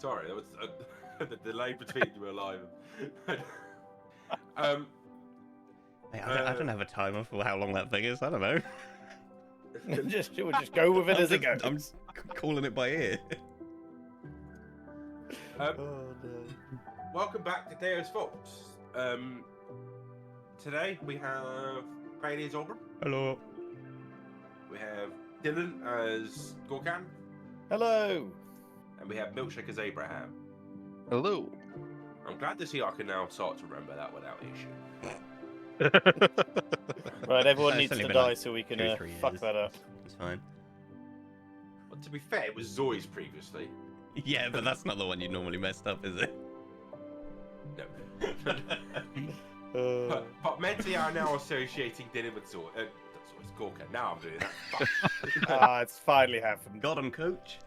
Sorry, there was the delay between you were live. um, Hey, I don't have a timer for how long that thing is. I don't know. We'll just go with it as it goes. I'm calling it by ear. Oh no. welcome back to Deus Fox. Today we have Bailey as Auburn. Hello. We have Dylan as Gorkan. Hello. And we have Milkshake as Abraham. Hello. I'm glad to see I can now start to remember that without issue. Right, everyone It's needs only to been die like so we can 2-3 fuck years. that up. It's fine. But to be fair, it was Zoe's previously. Yeah, but that's not the one you normally messed up, is it? No. But mentally, I'm now associating Dylan with Zoe. Zoe's Gorkan. Now I'm doing that. Fuck. It's finally happened. Got him, coach.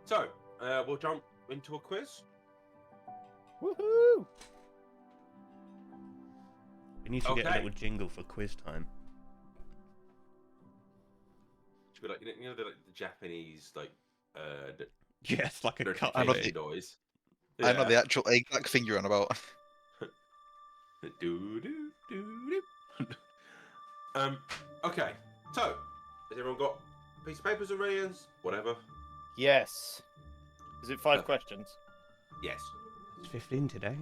So, we'll jump into a quiz. Woohoo! We need to get a Okay. little jingle for quiz time. Should be like, you know, the Japanese, like, Yes, like a cut. I know notification the- noise. I know the actual exact thing you're on about. Do, do, do, do. Okay. So, has everyone got a piece of papers already? Whatever. Yes. Is it 5 Okay. questions? Yes. It's 15 today.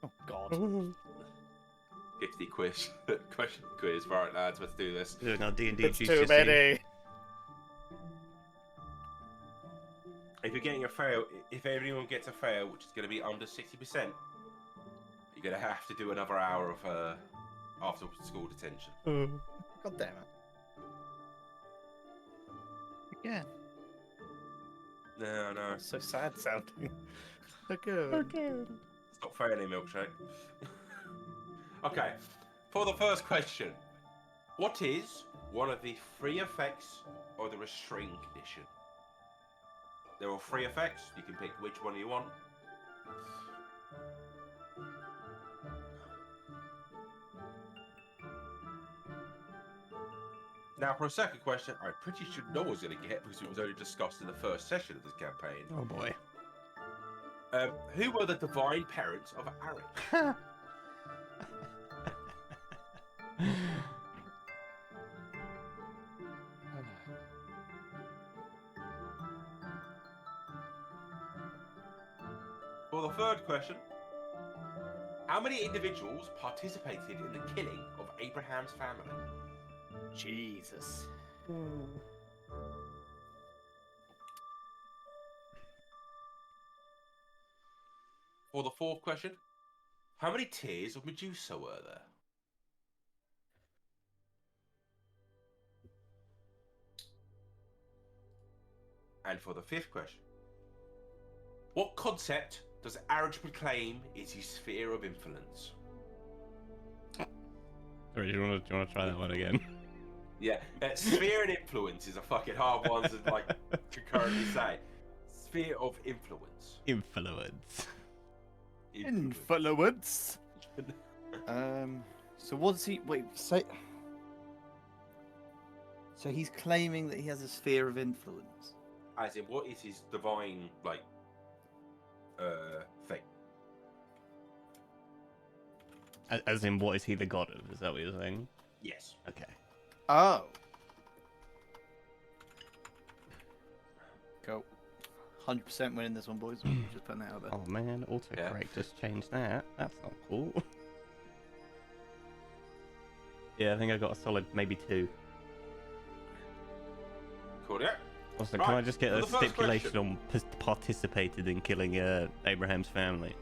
Oh God. 50 quiz. Question quiz. Right, lads, let's do this. Doing our D&D It's GCSE. too many. If you're getting a fail, if anyone gets a fail, which is going to be under 60%, you're going to have to do another hour of after school detention. God damn it. Again. No. That's so sad sounding. Again. It's not fair, any milkshake. Okay, for the first question, what is one of the 3 effects of the restraint condition? There are 3 effects. You can pick which one you want. Now, for a second question, I'm pretty sure no one's going to get because it was only discussed in the first session of this campaign. Oh boy. Who were the divine parents of Arik? For the third question, how many individuals participated in the killing of Abraham's family? Jesus. For the fourth question, how many tears of Medusa were there? And for the fifth question, what concept does Arich proclaim is his sphere of influence? Sorry, do you want to try that one again? Yeah, sphere and influence is a fucking hard one to like concurrently say. Sphere of influence. Influence. Influence. So what's he? Wait, say. So he's claiming that he has a sphere of influence. As in, what is his divine like thing? As in, what is he the god of? Is that what you're saying? Yes. Okay. Oh. Go. 100% winning this one, boys. Just putting that out there. Oh man, autocorrect just changed that. That's not cool. Yeah, I think I got a solid maybe 2. Cool, yeah. Also, Right, can I just get for a the first stipulation question. on participated in killing Abraham's family?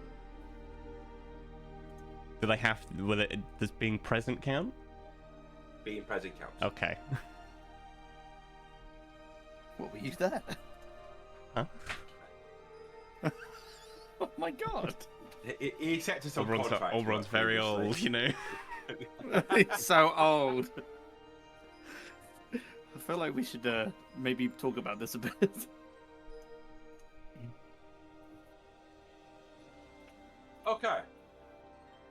Do they have to, does being present count? Being present counts. Okay. What were you there? Huh? Oh my God. He accepted some contract. Oberon's very old, you know. He's so old. I feel like we should maybe talk about this a bit. Okay.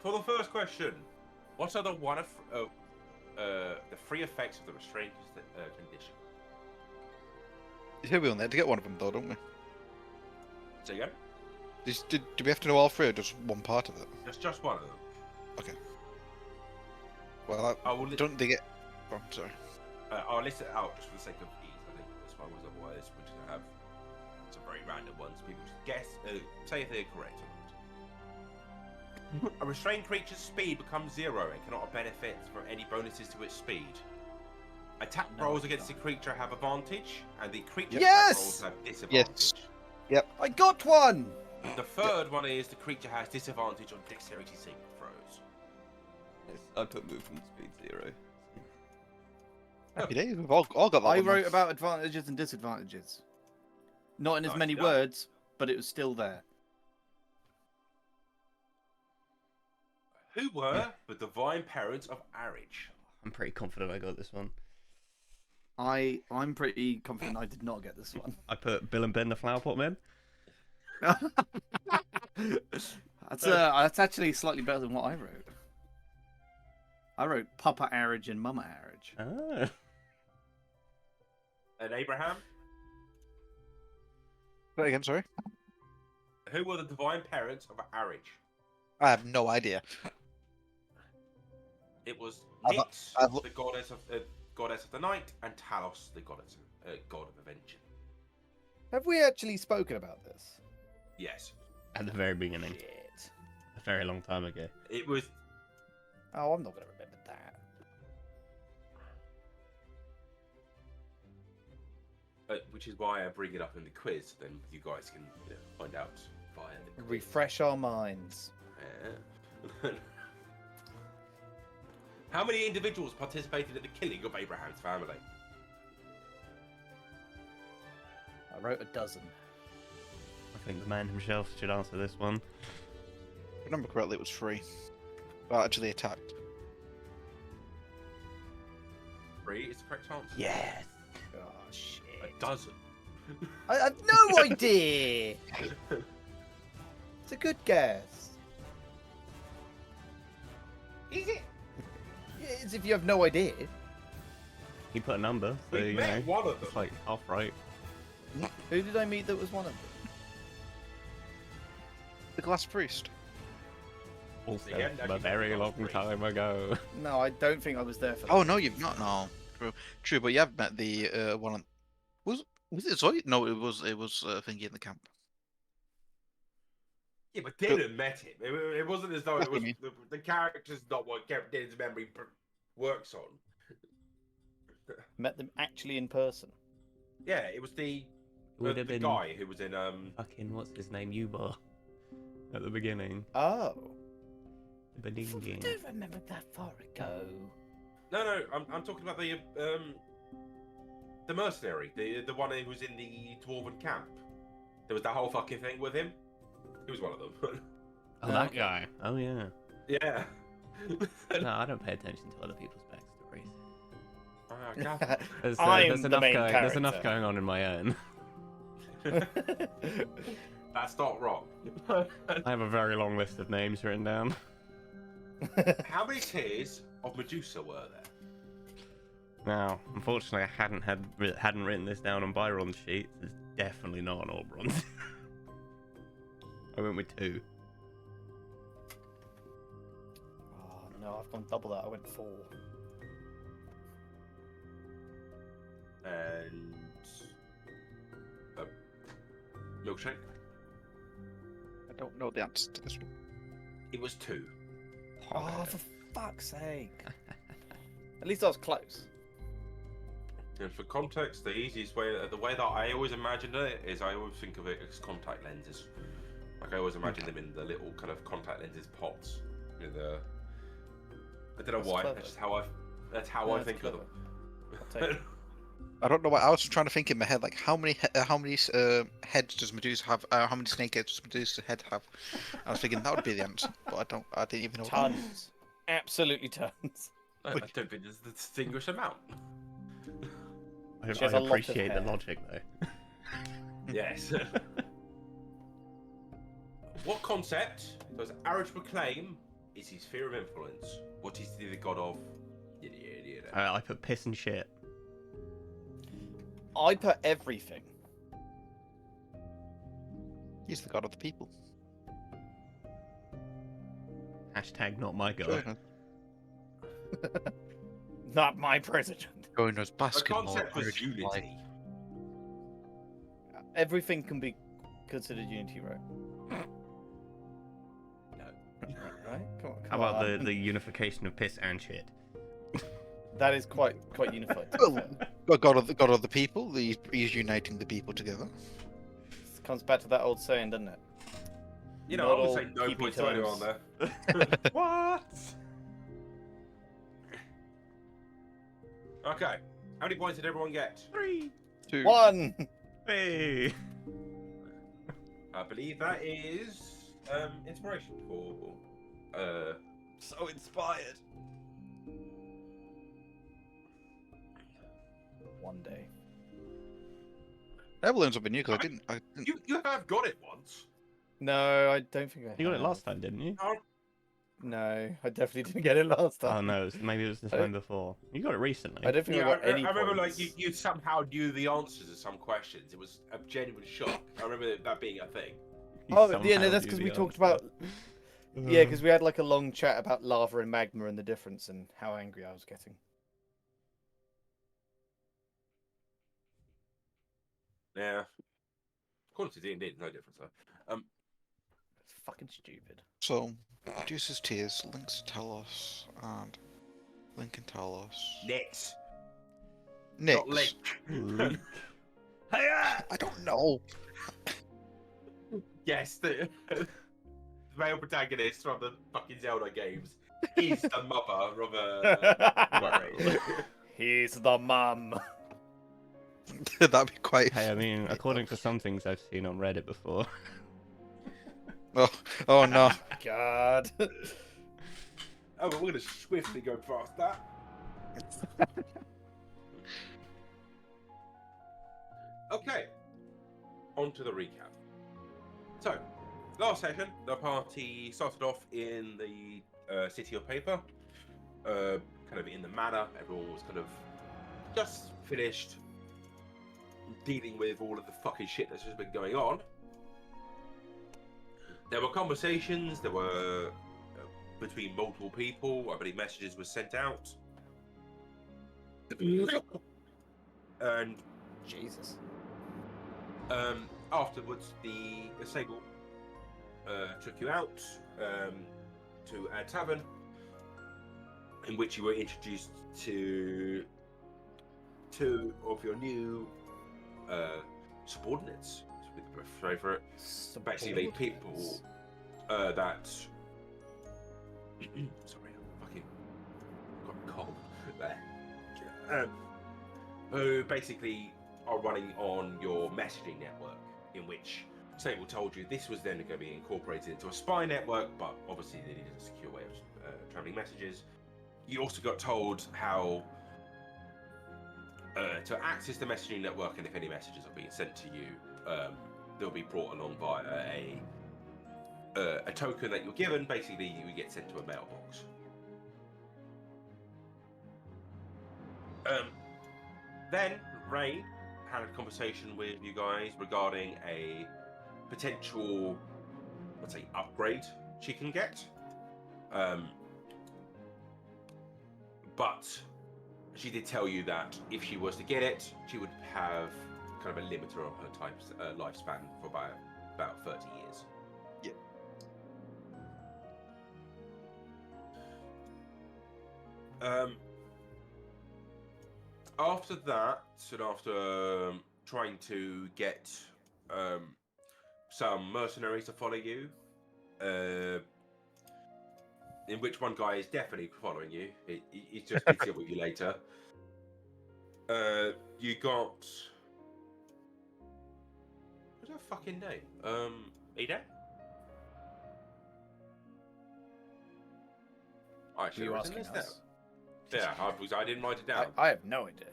For the first question, what are the the 3 effects of the restraint condition? Here we only had to get one of them though, don't we? So again, Do we have to know all three or just one part of it? just one of them. Well, don't they get... Oh, sorry. I'll list it out just for the sake of ease. I think this one was otherwise we're just gonna have some very random ones. People just guess, say if they're correct or not. A restrained creature's speed becomes 0 and cannot benefit from any bonuses to its speed. Attack rolls against the creature have advantage, and the creature attack rolls have disadvantage. Yes. I got one! The third one is the creature has disadvantage on dexterity saving throws. I put movement speed 0. Happy days. We've all got that. I one, wrote then. about advantages and disadvantages. Not in as many done. words, but it was still there. Who were the divine parents of Arich? I'm pretty confident I got this one. I'm pretty confident I did not get this one. I put Bill and Ben the Flower Pot Men. That's actually slightly better than what I wrote. I wrote Papa Arridge and Mama Arridge. Oh. And Abraham? Say that again, sorry. Who were the divine parents of Arich? I have no idea. It was I've- Nyx, I've- the goddess of the night, and Talos, the god of invention. Have we actually spoken about this? Yes, At the very beginning. Shit. A very long time ago. it was. Oh, I'm not going to remember that. Which is why I bring it up in the quiz. Then you guys can find out via the quiz. Refresh our minds. Yeah. How many individuals participated in the killing of Abraham's family? I wrote a dozen. I think the man himself should answer this one. If I remember correctly, it was 3. Well, actually attacked. 3 is the correct answer. Yes. Oh, shit. A dozen. I have no idea. It's a good guess. Is it? Yeah, it's if you have no idea. He put a number, so We you met know, one of them. it's like half right. Who did I meet that was one of them? The Glass Priest. Also, Again, a actually, very long Priest. time ago. No, I don't think I was there for that. Oh no, you've not. No, true. But you have met the one. Was it Zoe? No, it was thingy in the camp. Yeah, but Dylan met him. It wasn't as though What it do was you the character's not what Dylan's memory works on. Met them actually in person. Yeah, it was the Would have been guy who was in fucking what's his name, Uber, at the beginning. Oh. The I beginning. don't remember that far ago. No, I'm talking about the mercenary, the one who was in the dwarven camp. There was that whole fucking thing with him. He was one of them. Oh, that guy. Oh yeah. Yeah. No, I don't pay attention to other people's backstories. Ah, Gav. There's, I'm there's the enough main going. There's enough character. going on in my own. That's not wrong. I have a very long list of names written down. How many tiers of Medusa were there? Now, unfortunately, I hadn't written this down on Byron's sheet. It's definitely not on Oberon's. I went with 2. Oh no, I've gone double that. I went 4. And milkshake. I don't know the answer to this one. It was 2. Oh, for fuck's sake. At least I was close. And for context, the easiest way, the way that I always imagined it is I always think of it as contact lenses. Like I always imagine them in the little kind of contact lenses pots. With I don't know That's why. clever. That's just how I Yeah, think that's of clever. them. I don't know why. I was trying to think in my head, like how many heads does Medusa have? How many snake heads does Medusa's head have? I was thinking that would be the answer, but I didn't even know. Tons. Absolutely tons. I don't think there's the distinguished amount. I She has a lot of appreciate the hair. logic though. Yes. What concept does Arich proclaim is his sphere of influence? What is he the god of? I put piss and shit. I put everything. He's the god of the people. Hashtag not my god. Join us, Not my president. join us The basketball. concept was origin life. unity. Everything can be considered unity, right? No. Right? Come on. How Come about on. the unification of piss and shit? That is quite unified. to be Well, fair. God of the people. He's uniting the people together. This comes back to that old saying, doesn't it? You know, Not I would all say no keepy points to anyone terms. there. What? Okay. How many points did everyone get? 3. 2. 1. Hey. I believe that is inspiration for So inspired. One day. Never learns something new because I didn't. you have got it once. No, I don't think I. You got it have. last time, didn't you? No, I definitely didn't get it last Oh time. no, maybe it was the I- time before. You got it recently. I don't think Yeah, I got any I remember points. like you somehow knew the answers to some questions. It was a genuine shock. I remember that being a thing. You Oh, yeah, somehow no, that's knew because the we talked answer. about. Yeah, because we had like a long chat about lava and magma and the difference and how angry I was getting. Yeah. According to D&D, no difference though. It's fucking stupid. So, Medusa's tears, Link's Talos, and Link and Talos. Next. Nyx. Not Link. Link. Hiya! I don't know. Yes, the male protagonist from the fucking Zelda games is the mother of a. He's the mum. That'd be quite. Hey, I mean, according to some things I've seen on Reddit before. Oh no. God. Oh, but we're gonna swiftly go past that. Okay, on to the recap. So, last session, the party started off in the city of paper, kind of in the manor. Everyone was kind of just finished dealing with all of the fucking shit that's just been going on. There were conversations, there were between multiple people. I believe messages were sent out. And Jesus. afterwards, the Sable took you out to a tavern in which you were introduced to two of your new subordinates. Sorry for it. Basically, people that. Sorry, I fucking got a cold there. Who basically are running on your messaging network, in which Sable told you this was then going to be incorporated into a spy network, but obviously they needed a secure way of traveling messages. You also got told how to access the messaging network, and if any messages are being sent to you, they'll be brought along via a token that you're given. Basically, you get sent to a mailbox. Then Ray had a conversation with you guys regarding a potential, let's say, upgrade she can get. But she did tell you that if she was to get it, she would have kind of a limiter on her lifespan for about 30 years. Yeah. After that, and after trying to get some mercenaries to follow you, in which one guy is definitely following you, he's just meeting up with you later. You got. What's her fucking name? Eda? I Are should you have written asking this us? down. Yeah, I didn't write it down. I have no idea.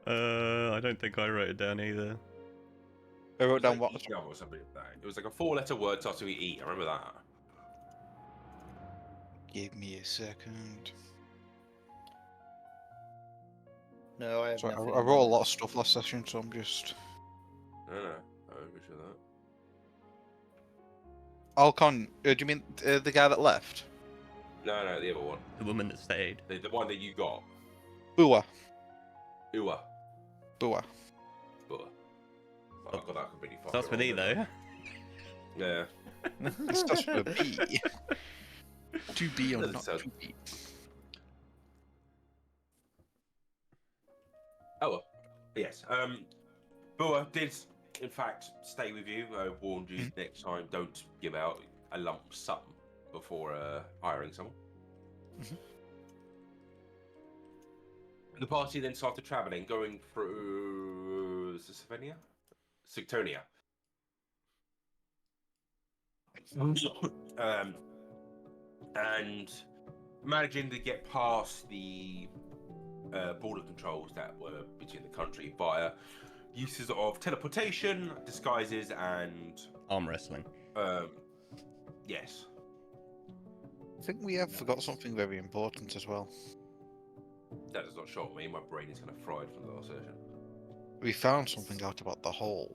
I don't think I wrote it down either. I wrote It down was what. like Eda or something like that. It was like a 4-letter word starts with E. I remember that. Give me a second. No, I have So nothing. I wrote a lot of stuff last session, so I'm just. No, I appreciate that. Alcon, do you mean the guy that left? No, the other one. The woman that stayed. The one that you got. Bua. Ua. Bua. But I got that completely fucked Starts with wrong, E didn't though. I? Yeah. It starts with a B. 2B or Doesn't not sound- 2B. Oh well. Yes. Bua did in fact stay with you. I warned you next time don't give out a lump sum before hiring someone. Mhm. The party then started travelling, going through Slovenia? Suctonia. And managing to get past the border controls that were between the country via uses of teleportation, disguises, and Arm wrestling. yes, I think we have forgot something very important as well. that does not shock me. My brain is kind of fried from the last session. We found something out about the hole.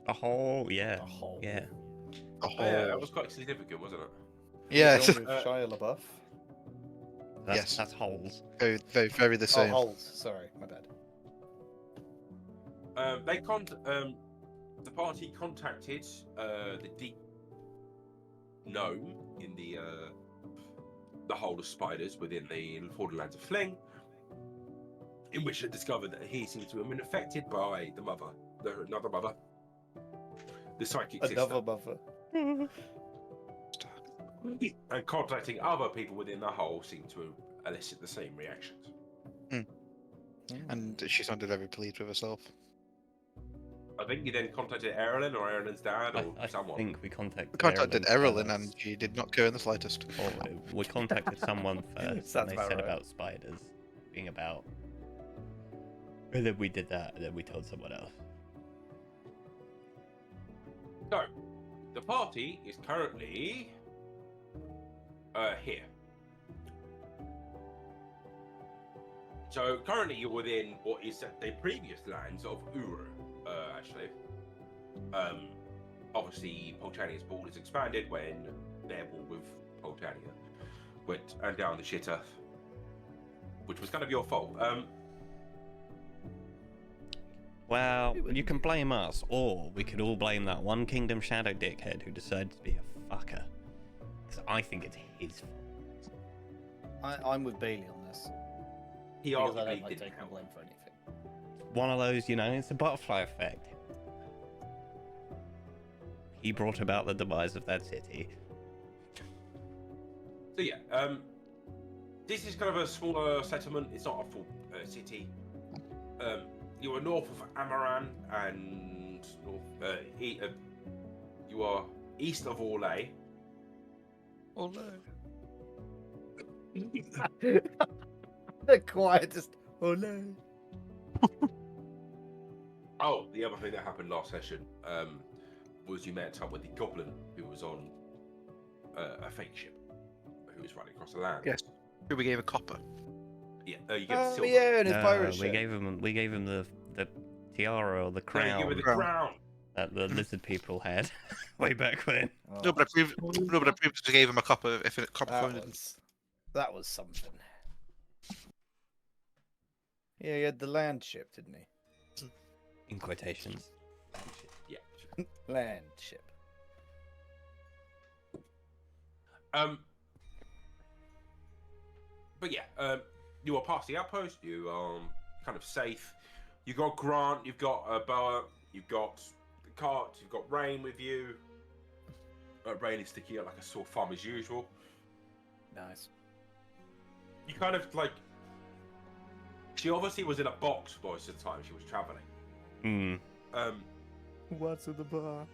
A hole, yeah. A hole. Yeah. The Oh, hole. yeah, that was quite significant, wasn't it? Yeah, The film with Shia LaBeouf. Yes. That's holes. very the Oh, same. holes. Sorry, my bad. The party contacted the deep gnome in the hole of spiders within the Borderlands of Fling, in which it discovered that he seems to have been affected by another mother, the psychic sister, Another mother. and contacting other people within the hole seemed to elicit the same reactions. And she sounded very pleased with herself. I think you then contacted Erilyn or Erilynn's dad or I someone. think we contacted We contacted Erilyn Erilyn and she did not care in the slightest. Or we contacted someone first, and Sounds they about said right. about spiders being about. And then we did that, and then we told someone else. So, the party is currently here. So currently you're within what is the previous lands of Uru, actually. Obviously Poltania's borders expanded when their war with Poltania went and down the shit earth, which was kind of your fault. Well, you can blame us, or we could all blame that one Kingdom Shadow dickhead who decided to be a fucker. Because I think it's his fault. I'm with Bailey on this. He Because I arguably don't like didn't taking help. blame for anything. One of those, you know, it's a butterfly effect. He brought about the demise of that city. So yeah, this is kind of a smaller settlement. It's not a full city. You are north of Amaran and you are east of Orlais. Oh no. The quietest. Oh no. Oh, the other thing that happened last session was you met up with the goblin who was on a fake ship, who was running across the land. Yes. Who we gave a copper. Yeah, you get the Oh silver. yeah, and his pirate we ship. gave him the tiara or the No, you crown give her the Crown. crown. that the lizard people had way back when. Oh, No, but I previously gave him a copper if it copper phone. that was something. Yeah, he had the land ship, didn't he? In quotations. Yeah. Land ship. But yeah, you are past the outpost. You are kind of safe. You've got Grant. You've got Boa. You've got the cart. You've got Rain with you. Rain is sticking out like a sore thumb as usual. Nice. You kind of like. She obviously was in a box most of the time she was traveling. Hmm. What's in the box?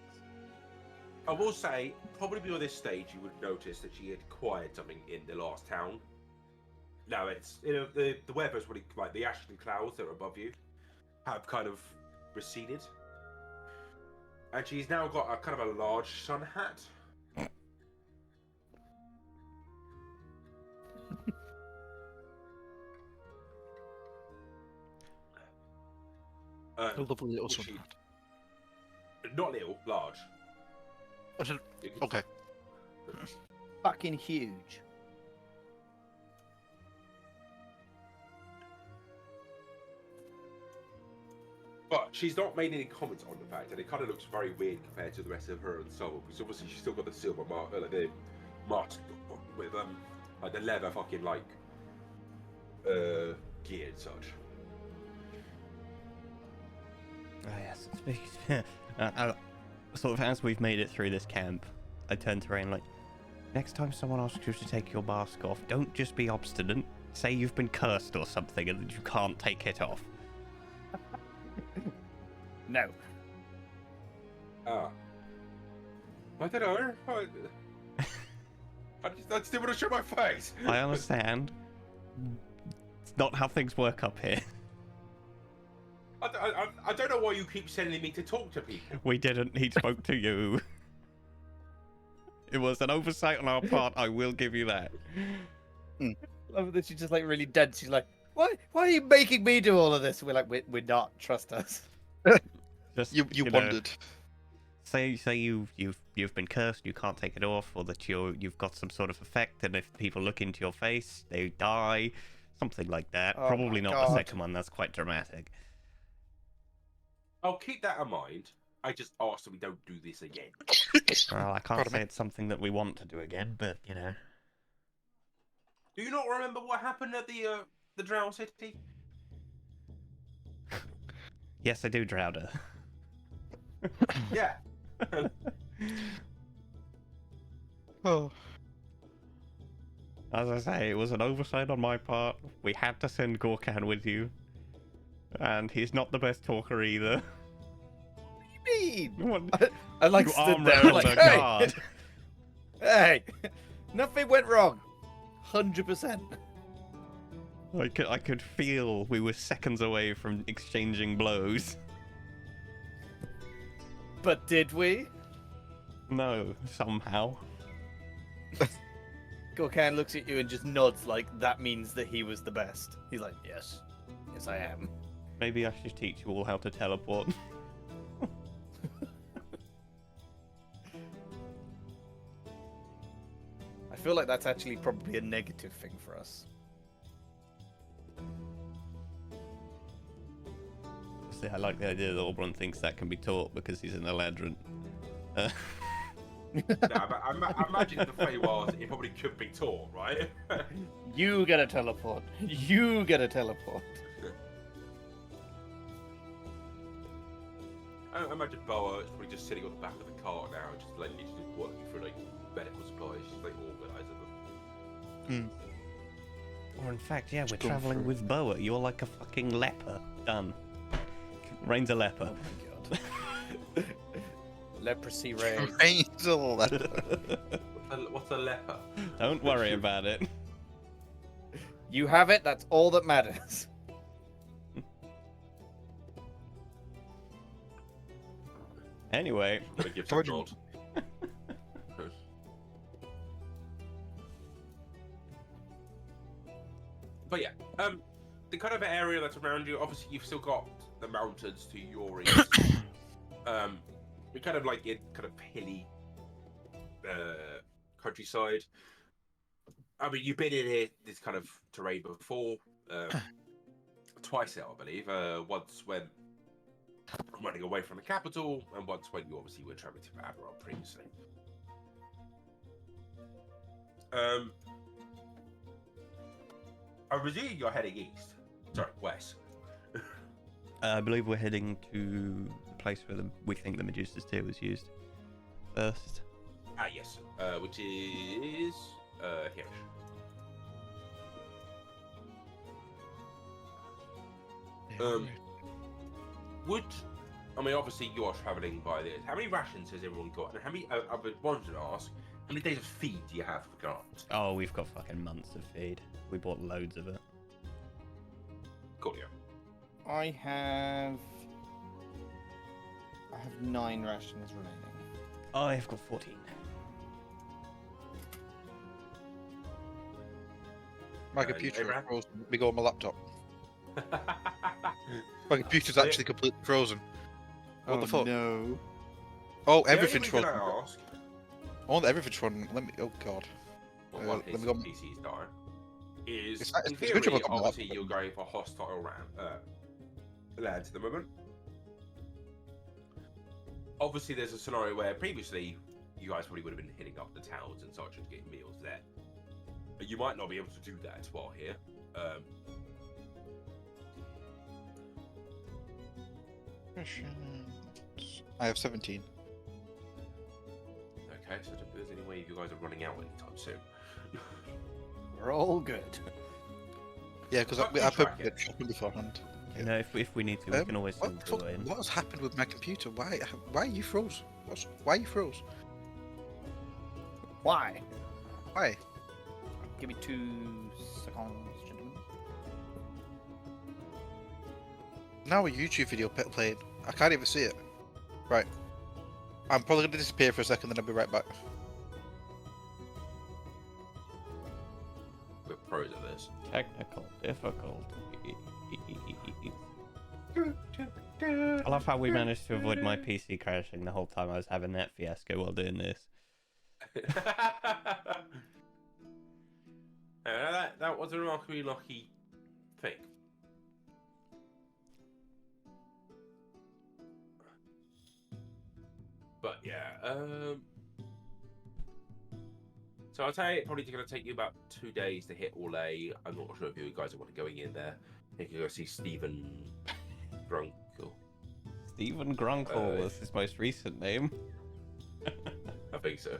I will say, probably before this stage, you would notice that she had acquired something in the last town. Now it's the weather's really like the ashen clouds that are above you have kind of receded, and she's now got a kind of a large sun hat. A lovely little which sunhat. not little, large. Okay. Fucking huge. But she's not made any comments on the fact, and it kind of looks very weird compared to the rest of her ensemble, because obviously she's still got the silver like the mask with like the leather fucking like gear and such. Oh yes, sort of as we've made it through this camp, I turn to Rain like, next time someone asks you to take your mask off, don't just be obstinate. Say you've been cursed or something and that you can't take it off. No. I don't know. I just didn't want to show my face. I understand. It's not how things work up here. I don't know why you keep sending me to talk to people. We didn't. He spoke to you. It was an oversight on our part. I will give you that. Love that she's just like really dead. She's like, why are you making me do all of this? We're like, we're not. Trust us. Just You know, wandered. Say you've been cursed. You can't take it off, or that you've got some sort of effect, and if people look into your face, they die. Something like that. Oh Probably my not the God. second one. That's quite dramatic. I'll keep that in mind. I just ask that we don't do this again. Well, I can't Pardon say me? it's something that we want to do again, but you know. Do you not remember what happened at the Drow City? Yes, I do, Drowder. Yeah. Oh. As I say, it was an oversight on my part. We had to send Gorkan with you. And he's not the best talker either. What do you mean? What? I like You stood arm there wrestled like, a hey, guard. hey, nothing went wrong. 100%. I could feel we were seconds away from exchanging blows. But did we? No, somehow. Gorkan looks at you and just nods like that means that he was the best. He's like, yes. Yes, I am. Maybe I should teach you all how to teleport. I feel like that's actually probably a negative thing for us. See, I like the idea that Oberon thinks that can be taught because he's an Eladrin. No, I imagine in the Feywars it probably could be taught, right? You get a teleport. You get a teleport. I imagine Boa is probably just sitting on the back of the car now, just like literally working through like medical supplies, just like organising them. Or in fact, yeah, we're Just going traveling through. with Boa. You're like a fucking leper. Done. Rain's a leper. Oh my god. Leprosy rays. Angel leper. What's a leper? Don't worry about it. You have it, that's all that matters. Anyway, Gotta give some nod. But yeah, the kind of area that's around you, obviously you've still got the mountains to your east. You're kind of like in kind of hilly countryside. I mean, you've been in this kind of terrain before, twice now, I believe. Once when running away from the capital, and once when you obviously were traveling to Aberon previously. I presume you're heading east. Sorry, west. I believe we're heading to the place where we think the Medusa's tear was used first. Ah, yes. Which is here. I mean, obviously you are travelling by this. How many rations has everyone got? And how many? I've been wanting to ask. How many days of feed do you have for Grant? Oh, we've got fucking months of feed. We bought loads of it. Cool, yeah. I have 9 rations remaining. I've got 14. My And computer Abraham? froze big on my laptop. My computer's actually completely frozen. What the fuck? No. Oh, The only everything's reason frozen. I ask, Oh, everything's frozen. Let me. Oh god. well, let one me his go- PC's dying, is It's in a good job I theory, got my obviously laptop. you're going for hostile lands at the moment. Obviously, there's a scenario where previously you guys probably would have been hitting up the towns and such and getting meals there. But you might not be able to do that while here. I have 17. Okay, so I don't think there's any way you guys are running out anytime soon. We're all good. Yeah, because Fuck you, I put track it it. shopping beforehand. You know, if we need to, we can always What, the still fuck, go in. what has happened with my computer? Why are you froze? Why are you froze? Why? Why? Give me 2 seconds, gentlemen. Now a YouTube video playing. I can't even see it. Right. I'm probably gonna disappear for a second, then I'll be right back. We're pros at this. Technical difficulty. I love how we managed to avoid my PC crashing the whole time I was having that fiasco while doing this. That was a remarkably lucky thing. But yeah, so I'll tell you, it's probably going to take you about 2 days to hit all A. I'm not sure if you guys want to going in there. You can go see Stephen Grunkle. Stephen Grunkle was his most recent name. I think so.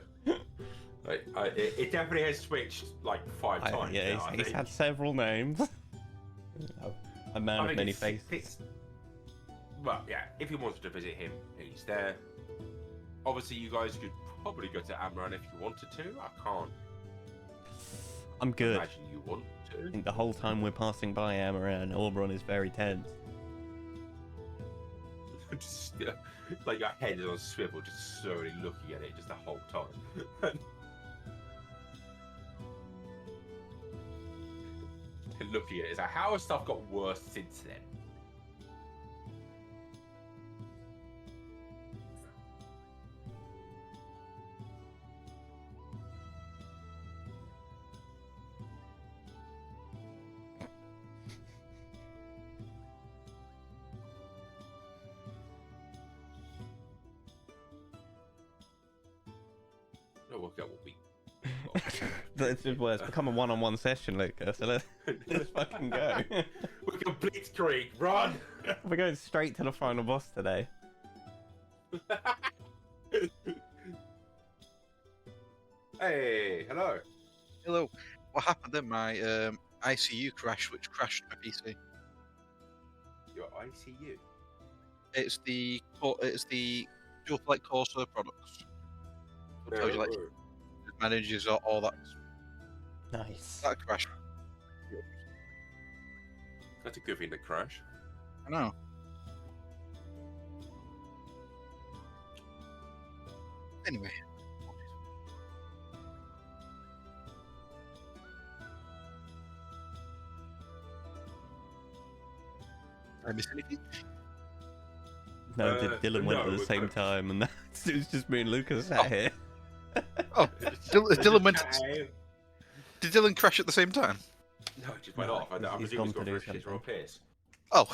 It definitely has switched like 5 times. Yeah, now, he's had several names. A man of many faces. Well, yeah, if you wanted to visit him, he's there. Obviously, you guys could probably go to Amran if you wanted to. I can't I'm good. imagine you want I to. think the whole time we're passing by Amaran, Oberon is very tense. Just, like your head is on a swivel, just slowly looking at it just the whole time. And looking at it, it's like, how has stuff got worse since then? No, we'll go what we. It's just worse. It's become a one-on-one session, Lucas. So let's fucking go. We're going Blitzkrieg, run! We're going straight to the final boss today. Hey, hello. Hello. What happened then? My ICU crashed, which crashed my PC. Your ICU. It's the Dual Flight Corsair products. It tells you like it manages all that. Nice. That crashed. That's a good thing to crash. I know. Anyway. Did I miss anything? No, Dylan went no, at the we're same kind of- time, and it was just me and Lucas sat here. Oh, Dylan went. Hey. Did Dylan crash at the same time? No, it just went No, off. I he's presume he's gone gone to for a do shit or a something. piss. Oh.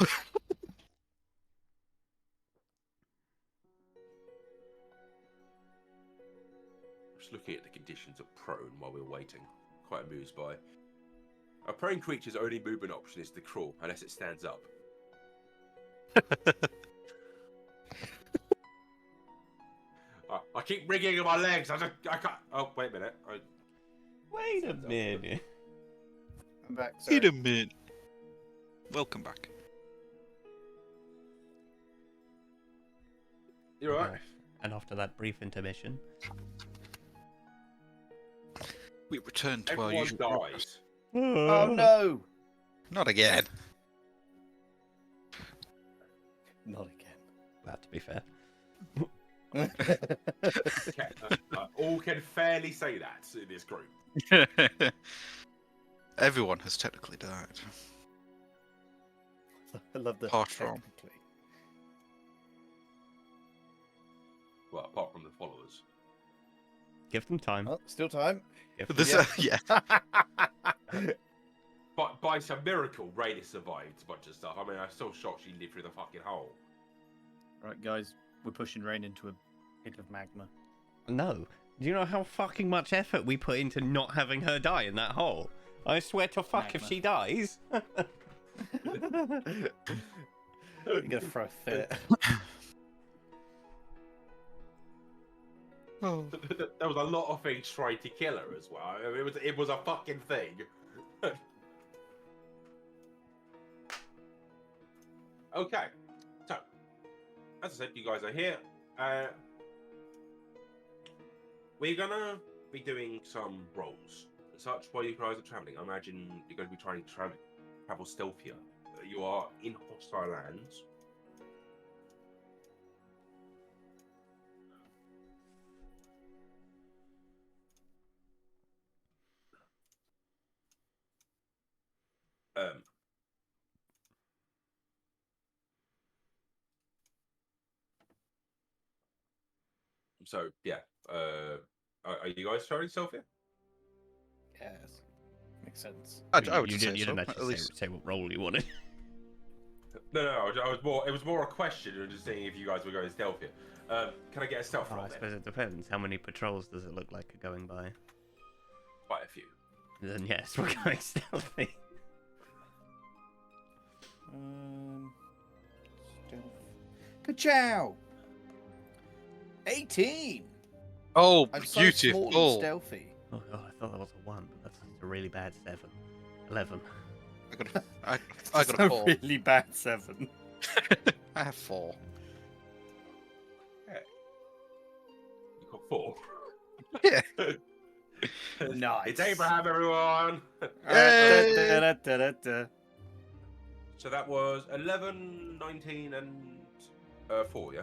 Just looking at the conditions of prone while we're waiting. Quite amused by. A prone creature's only movement option is to crawl, unless it stands up. I keep wriggling my legs. I can't. Oh, wait a minute. Wait a minute. I'm back. Wait a minute. Welcome back. You're right. And after that brief intermission, We return to our Everyone usual. dies. Oh no! Not again. Not again. well, to be fair. All can fairly say that in this group. Everyone has technically died. I love the Apart from- technically. Well, apart from the followers. Give them time. Oh, still time. Give them... This, yeah. But by some miracle, Rhaenys survived a bunch of stuff. I mean, I'm still shocked she lived through the fucking hole. Right, guys, we're pushing Rain into a pit of magma. No. Do you know how fucking much effort we put into not having her die in that hole? I swear to fuck if Magma. she dies. You're gonna throw a fit. Oh. There was a lot of things trying to kill her as well. I mean, it was a fucking thing. Okay, so as I said, you guys are here. We're gonna be doing some rolls. Such while you guys are traveling, I imagine you're going to be trying to travel stealthier. You are in hostile lands. So yeah, are you guys trying stealthier? Yes. Makes sense. I you would say didn't, you so, didn't at actually least. say what role you wanted. No, I was more. It was more a question, and just seeing if you guys were going stealthier. Can I get a stealth Oh, roll I then? suppose it depends. How many patrols does it look like are going by? Quite a few. Then yes, we're going stealthy. Stealth. Ka-chow! 18! Oh, I'm so small and beautiful. stealthy. Oh god, I thought that was a 1, but that's a really bad 7. 11. I got It's a 4. really bad 7. I have 4. You got 4. Yeah. Nice. It's Abraham, everyone. Yay! So that was 11, 19, and 4. Yeah.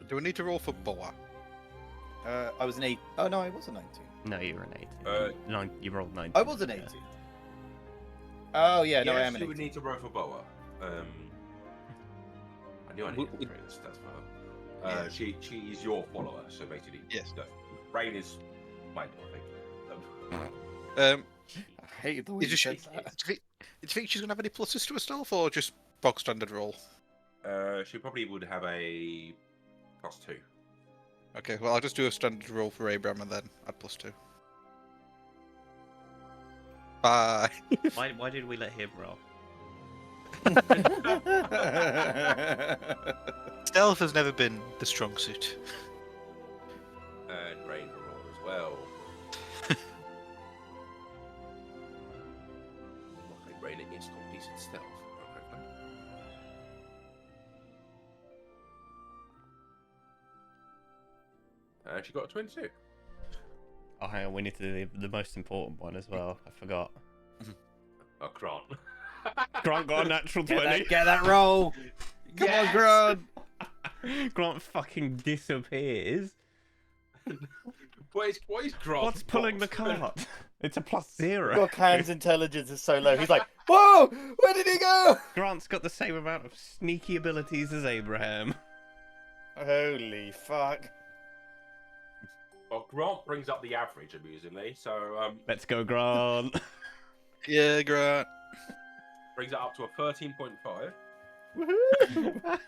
Do we need to roll for Boa? I was an 8. Oh no, I was a 19. No, you were an 18. You rolled 9. I was an 18. Oh yeah, no, I am an you would 18. need to roll for Boa. I knew I needed to create this stats for her. She is your follower, so basically, Yes. Rain is mine, I think. Um, I hated the way is you she, said that. do you think she's gonna have any pluses to her stealth, or just bog standard roll? She probably would have a +2. Okay, well I'll just do a standard roll for Abraham and then add +2. Bye. Why did we let him roll? Stealth has never been the strong suit. And Rain will roll as well. Okay, Rain is got decent stealth. Okay. And she got a 22. Oh, hang on, we need to do the most important one as well. I forgot. Oh, Grant. Grant got a natural 20. Get that roll. Come on, Grant. Grant fucking disappears. What is Grant? What's pulling the cart? It's a +0. Khan's intelligence is so low. He's like, whoa, where did he go? Grant's got the same amount of sneaky abilities as Abraham. Holy fuck. Well, Grant brings up the average, amusingly. So, Let's go, Grant. Yeah, Grant. brings it up to a 13.5. Woohoo.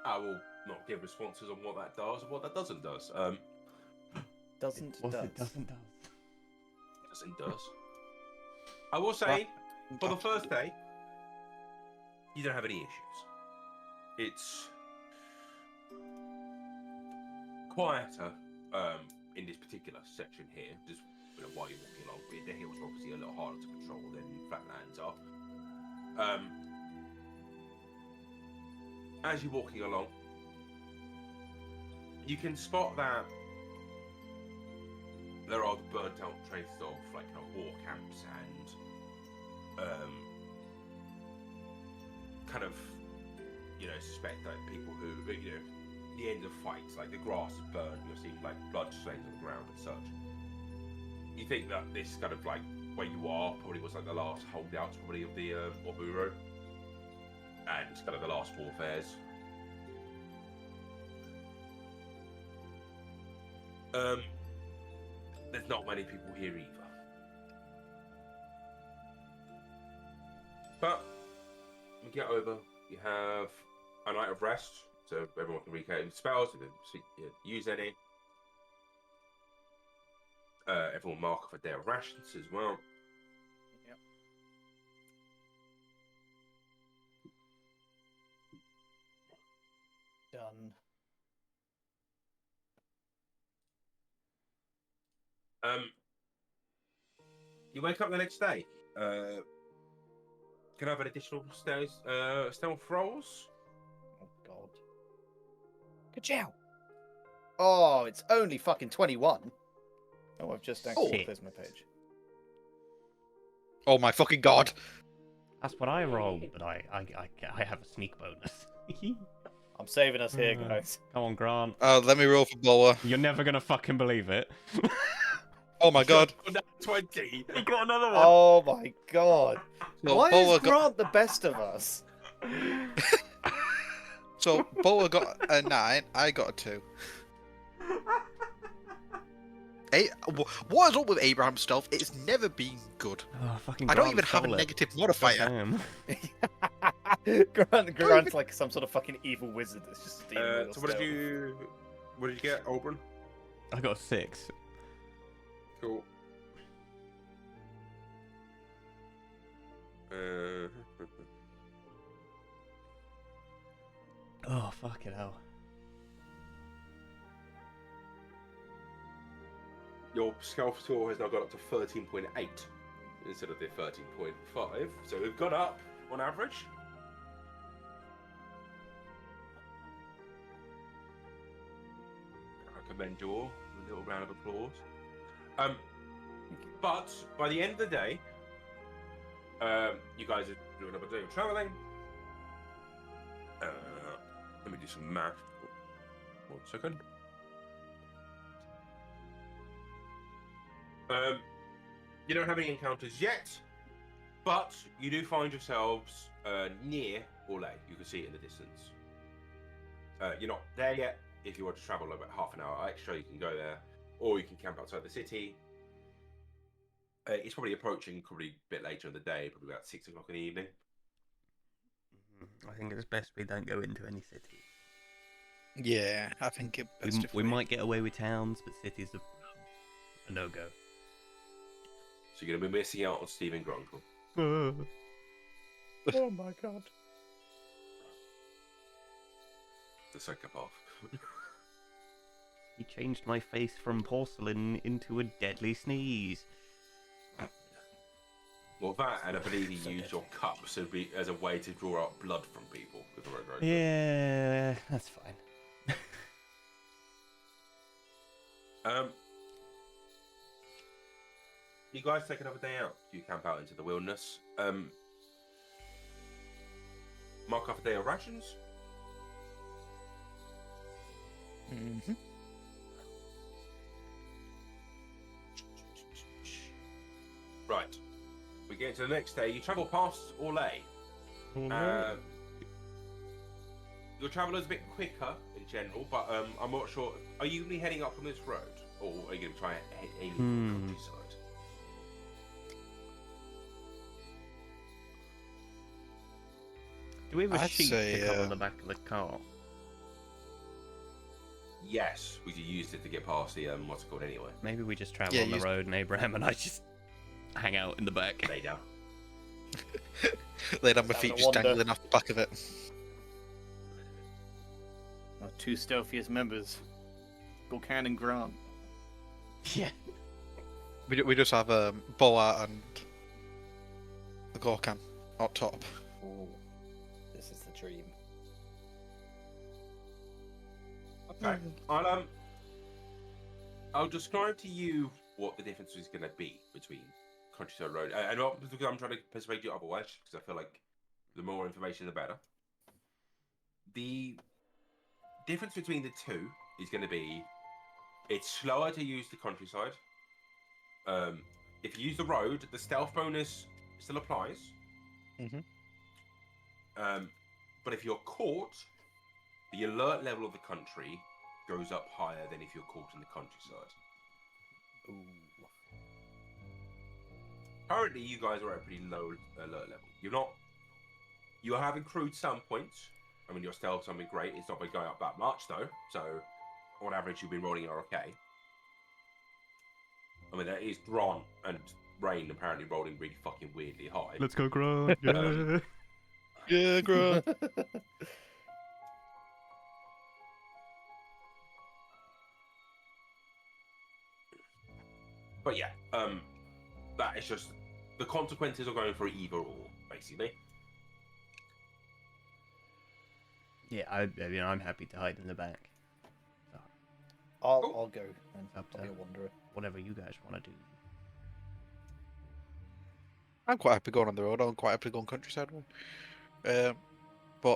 I will not give responses on what that does and what that doesn't does. Doesn't What does. it doesn't do. Doesn't does. I will say, for the first day, you don't have any issues. It's quieter in this particular section here, just while you're walking along. The hills are obviously a little harder to control than flatlands are. As you're walking along, you can spot that there are burnt out traces of like war camps and kind of suspect that people who the end of fights, like the grass is burned, you're seeing like blood stains on the ground and such. you think that this kind of like where you are probably was like the last holdouts probably of the Wabu Road, and it's kind of the last warfares. There's not many people here either. But you get over, you have a night of rest, so everyone can recreate spells if they use any. Everyone mark off a day of rations as well. Yep. Done. You wake up the next day. Can I have an additional stealth rolls? Oh god. Ka-chow! Oh, it's only fucking 21. Oh, I've just actually Shit. closed my page. Oh my fucking god! That's what I rolled, but I have a sneak bonus. I'm saving us here, guys. Come on, Grant. Let me roll for Boa. You're never gonna fucking believe it. Oh my god! 20. He got another one. Oh my god. So Why Boa is Grant the best of us? So Boa got a 9, I got a 2. What is up with Abraham's stealth? It's never been good. Oh, fucking I don't Grant even have a stole it. negative modifier. Goddamn. Grant's like some sort of fucking evil wizard that's just stealing all your So what did you get, Auburn? I got a 6. Cool. Oh, fucking hell. Your stealth score has now gone up to 13.8 instead of the 13.5. So we've gone up on average. I commend you all. A little round of applause. But by the end of the day, you guys are doing another day of traveling. Let me do some math. 1 second. You don't have any encounters yet, but you do find yourselves near Orlais. You can see it in the distance. You're not there yet. If you want to travel about half an hour extra, you can go there, or you can camp outside the city. It's probably approaching probably a bit later in the day, probably about 6 o'clock in the evening. I think it's best we don't go into any cities. Yeah, I think it best if We might get away with towns, but cities are a no-go. So you're going to be missing out on Stephen Grunkle. Oh my god. The psychopath. He changed my face from porcelain into a deadly sneeze. Well, that, and I believe he used your cups as a way to draw out blood from people with the road. Yeah, that's fine. You guys take another day out. You camp out into the wilderness. Mark off a day of rations. Mm-hmm. Right. We get into the next day. You travel past Orlais. Your travel is a bit quicker in general, but I'm not sure. Are you going to be heading up on this road, or are you going to try and head aiming for the countryside? Do we have a I'd sheet say, to cover the back of the car? Yes, we could use it to get past the what's it called anyway. Maybe we just travel Yeah, on the use- road and Abraham and I just hang out in the back. Lay down. Laid on my Having feet a just wander. dangling off the back of it. Our 2 stealthiest members, Gorkan and Grant. Yeah. We just have Boa and the Gorkan up top. Ooh, this is the dream. Okay. I'll describe to you what the difference is going to be between Countryside Road, and not because I'm trying to persuade you otherwise, because I feel like the more information, the better. The difference between the two is going to be it's slower to use the countryside, If you use the road, the stealth bonus still applies. Mhm. But if you're caught, the alert level of the country goes up higher than if you're caught in the countryside. Ooh. Currently, you guys are at a pretty low alert level. You're not. You have accrued some points. I mean, your stealth's not been great. It's not been going up that much, though. So, on average, you've been rolling okay. I mean, there is Grant and Rain apparently rolling really fucking weirdly high. Let's go, Grant. Yeah. Yeah, Grant. But yeah, that is just the consequences of going for either or, basically. Yeah, I'm happy to hide in the back. I'll go and Up I'll be to- a wanderer. Whatever you guys want to do. I'm quite happy going on the road. I'm quite happy going countryside one. But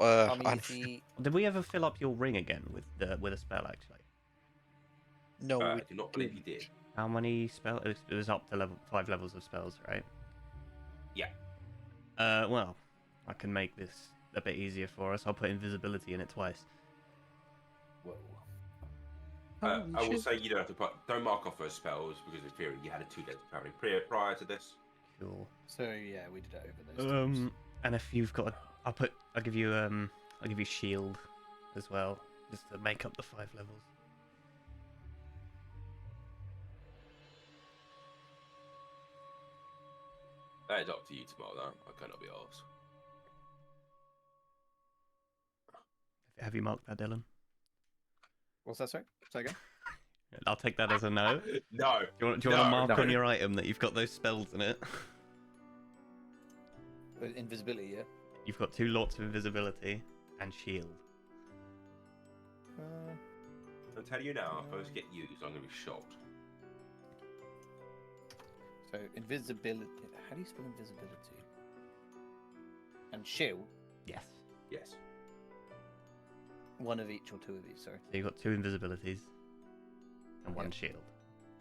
I mean, I'm if he... Did we ever fill up your ring again with a spell actually? no, I we do not believe you did. How many spells? It was up to 5 levels of spells, right? Yeah. Well, I can make this a bit easier for us. I'll put invisibility in it twice. Whoa. I will say you don't have to don't mark off those spells because in theory you had a 2-day traveling prior to this. Cool. So yeah, we did it over those times. And if you've got, I'll give you shield as well, just to make up the 5 levels. That is up to you to mark that. I cannot be asked. Have you marked that, Dylan? What's that, sorry? Say again? I'll take that as a no. No. Do you want to No, mark no. on your item that you've got those spells in it? Invisibility, yeah? You've got 2 lots of invisibility and shield. I'll tell you now, if those get used, I'm going to be shocked. So invisibility. How do you spell invisibility? And shield. Yes. Yes. One of each or 2 of these. Sorry. So you've got 2 invisibilities and 1 Yeah. shield.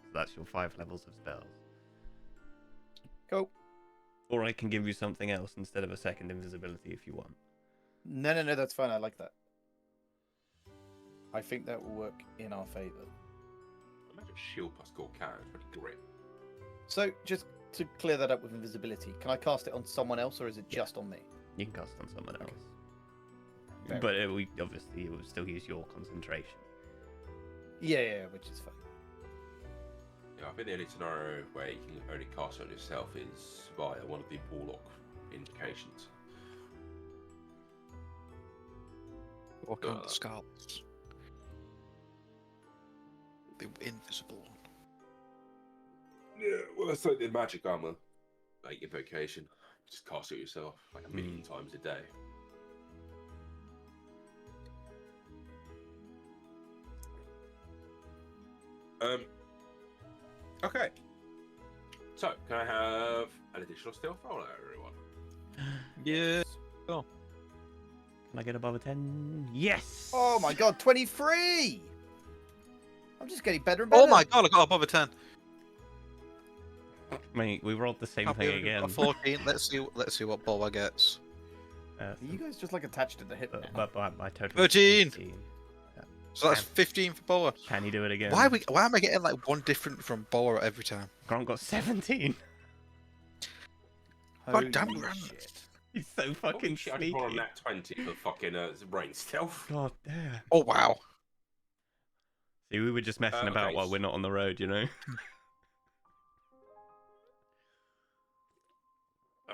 So that's your 5 levels of spells. Cool. Or I can give you something else instead of a second invisibility if you want. No. That's fine. I like that. I think that will work in our favour. Imagine shield plus core cannon. It's pretty great. So just to clear that up with invisibility, can I cast it on someone else or is it just on me? You can cast it on someone else. Fair But it will still use your concentration. Yeah, which is fine. Yeah, I think the only scenario where you can only cast it on yourself is via one of the warlock invocations. walk on the scalps. The invisible one. Yeah, well, that's like the magic armor, like invocation. Just cast it yourself like a million times a day. Okay. So, can I have an additional stealth roll out, everyone? Yeah. Can I get above a 10? Yes! Oh my god, 23! I'm just getting better and better. Oh my god, I got above a 10. Mate, we rolled the same Happy thing with again. A 14. Let's see what Boba gets. Are you guys just like attached to the hip now? But my total 13. is 15. So that's 15 for Boa. Can you do it again? Why am I getting like one different from Boa every time? Grant got 17. Holy damn, Grant. shit. He's so fucking Holy shit, I just rolled a sneaky. nat 20 for fucking brain stealth. God damn. Oh wow. See, we were just messing about okay, while we're not on the road, you know?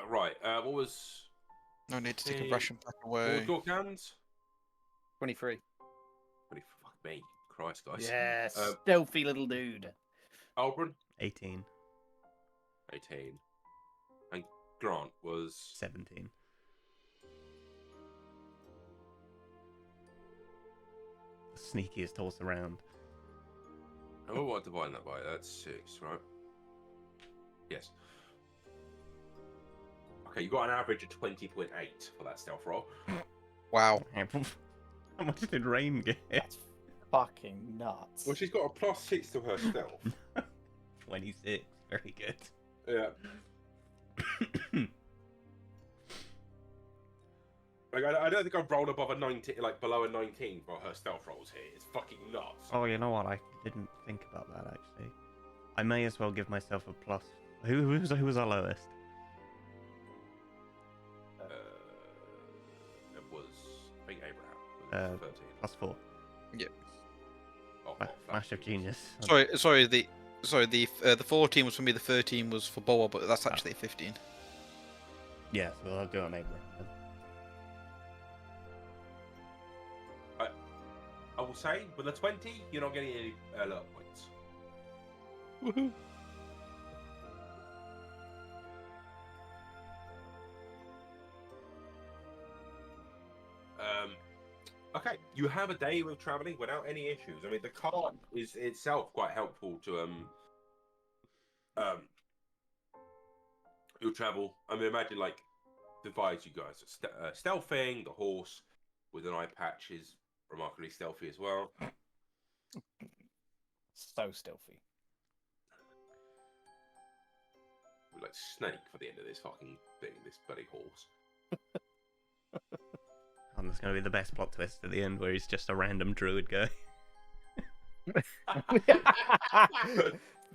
Right, what was... No need to take a Hey, ration pack What was away. your cans? 23. Holy fuck me. Christ, guys. Yes, Um, stealthy little dude. Albron, 18. 18. And Grant was... 17. The sneakiest horse around. And what am I dividing that by? That's 6, right? Yes. Okay, you got an average of 20.8 for that stealth roll. Wow. How much did Rain get? That's fucking nuts. Well, she's got a +6 to her stealth. 26. Very good. Yeah. Like, I don't think I've rolled above a 19, like below a 19 for her stealth rolls here. It's fucking nuts. Oh, you know what? I didn't think about that actually. I may as well give myself a plus. Who was our lowest? It was, I think, Abraham. It was 13. +4. Oh, Flash of genius. Sorry. The 14 was for me. The 13 was for Boa, but that's actually a 15. Yeah, so I'll do it on Abraham. Then. I will say, with a 20, you're not getting any alert points. Woohoo! Okay, you have a day of traveling without any issues. I mean, the cart is itself quite helpful to you'll travel. I mean, imagine like divides you guys. Stealthing, the horse with an eye patch is remarkably stealthy as well. So stealthy. We're like Snake for the end of this fucking thing, this bloody horse. And there's going to be the best plot twist at the end where he's just a random druid guy.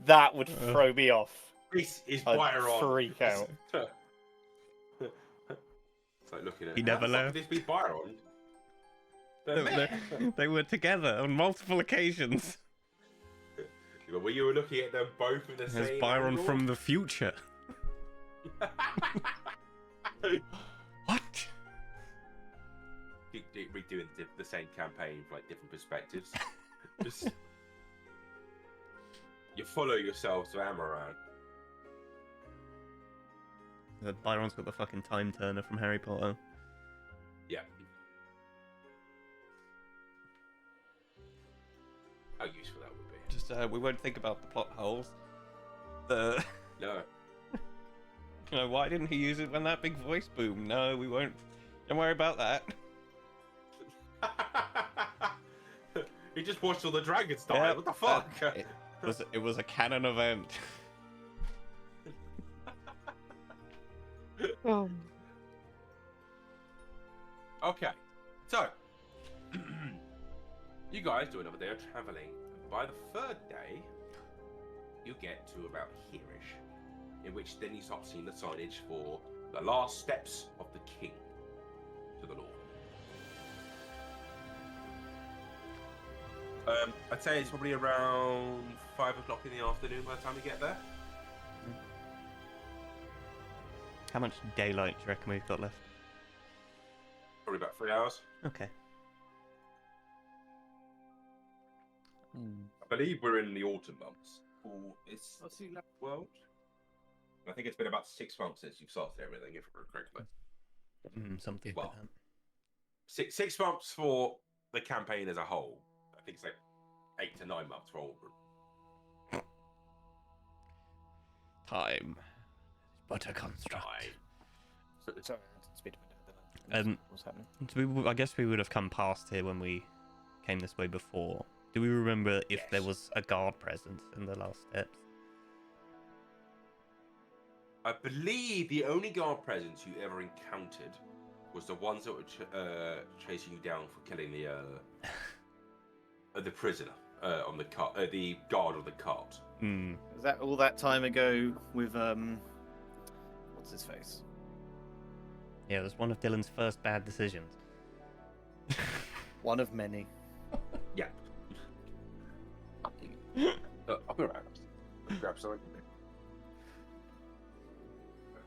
That would throw me off. This is I'd Byron. freak out. It's like looking at He never left. Could this be Byron? They were together on multiple occasions. Were you looking at them both in the There's same Byron angle? from the future. What? Redoing the same campaign for like different perspectives. Just you follow yourselves to Amaran. Byron's got the fucking time turner from Harry Potter. Yeah. How useful that would be. Just we won't think about the plot holes. No. You know, why didn't he use it when that big voice boomed? No, we won't. Don't worry about that. He just watched all the dragons die. Yep, What the fuck? It was a canon event. Okay, so you guys do another day of traveling. By the third day, you get to about here-ish, in which then you start seeing the signage for the last steps of the king to the north. I'd say it's probably around 5 o'clock in the afternoon by the time you get there. How much daylight do you reckon we've got left? Probably about 3 hours. Okay. I believe we're in the autumn months. Or it's world. I think it's been about 6 months since you've started everything, if I remember correctly. Something Well, like that. Six months for the campaign as a whole. I think it's like 8 to 9 months for Auburn. Time. But a construct. Sorry, speed a bit. What's happening? So I guess we would have come past here when we came this way before. Do we remember if there Yes. was a guard present in the last steps? I believe the only guard presence you ever encountered was the ones that were chasing you down for killing the prisoner on the cart, the guard on the cart. Was that all that time ago with what's his face? Yeah, it was one of Dylan's first bad decisions. One of many. Yeah. I'll be right. Grab something.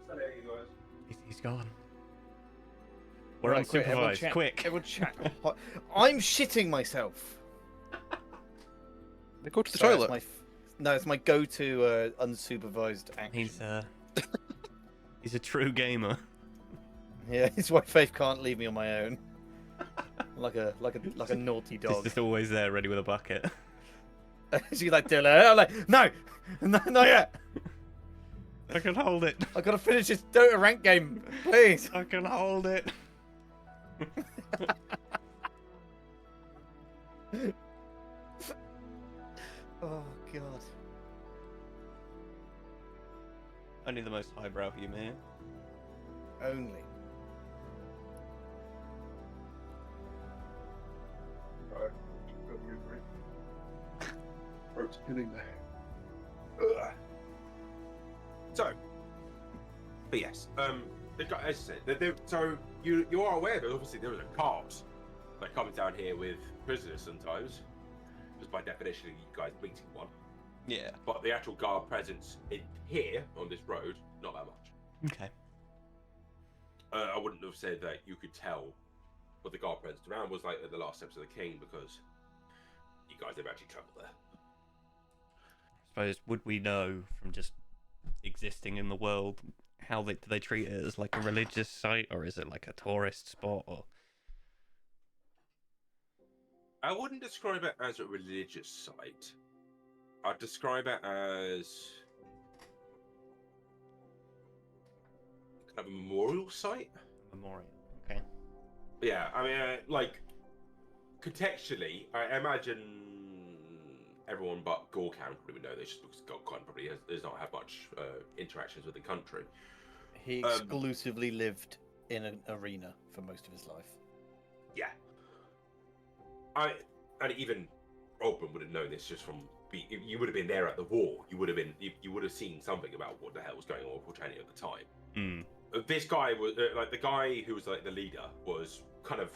So there you guys. He's gone. We're Right, quick, everyone unsupervised. chat. Quick. Everyone chat. I'm shitting myself. They go to the Sorry, toilet. No, it's my go-to unsupervised action. He's a true gamer. Yeah, it's why Faith can't leave me on my own. like a naughty He's dog. just always there, ready with a bucket. She's like, Dylan. I'm like, no, not yet. I can hold it. I gotta finish this Dota rank game, please. I can hold it. Oh god. only the most highbrow humour here. Only. Right. Throat's killing me. Ugh. So, but yes, they've got, as I said, so you are aware that obviously there was a cart that comes down here with prisoners sometimes, because by definition you guys meeting one. Yeah. But the actual guard presence in here on this road, not that much. Okay. I wouldn't have said that you could tell what the guard presence around was like at the last steps of the king, because you guys never actually travelled there. I suppose, would we know from just existing in the world how do they treat it as like a religious site, or is it like a tourist spot, or? I wouldn't describe it as a religious site. I'd describe it as kind of a memorial site. Memorial. Okay. Yeah, I mean, like, contextually, I imagine everyone but Gorkan probably would know this, just because Gorkan probably does not have much interactions with the country. He exclusively lived in an arena for most of his life. Yeah. And even Oldman would have known this just from you would have been there at the war. You would have seen something about what the hell was going on with Portania at the time. Mm. This guy was like the guy who was like the leader was kind of,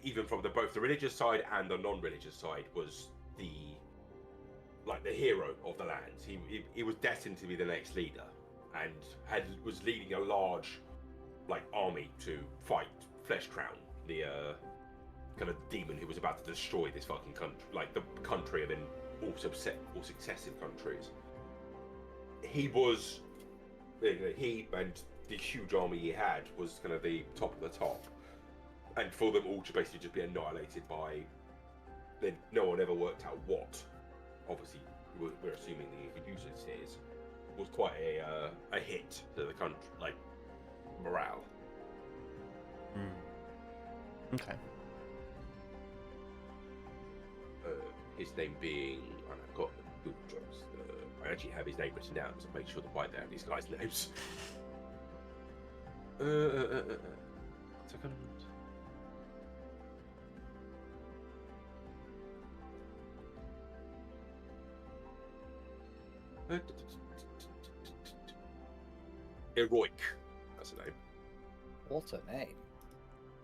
even from both the religious side and the non-religious side, was the hero of the lands. He was destined to be the next leader, and was leading a large army to fight Flesh Crown, the kind of demon who was about to destroy this fucking country, the country, and then all successive countries. He and the huge army he had was kind of the top of the top, and for them all to basically just be annihilated by, then no one ever worked out what. Obviously, we're assuming the users is was quite a hit to the country, morale. Okay. His name being, and I've got the Google Docs. I actually have his name written down, so make sure to write down these guys' names. One second. Heroic. That's the name. What a name.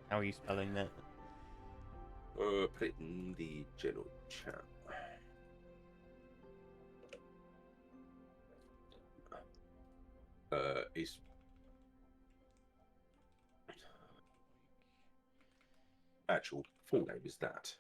How are you spelling that? Put it in the general chat. His actual full name is that.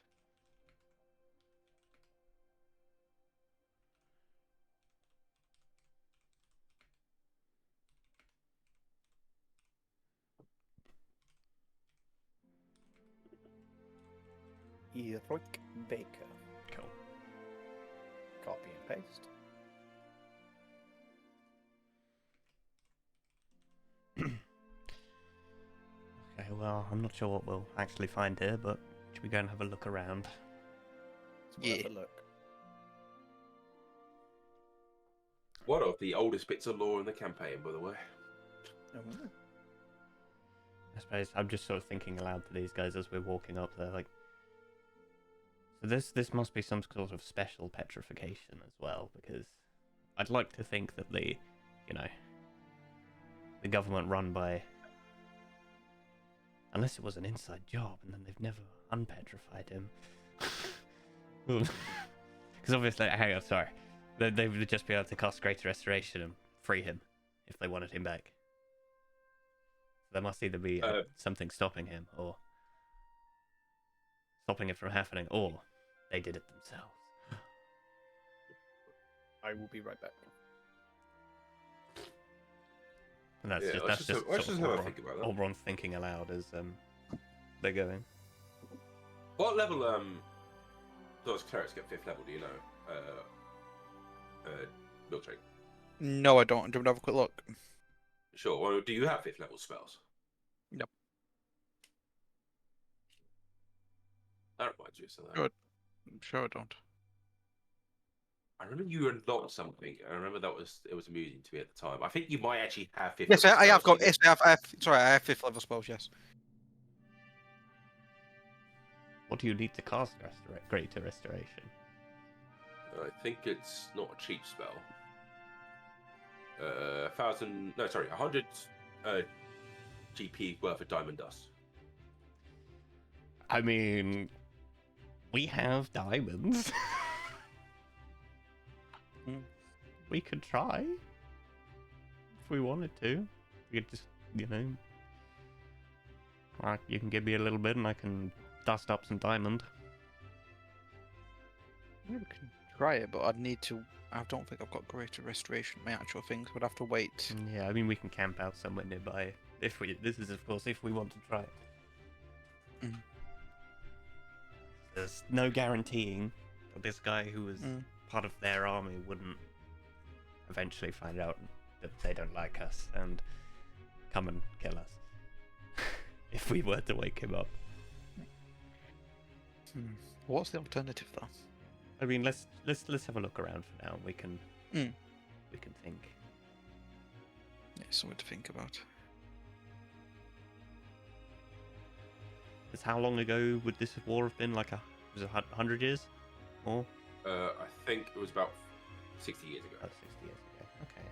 Heroic Baker. Cool. Copy and paste. Okay, well, I'm not sure what we'll actually find here, but should we go and have a look around? Let's Yeah. have a look. One of the oldest bits of lore in the campaign, by the way. Oh, I suppose I'm just sort of thinking aloud to these guys as we're walking up there, so this must be some sort of special petrification as well, because I'd like to think that the government run by, unless it was an inside job and then they've never unpetrified him. Because obviously, hang on, sorry, they would just be able to cast Greater Restoration and free him if they wanted him back. There must either be something stopping him, or stopping it from happening, or they did it themselves. I will be right back. And that's Yeah, just let's that's just just have a Oberon, think about that. Oberon thinking aloud as they're going. What level those clerics get 5th level? Do you know? Milkshake. No, I don't. Do you want to have a quick look? Sure. Well, do you have 5th level spells? Nope. That reminds me of something. Good. I'm sure I don't. I remember you unlocked something. I remember it was amusing to me at the time. I think you might actually have fifth. Yes, level I have spells, got. so you Yes, I have. Sorry, I have 5th level spells. Yes. What do you need to cast Greater Restoration? I think it's not a cheap spell. 1,000. No, sorry, 100 GP worth of diamond dust. I mean, we have diamonds. We could try if we wanted to. We could just, like, you can give me a little bit, and I can dust up some diamond. We can try it, but I'd need to. I don't think I've got greater restoration. My actual things would have to wait. Yeah, I mean, we can camp out somewhere nearby if we. This is, of course, if we want to try it. Mm. There's no guaranteeing that this guy who was part of their army wouldn't eventually find out that they don't like us and come and kill us if we were to wake him up. What's the alternative, though? I mean, let's have a look around for now. We can think. Yeah, something to think about. Because how long ago would this war have been? Like was it 100 years? More? I think it was about 60 years ago. About 60 years ago. Okay.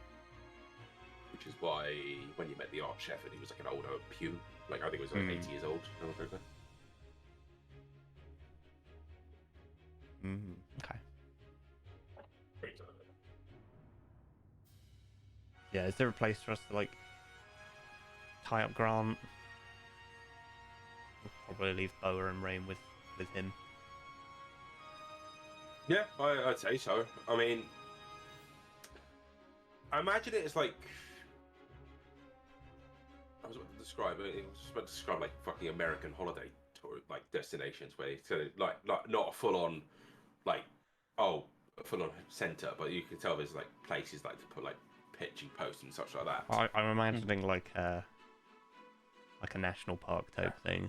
Which is why when you met the Arch Shepherd, he was like an older pew. Like, I think he was like 80 years old. Okay. Yeah, is there a place for us to, like, tie up Grant? We'll probably leave Boa and Rain with him. Yeah, I'd say so. I mean, I imagine it as like, I was about to describe it. It was about to describe like fucking American holiday tour, like destinations where it's like not a full on, like, a full on center, but you can tell there's like places like to put like pitching posts and such like that. I'm imagining like a national park type thing.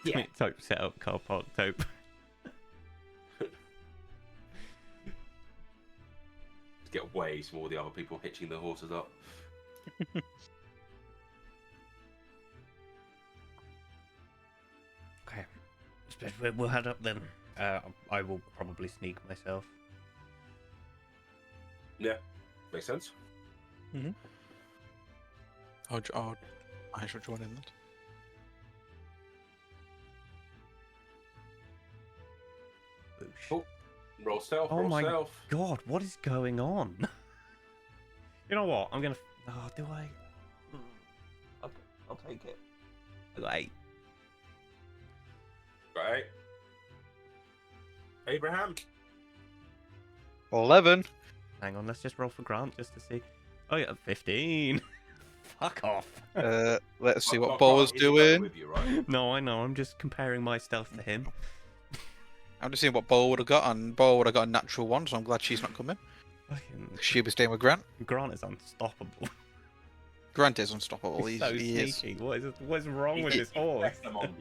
Yeah. Type set up car park type. Get way some more the other people hitching their horses up. Okay, we'll head up then. I will probably sneak myself. Yeah, makes sense. I shall join in that. Oh, roll stealth. Oh roll my stealth. God, what is going on? You know what? I'm gonna. Oh, do I? Okay, I'll take it. I got 8. Right. Abraham. 11. Hang on, let's just roll for Grant just to see. Oh yeah, 15. Fuck off. Let's see what Grant Boa's is going doing. with you, right? No, I know. I'm just comparing my stealth to him. I'm just seeing what Boa would have got, and Boa would have got a natural one, so I'm glad she's not coming. Fucking She'll be staying with Grant. Grant is unstoppable. Grant is unstoppable. He's so he is. sneaky. What is wrong with this horse? Next among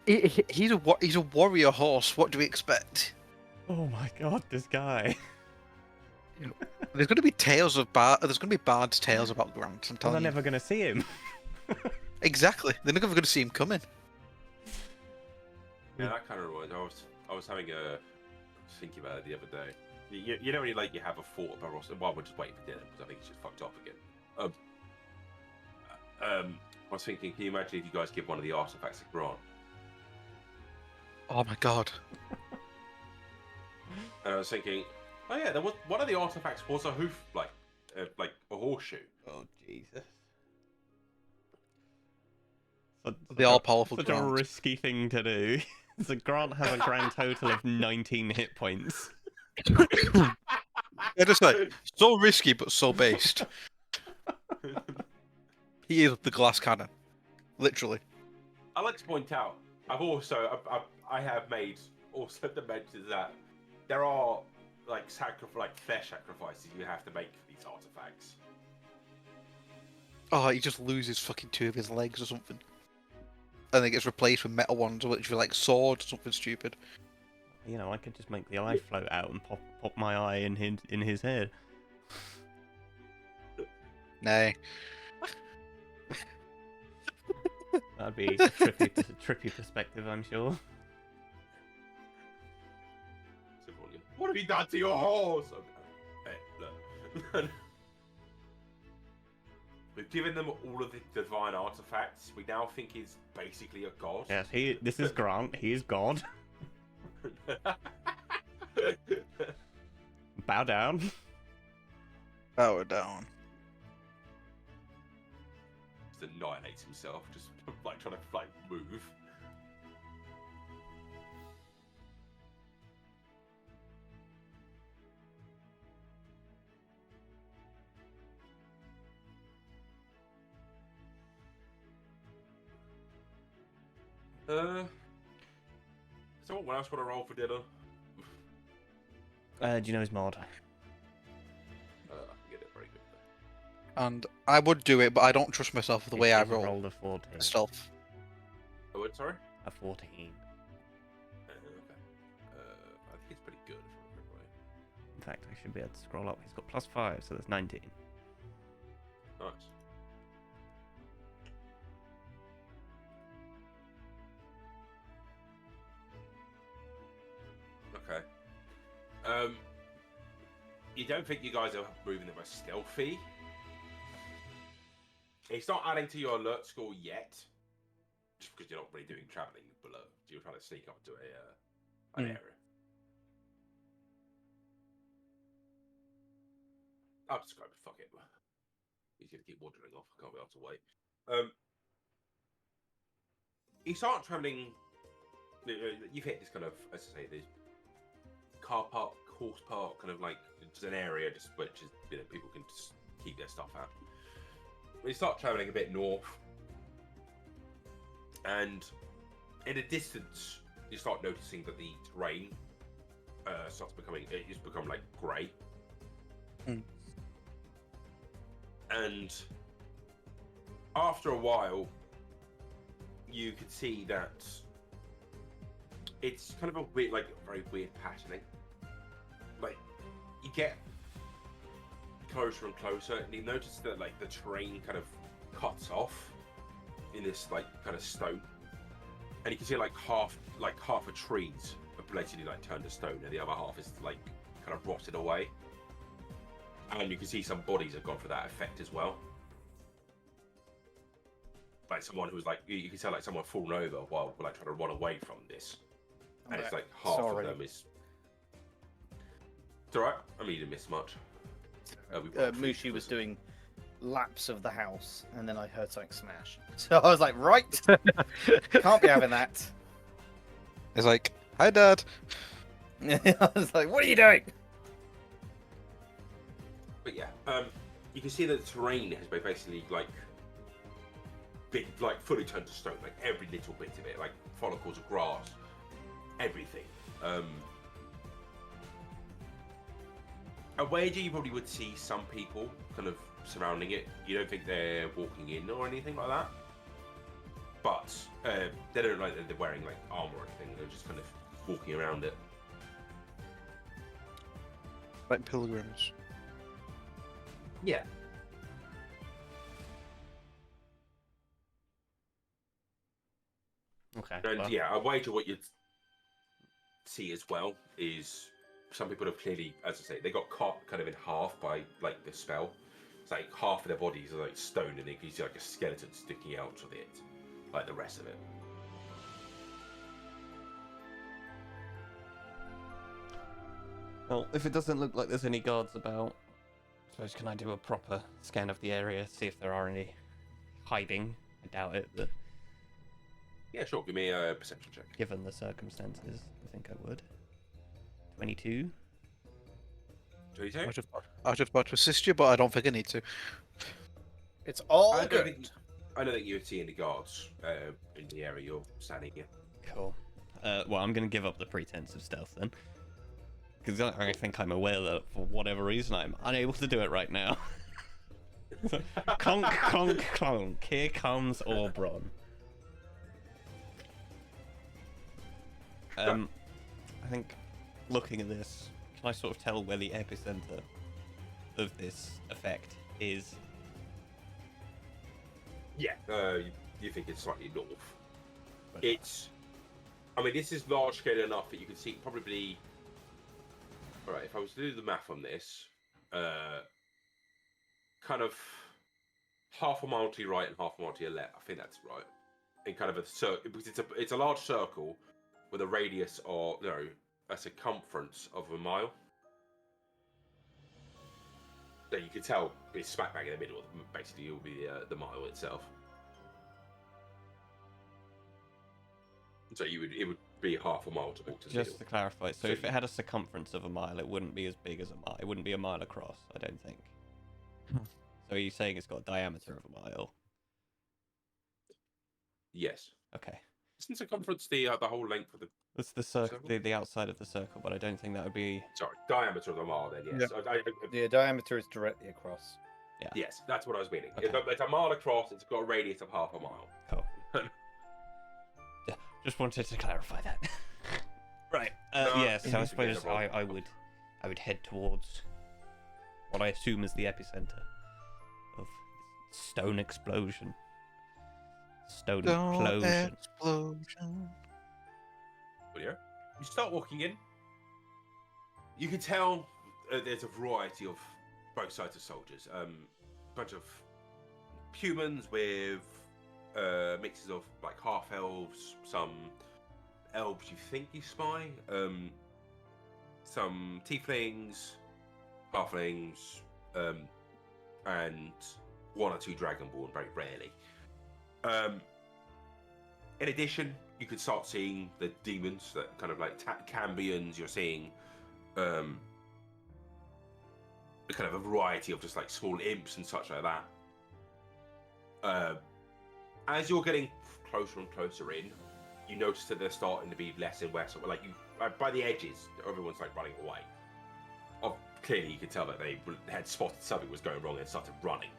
you. He's a warrior horse. What do we expect? Oh my God, this guy. There's going to be tales of There's going to be Bard's tales about Grant. I'm Well, telling they're you. never gonna see him. Exactly. They're never going to see him coming. Yeah, that kind of reminds. I was having a thinking about it the other day. You know when you like you have a thought about Ross. Well, we're just waiting for dinner because I think it's just fucked up again. I was thinking, can you imagine if you guys give one of the artifacts to Grant? Oh my god. And I was thinking, oh yeah, there was one of the artifacts was a hoof, like a horseshoe. Oh Jesus. The all-powerful Such Grant. a risky thing to do. So Grant has a grand total of 19 hit points. Yeah, just like so risky but so based. He is the glass cannon, literally. I like to point out, I have made also the mention that there are like flesh sacrifices you have to make for these artifacts. Oh, he just loses fucking 2 of his legs or something, and then gets replaced with metal ones, which are like swords or something stupid. You know, I could just make the eye float out and pop my eye in his head. Nay. That'd be a trippy perspective, I'm sure. What have you done to your horse? Okay. Hey, look. We've given them all of the divine artifacts. We now think he's basically a god. Yes, this is Grant. He is God. Bow down. Bow down. Just annihilates himself, just like trying to like move. So what else want to roll for dinner? Do you know his mod? I can get it very quickly. And I would do it, but I don't trust myself with the way I roll rolled a 14. stealth. Oh, what, sorry? A 14. Okay. I think it's pretty good. If I remember right. In fact, I should be able to scroll up. He's got +5, so that's 19. Nice. Okay. You don't think you guys are moving them as stealthy? It's not adding to your alert score yet, just because you're not really doing traveling below. You're trying to sneak up to an area. I'll describe it. Fuck it. He's gonna keep wandering off. I can't be able to wait. You start traveling. You've hit this kind of, as I say, this car park, horse park, kind of like just an area, just which is people can just keep their stuff out. You start traveling a bit north, and in the distance, you start noticing that the terrain starts becoming. It's become like grey. And after a while, you could see that it's kind of a weird, like very weird patterning. Like you get closer and closer, and you notice that like the terrain kind of cuts off in this like kind of stone, and you can see like half of trees are basically like turned to stone, and the other half is like kind of rotted away. And you can see some bodies have gone for that effect as well. Like someone who's like, you can tell like someone fallen over while like trying to run away from this. And it's like half of them is. It's alright. I mean, you didn't miss much. Mushi was doing laps of the house, and then I heard something smash. So I was like, right, can't be having that. It's like, hi, Dad. I was like, what are you doing? But yeah, you can see that the terrain has been basically like fully turned to stone, like every little bit of it, like follicles of grass, everything. A wager you probably would see some people kind of surrounding it. You don't think they're walking in or anything like that, but they don't like they're wearing like armor or anything. They're just kind of walking around it. Like pilgrims. Yeah. Okay. And well, yeah, I wager what you'd see as well is some people have clearly, as I say, they got cut kind of in half by like the spell. It's like half of their bodies are like stone, and you can see like a skeleton sticking out of it, like the rest of it. Well, if it doesn't look like there's any guards about, I suppose can I do a proper scan of the area, see if there are any hiding? I doubt it, but Yeah, sure. Give me a perception check. given the circumstances, I think I would. 22. 22? I was just about to assist you, but I don't think I need to. It's all I don't good. think I don't think you would see any guards in the area you're standing in. Cool. Well, I'm going to give up the pretense of stealth then. Because I think I'm aware that for whatever reason I'm unable to do it right now. Clonk, clonk, clonk. Here comes Orbron. I think looking at this, can I sort of tell where the epicenter of this effect is? Yeah, you think it's slightly north. But- It's, I mean, this is large scale enough that you can see probably. All right, if I was to do the math on this, kind of half a mile to your right and half a mile to your left. I think that's right. In kind of a circle, because it's a large circle with a radius or a circumference of a mile. So you can tell it's smack bang in the middle. Basically, it will be the mile itself. So it would be half a mile to walk to the Just middle. to clarify, so So if you- it had a circumference of a mile, it wouldn't be as big as a mile. It wouldn't be a mile across, I don't think. So are you saying it's got a diameter of a mile? Yes. Okay. Isn't circumference the whole length of the That's the circle, Circle? the outside of the circle, but I don't think that would be. diameter of the mile? Then yes. The diameter is directly across. Yes, that's what I was meaning. Okay. It's a mile across. It's got a radius of half a mile. Cool. Yeah, just wanted to clarify that. Right. No, Yeah. So I it's suppose forgettable. I would head towards what I assume is the epicenter of stone explosion. Stone implosion. Explosion. Well, yeah. You start walking in. You can tell there's a variety of both sides of soldiers. Bunch of humans with mixes of like half elves, some elves you think you spy, some tieflings, halflings, and one or two dragonborn very rarely. In addition, you could start seeing the demons that kind of like cambions. You're seeing a kind of a variety of just like small imps and such like that. As you're getting closer and closer in, you notice that they're starting to be less and less. Like by the edges, everyone's like running away. Clearly, you could tell that they had spotted something was going wrong and started running.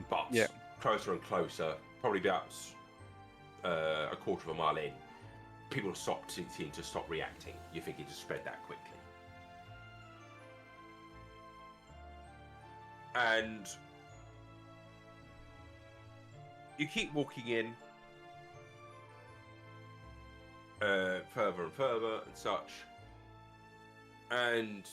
But Yeah. closer and closer, probably about a quarter of a mile in, people seem to stop reacting. You think it just spread that quickly. And you keep walking in further and further and such. And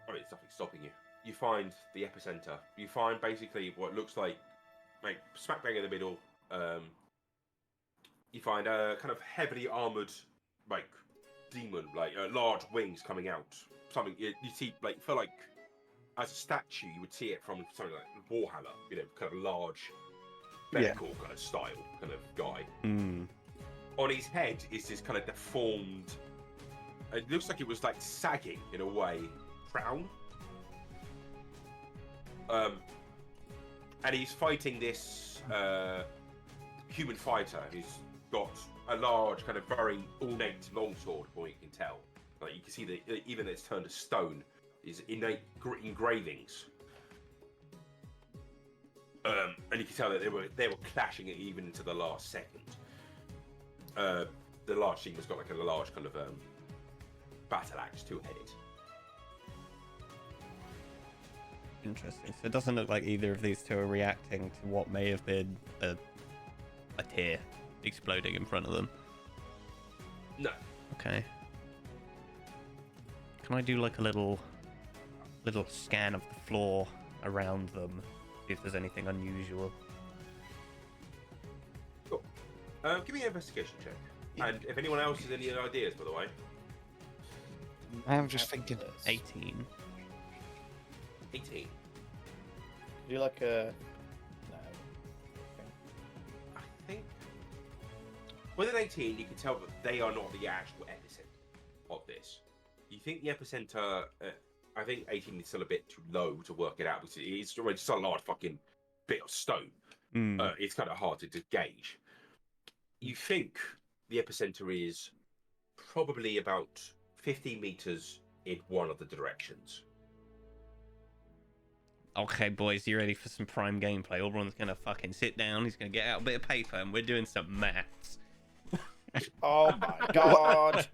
I mean, it's nothing stopping you. You find the epicenter. You find basically what looks like smack bang in the middle. You find a kind of heavily armored, like demon, like large wings coming out. Something you see, like for like as a statue, you would see it from something like Warhammer. You know, kind of large, medical kind of style kind of guy. On his head is this kind of deformed. It looks like it was like sagging in a way, crown. And he's fighting this human fighter who's got a large, kind of very ornate longsword, from what you can tell. Like you can see that even though it's turned to stone, is innate engravings. And you can tell that they were clashing it even into the last second. The large thing has got like a large kind of battle axe two-headed. Interesting. So it doesn't look like either of these two are reacting to what may have been a tear exploding in front of them. No. Okay. Can I do like a little scan of the floor around them, see if there's anything unusual? Cool. Give me an investigation check. And if anyone else has any ideas, by the way. I'm just thinking. 18. 18. Do you like a? No. I think with an 18, you can tell that they are not the actual epicenter of this. You think the epicenter? I think 18 is still a bit too low to work it out because it's just a large fucking bit of stone. It's kind of hard to gauge. You think the epicenter is probably about 50 meters in one of the directions. Okay, boys, you ready for some prime gameplay? Oberon's gonna fucking sit down, he's gonna get out a bit of paper, and we're doing some maths. Oh my god!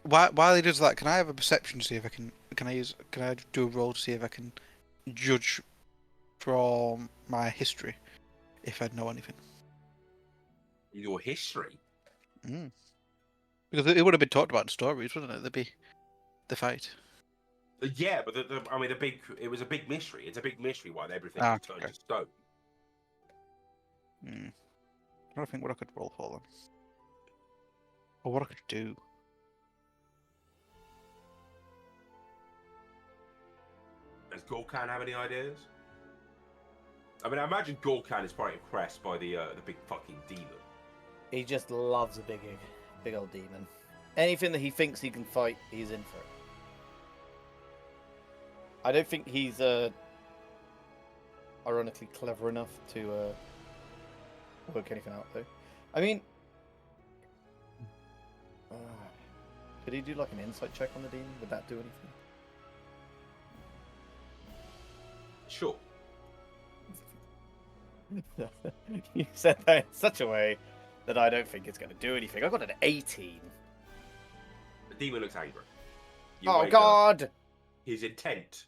While he does that, can I have a perception to see if I can? Can I do a roll to see if I can judge from my history if I know anything? Your history. Mm. Because it would have been talked about in stories, wouldn't it? There'd be the fight. Yeah, but I mean, it was a big mystery. It's a big mystery why everything Ah, was turned okay. to stone. I don't think what I could roll for them, or what I could do. Does Gorkan have any ideas? I mean, I imagine Gorkan is probably impressed by the big fucking demon. He just loves a big old demon. Anything that he thinks he can fight, he's in for it. I don't think he's ironically clever enough to work anything out though. I mean, could he do like an insight check on the demon? Would that do anything? Sure. You said that in such a way that I don't think it's going to do anything. I got an 18. The demon looks angry. You Oh wake up. god! His intent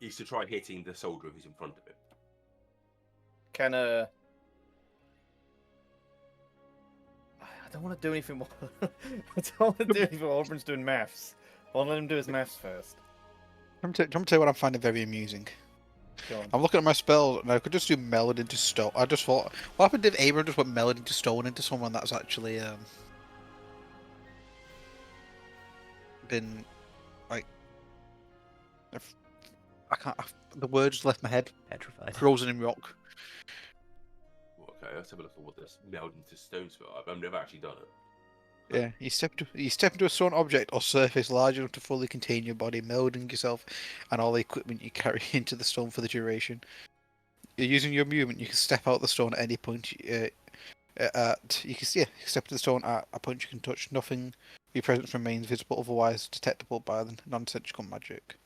is to try hitting the soldier who's in front of him. Can I don't want to do anything more. I don't want to do anything while Orbran's doing maths. I want to let him do his maths first. I'm tell you what I'm finding very amusing. Go on. I'm looking at my spells and I could just do melon into stone. I just thought, what happened if Abram just put melon into stone into someone that's actually been like the words left my head. Petrified. Frozen in rock. Okay, let's have a look at what this meld into stones for. I've never actually done it. Yeah, you step into a stone object or surface large enough to fully contain your body, melding yourself and all the equipment you carry into the stone for the duration. You're using your movement. You can step out the stone at any point. You can step to the stone at a point you can touch. Nothing. Your presence remains visible, otherwise detectable by the non-surgical magic.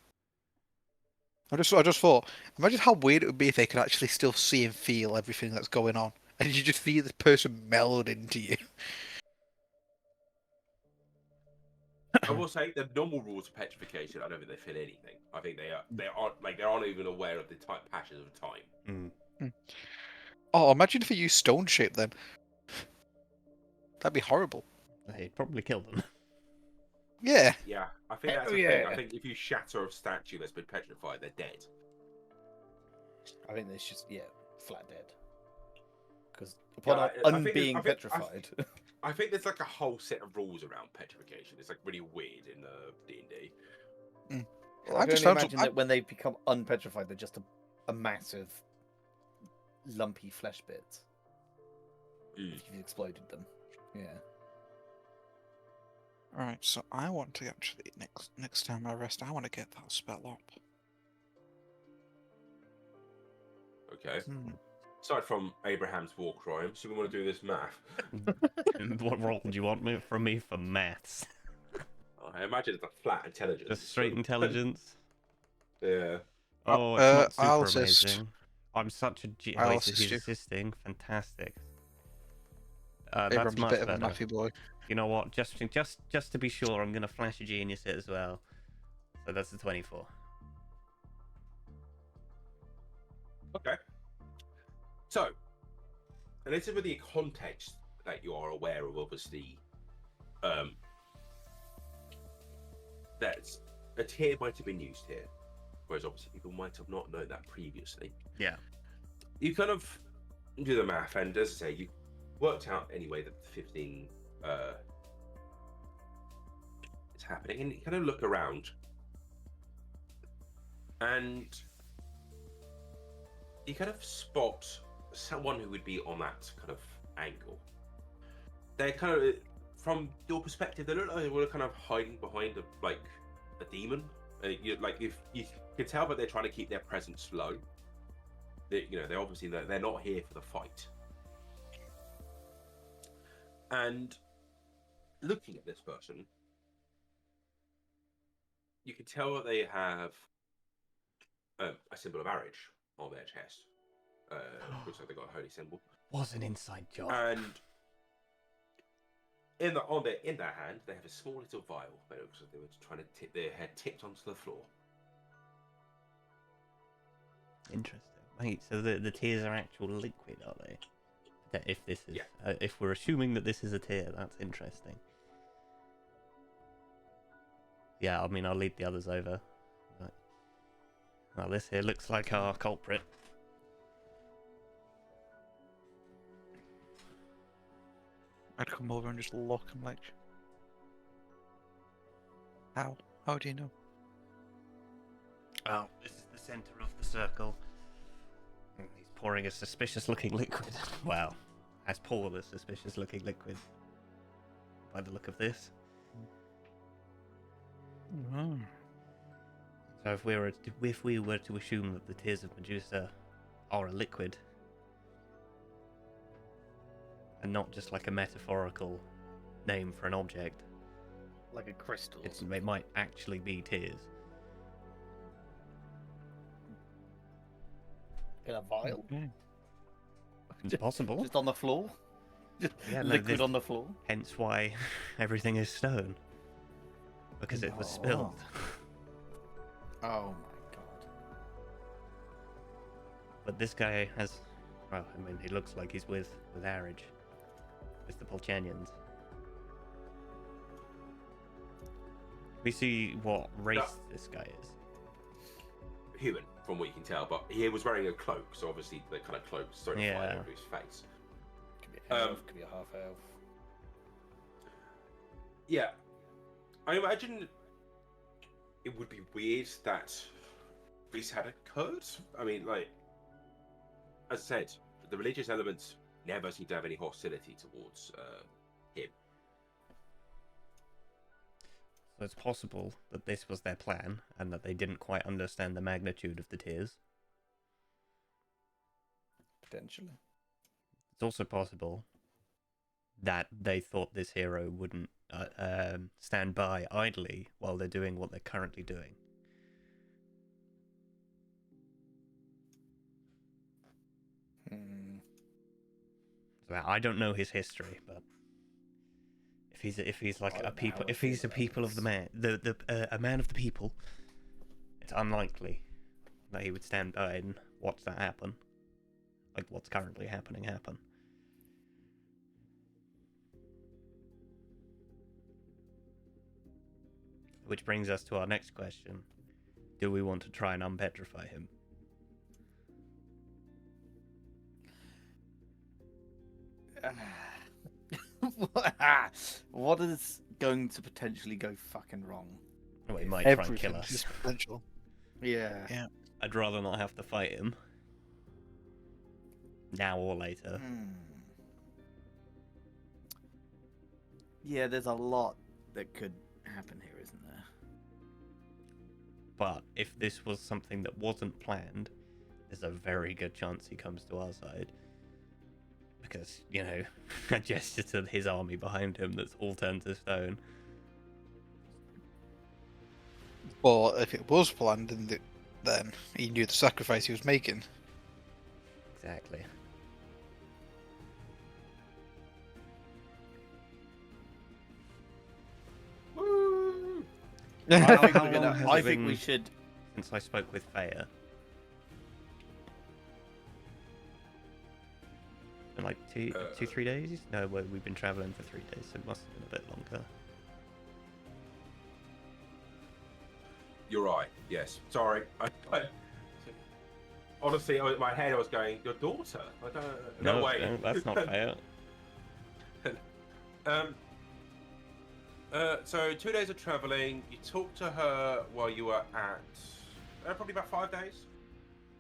I just thought, imagine how weird it would be if they could actually still see and feel everything that's going on, and you just feel this person meld into you. I will say the normal rules of petrification. I don't think they fit anything. I think they aren't even aware of the type passions of time. Oh, imagine if you use stone shape then. That'd be horrible. He'd probably kill them. Yeah. Yeah, I think that's Oh, the yeah. thing. I think if you shatter a statue that's been petrified, they're dead. I think it's just flat dead. Because upon I think unbeing I think- petrified. I think there's like a whole set of rules around petrification. It's like really weird in D&D. Well, I I can just only found imagine that when they become unpetrified, they're just a massive, lumpy flesh bits. If you've exploded them. Yeah. Alright, so I want to actually next time I rest, I want to get that spell up. Okay. Aside from Abraham's war crimes, do we want to do this math? What role do you want from me for maths? I imagine it's a flat intelligence. Just straight intelligence? Yeah. Oh, it's not I'll super assist. amazing. I'm such a I'll he's assist you. assisting. Fantastic. That's Abram's a much bit of a better. mathy boy. You know what? Just to be sure, I'm gonna flash a genius it as well. So that's the 24. Okay. So, and this is with the context that you are aware of, obviously, that a tier might have been used here, whereas obviously people might have not known that previously. Yeah. You kind of do the math, and as I say, you worked out anyway that the 15 is happening, and you kind of look around, and you kind of spot someone who would be on that kind of angle. They're kind of, from your perspective, they look like they were kind of hiding behind a demon. If you can tell that they're trying to keep their presence low. They're obviously they're not here for the fight. And looking at this person, you can tell that they have a symbol of marriage on their chest. Looks like they got a holy symbol. Was an inside job. And in their hand, they have a small little vial. It looks like they were trying to tip their head tipped onto the floor. Interesting. Wait, so the tears are actual liquid, are they? If this is, Yeah. if we're assuming that this is a tear, that's interesting. Yeah, I mean, I'll lead the others over. Right. Well, this here looks like our culprit. I'd come over and just look and like, how? How do you know? Oh, this is the center of the circle. He's pouring a suspicious-looking liquid. Wow, has poured a suspicious-looking liquid. By the look of this. Oh. So if we were to assume that the tears of Medusa are a liquid, and not just like a metaphorical name for an object, Like a crystal. it might actually be tears. In a vial? Okay. It's possible. Just on the floor? Just Yeah, no, liquid this- on the floor? Hence why everything is stone. Because it was Oh. spilled. Oh my god. But this guy has, well, I mean, he looks like he's with Arage. With the Polchanians. We see what race this guy is. Human, from what you can tell, but he was wearing a cloak, so obviously the kind of cloak started flying Yeah. over his face. Could be an elf, could be a half elf. Yeah, I imagine it would be weird that this had occurred. I mean, like, as I said, the religious elements never seem to have any hostility towards him. So it's possible that this was their plan, and that they didn't quite understand the magnitude of the tears. Potentially. It's also possible that they thought this hero wouldn't stand by idly while they're doing what they're currently doing. So I don't know his history, but if he's like I a don't know people, how I if he's a feel about people of this. the man, a man of the people, it's unlikely that he would stand by and watch that happen, like what's currently happening happen. Which brings us to our next question: do we want to try and unpetrify him? What is going to potentially go fucking wrong? Well, he might try and Everything kill us. is potential. Yeah. Yeah. I'd rather not have to fight him. Now or later. Yeah, there's a lot that could happen here, isn't there? But if this was something that wasn't planned, there's a very good chance he comes to our side. Because, you know, a gesture to his army behind him that's all turned to stone. But if it was planned, then he knew the sacrifice he was making. Exactly. Woo! How I think, long has it I think we been should. since I spoke with Faya? In like 3 days? No, well, we've been travelling for 3 days, so it must have been a bit longer. You're right. Yes. Sorry. Honestly, in my head I was going, your daughter? I don't. No way. No, that's not fair. So 2 days of travelling. You talked to her while you were at probably about 5 days.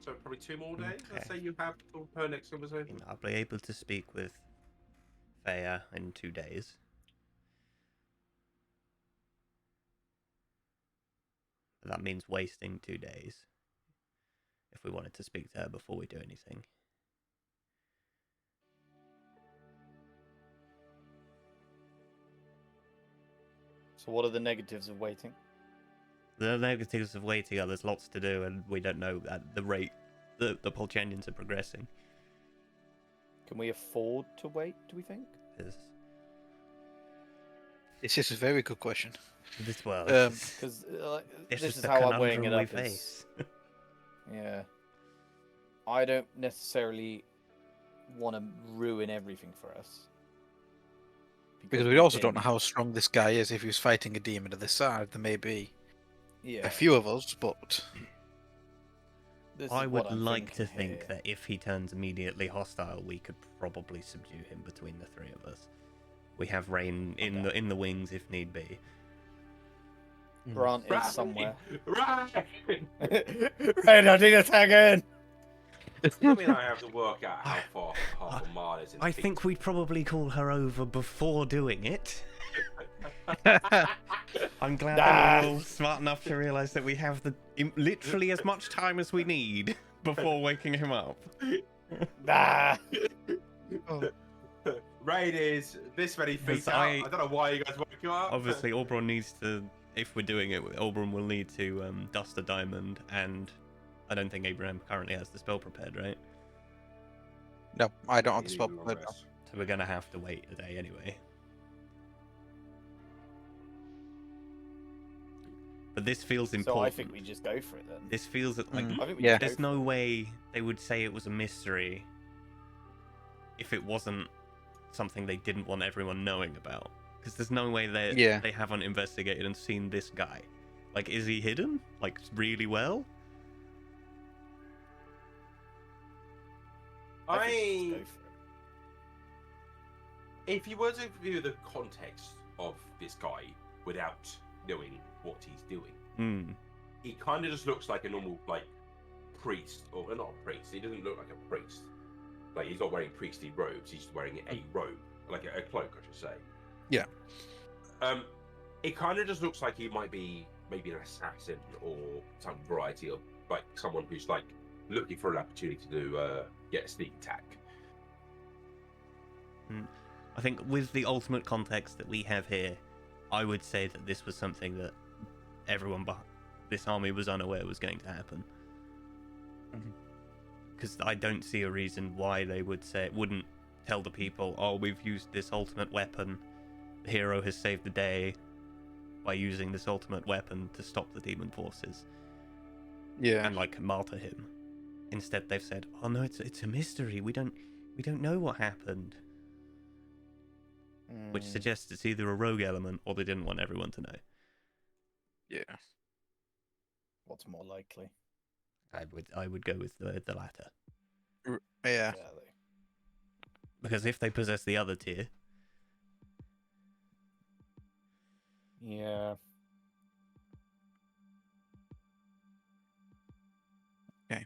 So probably 2 more days. Let's Okay. say you have her next I conversation. mean, I'll be able to speak with Faya in 2 days. But that means wasting 2 days if we wanted to speak to her before we do anything. So, what are the negatives of waiting? The negatives of waiting are there's lots to do, and we don't know at the rate that the Polchanians are progressing. Can we afford to wait? Do we think? Is This is a very good question. This well, Because this this is is the how I'm weighing conundrum it we up. Is, face. yeah. I don't necessarily want to ruin everything for us. Because we also don't know how strong this guy is. If he was fighting a demon to this side, there may be a few of us, but I would like to think that if he turns immediately hostile, we could probably subdue him between the three of us. We have Rain in the wings if need be. Grant is somewhere. Right! Rain, I need a tag in! I mean, I have to work out how far half a mile is. I think we'd probably call her over before doing it. I'm glad that we're all smart enough to realise that we have literally as much time as we need before waking him up. Nah! Rain is this many feet out. I don't know why you guys woke him up. Obviously, Oberon needs to, if we're doing it, Oberon will need to dust a diamond, and I don't think Abraham currently has the spell prepared, right? no, I don't have the spell prepared. So we're going to have to wait a day anyway. But this feels important. So I think we just go for it then. This feels like I think we Yeah. just go there's for no way they would say it was a mystery if it wasn't something they didn't want everyone knowing about. Because there's no way they haven't investigated and seen this guy. Like, is he hidden? Like, really well? I think we just go for it. If you were to view the context of this guy without knowing what he's doing, he kind of just looks like a normal, like, priest, or not a priest. He doesn't look like a priest. Like, he's not wearing priestly robes. He's wearing a robe, like a cloak, I should say. Yeah. It kind of just looks like he might be maybe an assassin or some variety of, like, someone who's like looking for an opportunity to get a sneak attack. I think with the ultimate context that we have here, I would say that this was something that everyone this army was unaware was going to happen. Because I don't see a reason why they wouldn't tell the people, oh, we've used this ultimate weapon. The hero has saved the day by using this ultimate weapon to stop the demon forces. Yeah. And like martyr him. Instead, they've said, "Oh no, it's a mystery. We don't know what happened." Which suggests it's either a rogue element or they didn't want everyone to know. Yeah. What's more likely? I would go with the latter. Yeah. Exactly. Because if they possess the other tier, Yeah. Okay.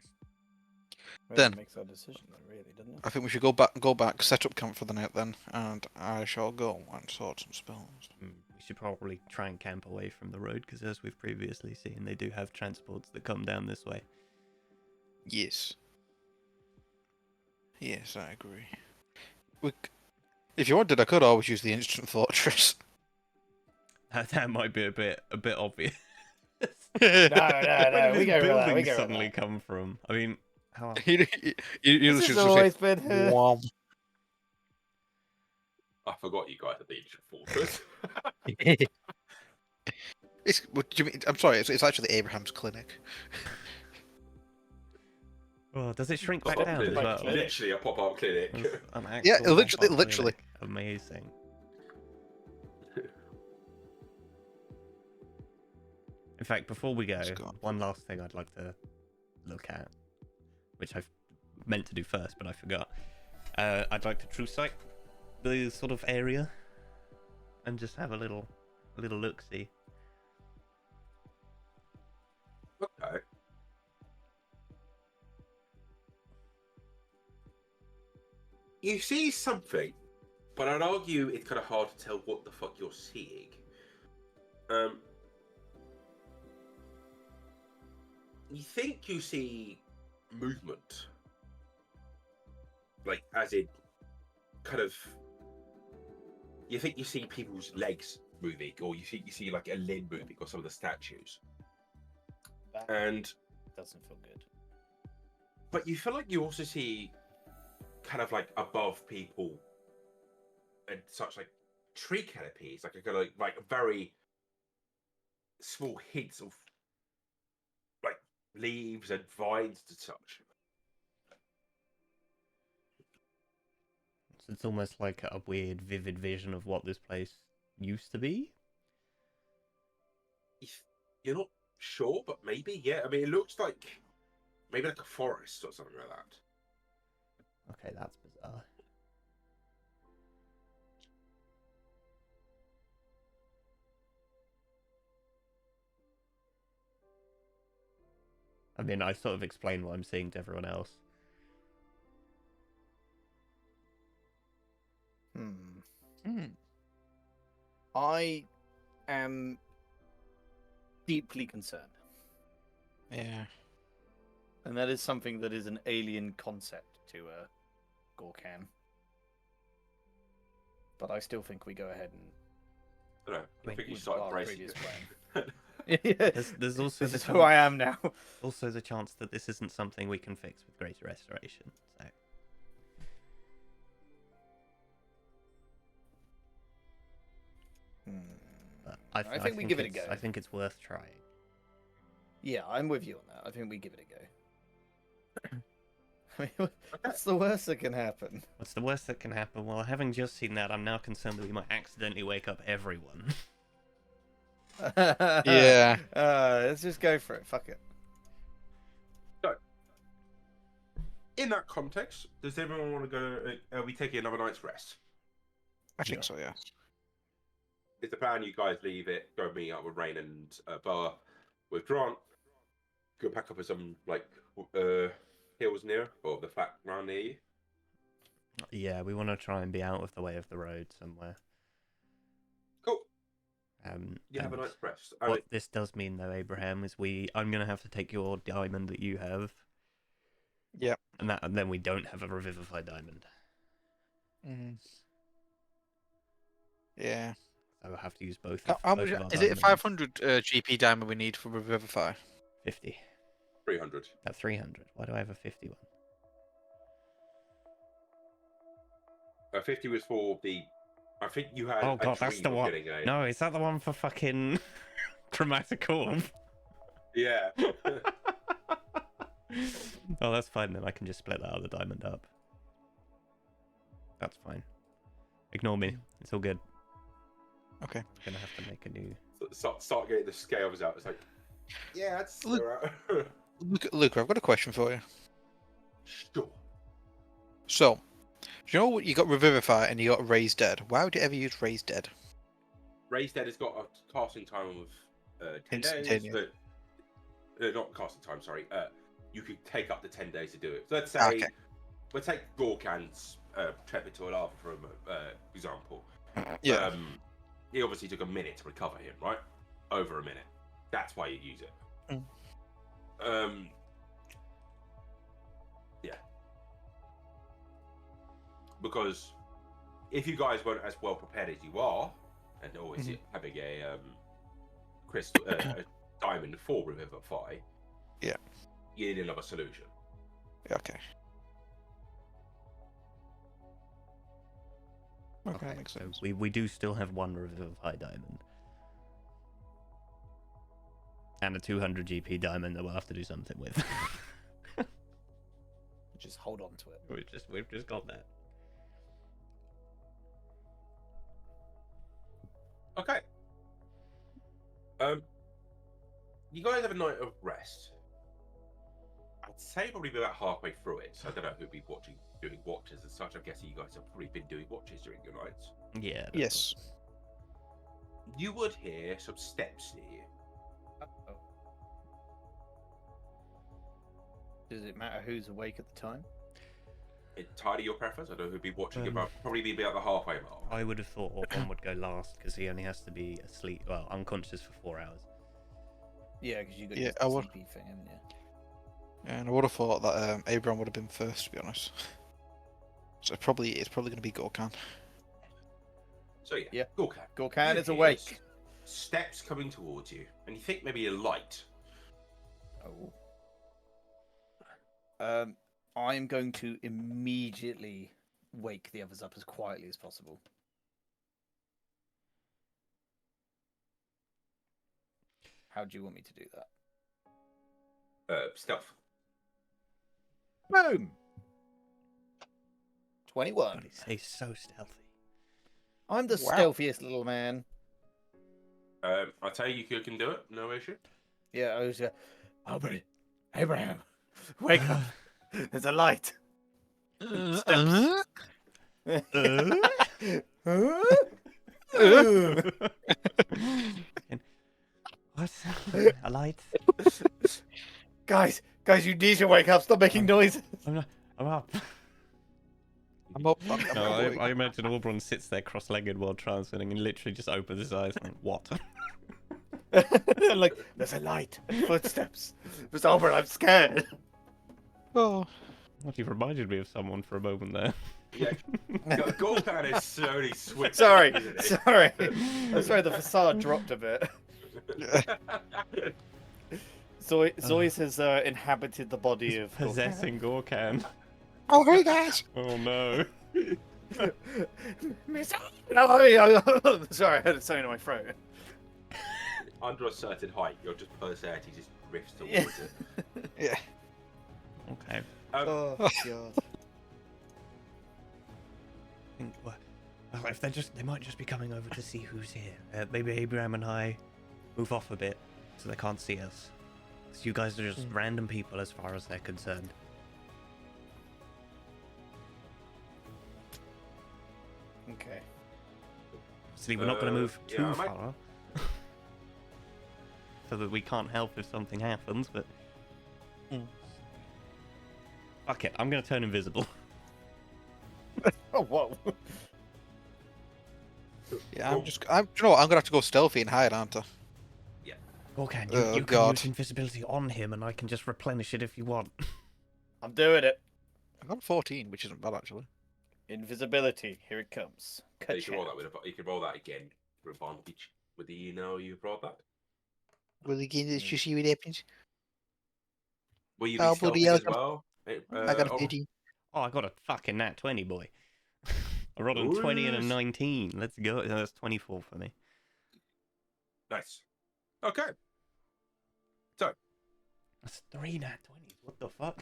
Then makes our decision, then, really, doesn't it? I think we should go back, set up camp for the night then, and I shall go and sort some spells. we should probably try and camp away from the road, because as we've previously seen, they do have transports that come down this way. Yes. Yes, I agree. If you wanted, I could always use the instant fortress. That might be a bit obvious. No, Where did we this go with that. building We go suddenly with that. come from? I mean, how? you This has always been here. Wham. I forgot you guys had the ancient fortress. What do you mean? I'm sorry. It's actually Abraham's clinic. Oh, does it shrink back Pop-up down as clinic. well? Literally a pop-up clinic. That's an Yeah, actual literally. pop-up clinic. Amazing. In fact, before we go, Let's go. one last thing I'd like to look at, which I've meant to do first, but I forgot. I'd like to true sight the sort of area and just have a little look-see. Okay. You see something, but I'd argue it's kind of hard to tell what the fuck you're seeing. You think you see movement, like as in, kind of. You think you see people's legs moving, or you see like a limb moving, or some of the statues, That and doesn't feel good. but you feel like you also see kind of like above people and such, like tree canopies, like a kind of like very small hints of like leaves and vines and such. So it's almost like a weird, vivid vision of what this place used to be. If you're not sure, but maybe, yeah. I mean, it looks like maybe like a forest or something like that. Okay, that's bizarre. I mean, I sort of explained what I'm seeing to everyone else. I am deeply concerned. Yeah. And that is something that is an alien concept to Gorkan. But I still think we go ahead and I don't know. I think you with start our embracing previous it. plan. There's also This the is who I am now. also the chance that this isn't something we can fix with greater restoration. So but I think we give it a go. I think it's worth trying. Yeah, I'm with you on that. I think we give it a go. I mean, what's the worst that can happen? What's the worst that can happen? Well, having just seen that, I'm now concerned that we might accidentally wake up everyone. Yeah. Let's just go for it. Fuck it. So, in that context, does everyone want to go? Are we taking another night's rest? I think so, yeah. Is the plan you guys leave it, go meet up with Rain and Bar, with Grant, go pack up with some like hills near or the flat ground near you? Yeah, we want to try and be out of the way of the road somewhere. Cool. You have a and night's rest. what this does mean, though, Abraham, is I'm going to have to take your diamond that you have. Yep. And then we don't have a revivified diamond. Mm. Yeah. So we'll have to use both. How both much, of our is it a diamonds. 500 GP diamond we need for Revivify? 50. 300. 300. Why do I have a 51? 50 was for the. I think you had. Oh god, a that's dream the of one. getting a... No, is that the one for fucking chromatic orb? Yeah. Oh, that's fine then. I can just split that other diamond up. That's fine. Ignore me. It's all good. Okay. I'm gonna have to make a new. Start getting the scales out. It's like, yeah, that's Look- alright. Luke, I've got a question for you. Sure. So, do you know what you got Revivify and you got Raise Dead? Why would you ever use Raise Dead? Raised Dead has got a casting time of 10 days. Instantaneous. Not casting time, sorry. You could take up to 10 days to do it. So let's say, Okay. we'll take Gorkan's trip into a lava for example. Yeah. He obviously took a minute to recover him, right? Over a minute. That's why you use it. Yeah. Because if you guys weren't as well prepared as you are, and always having a crystal a diamond for Revivify, Yeah. you need another solution. Okay. Okay, that makes So sense. we do still have one revivify diamond. And a 200 GP diamond that we'll have to do something with. Just hold on to it. We've just got that. Okay. You guys have a night of rest. I'd say probably about halfway through it. So I don't know who'd be doing watches and such. I'm guessing you guys have probably been doing watches during your nights. Yeah. Yes. You would hear some steps near you. Uh-oh. Does it matter who's awake at the time? Entirely your preference. I don't know who'd be watching about. Probably be about the halfway mark. I would have thought one would go last because he only has to be asleep, well, unconscious for 4 hours. Yeah, because you got Yeah, your I would- sleepy thing, haven't you? And I would have thought that Abraham would have been first, to be honest. So it's probably going to be Gorkan. So yeah, Yeah. Gorkan. Gorkan You is hear awake. Steps coming towards you, and you think maybe a light. Oh. I'm going to immediately wake the others up as quietly as possible. How do you want me to do that? Stealth. Boom. 21. God, he's so stealthy. I'm the Wow. stealthiest little man. I tell you, you can do it. No issue. Yeah, I was. Abraham, wake up. There's a light. Steps. What? A light? Guys, you need to wake up. Stop making noises. I'm up. I'm up. I'm No, awake. I imagine Aubrun sits there cross-legged while transmitting and literally just opens his eyes and what? Like, there's a light. Footsteps. Mr. Albert, I'm scared. Oh, What, you reminded me of someone for a moment there. Yeah. Gorkan is slowly switching. Sorry. isn't he? Sorry. I'm sorry, the facade dropped a bit. Zois has inhabited the body of Possessing Gorkan. oh, hey guys. Oh no. Sorry, I had something in my throat. Under a certain height, your just personality just drifts towards Yeah. it. Yeah. Okay. Oh god. Well, if they might just be coming over to see who's here. Maybe Abraham and I move off a bit so they can't see us. Because you guys are just random people as far as they're concerned. Okay. See, we're not going to move yeah, too I might- far. So that we can't help if something happens, but... Fuck it, I'm going to turn invisible. Oh, whoa. Yeah, do you know what? I'm gonna have to go stealthy and hide, aren't I? Gorkan, Oh, you can God. use invisibility on him and I can just replenish it if you want. I'm doing it. I got a 14, which isn't bad actually. Invisibility. Here it comes. You can roll Ka-chow. that you can roll that again for advantage. With the you've rolled that. Will again, let's just see what happens. Will you Oh, be stealthy bloody hell, as well? I got a Or- 13. Oh, I got a fucking nat 20, boy. I rolled a 20 and a Nice. 19. Let's go. No, that's 24 for me. Nice. Okay. That's 3 nat 20s. What the fuck?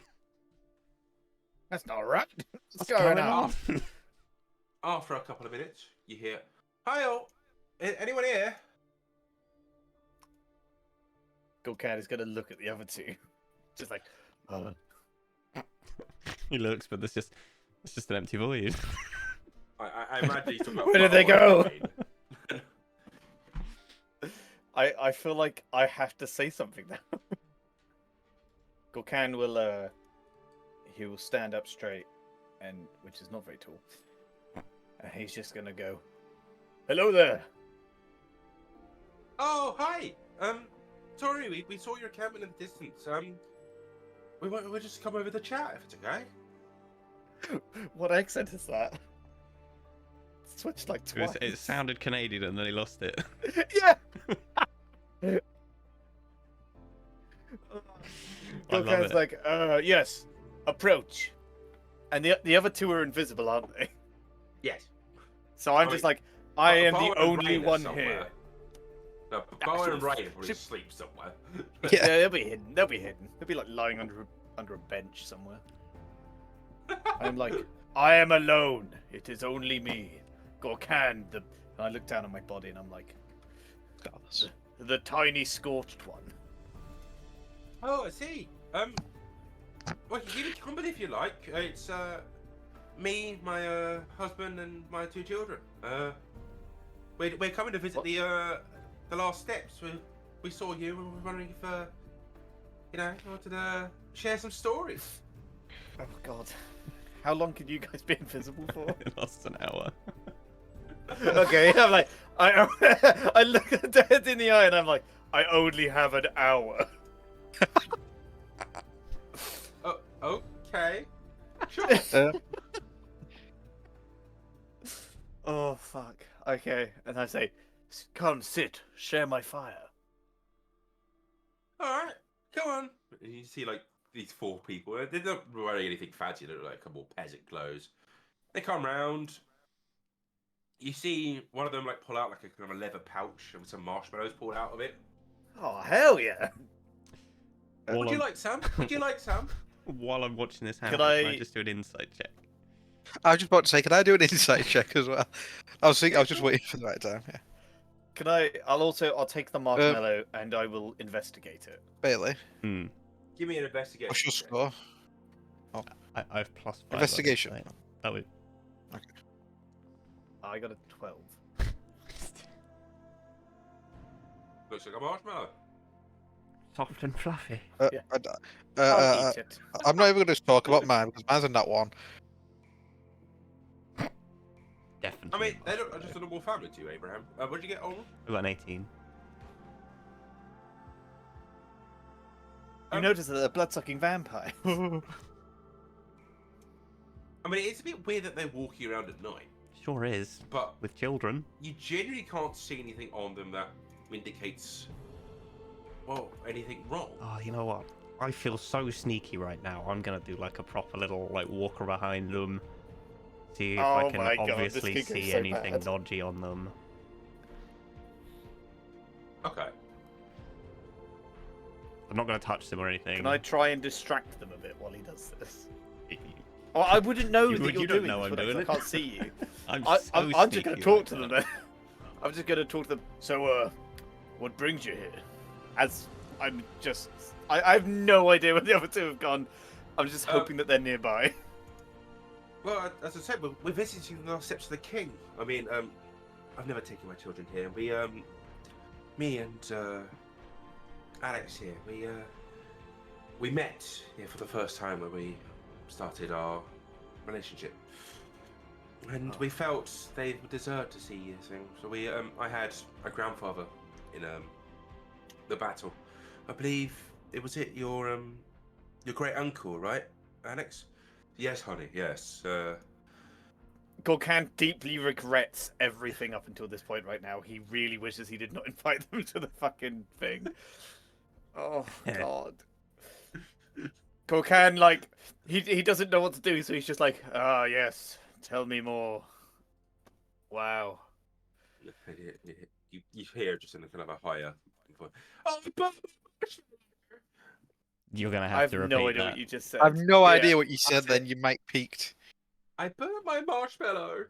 That's not right. What's What's going on? After a couple of minutes, you hear, "Hi all, anyone here?" Gorkan is going to look at the other two. Just like, He looks, but it's just an empty void. I imagine he's talking about Where did they far go? away. I feel like I have to say something now. Gorkan will he will stand up straight, and which is not very tall. And he's just gonna go, "Hello there." Oh, hi. Sorry, we saw your encampment in the distance. We'll just come over to chat if it's okay. What accent is that? Switched like twice. It sounded Canadian and then he lost it. Yeah. I love Gorkan's it. like, yes, approach. And the other two are invisible, aren't they? Yes. So I'm I just mean, like, I am Bowen the and only Rain are one somewhere. here. No, Ah, Bowen sure. and Ray probably Should- sleep somewhere. Yeah. Yeah, they'll be hidden. They'll be hidden. They'll be like lying under a bench somewhere. I'm like, I am alone. It is only me, Gorkan. And I look down at my body and I'm like, the tiny scorched one. Oh, I see. Well, you can come in if you like. It's me, my husband, and my 2 children. We're coming to visit What? the last steps. We saw you, and we were wondering if you wanted to share some stories. Oh God, how long can you guys be invisible for? It lost an hour. Okay, I'm like, I look at Dad in the eye and I'm like, I only have an hour. Oh, okay. Sure. Oh fuck. Okay, and I say, come sit, share my fire. All right, come on. And you see like these 4 people. They're not wearing anything fancy. They look like a couple peasant clothes. They come round. You see one of them like pull out like a kind of a leather pouch with some marshmallows pulled out of it. Oh hell yeah! While Would you I'm- like Sam? Would you like Sam? While I'm watching this happen, Could can I I- just do an insight check? I was just about to say, can I do an insight check as well? I was thinking, I was just waiting for the right time. Yeah. Can I? I'll take the marshmallow and I will investigate it. Bailey, Hmm. Give me an investigation. what's your check. score? I have +5. on Investigation. insight. That would. I got a 12. Looks like a marshmallow. Soft and fluffy. Yeah. Uh, I'll eat it. I'm not even going to talk about mine because mine's a nat 1. Definitely. I mean, they look just a normal family to you, Abraham. What did you get on? I got an 18. You notice that they're blood-sucking vampire. I mean, it's a bit weird that they're walking around at night, Sure is. but With children. you genuinely can't see anything on them that indicates, well, anything wrong. Oh, you know what? I feel so sneaky right now. I'm gonna do like a proper little like walker behind them. See if I Oh can my God, this obviously could go see so anything bad. dodgy on them. Okay. I'm not gonna touch them or anything. Can I try and distract them a bit while he does this? Well, I wouldn't know You that would- you're you don't doing know this, I'm would I? doing 'Cause it. I can't see you. I'm I'm so just going sneaky to talk right to them now. then. I'm just going to talk to them. So, what brings you here? As I'm just... I have no idea where the other two have gone. I'm just hoping that they're nearby. Well, as I said, we're visiting the steps of the king. I mean, I've never taken my children here. Me and Alex here, we met here for the first time when we started our relationship, and we felt they deserved to see this thing. So I had a grandfather in the battle. I believe your great uncle, right, Alex? Yes, honey. Yes. Gorkan deeply regrets everything up until this point right now. He really wishes he did not invite them to the fucking thing. Oh, God. Gorkan, like, he doesn't know what to do, so he's just like, ah, yes, tell me more. Wow. You hear just in a kind of a higher voice. Oh, but You're gonna I have have to repeat no idea that. what you just said. I have no Yeah, idea what you said that's then. it. You might peaked. I burnt my marshmallow.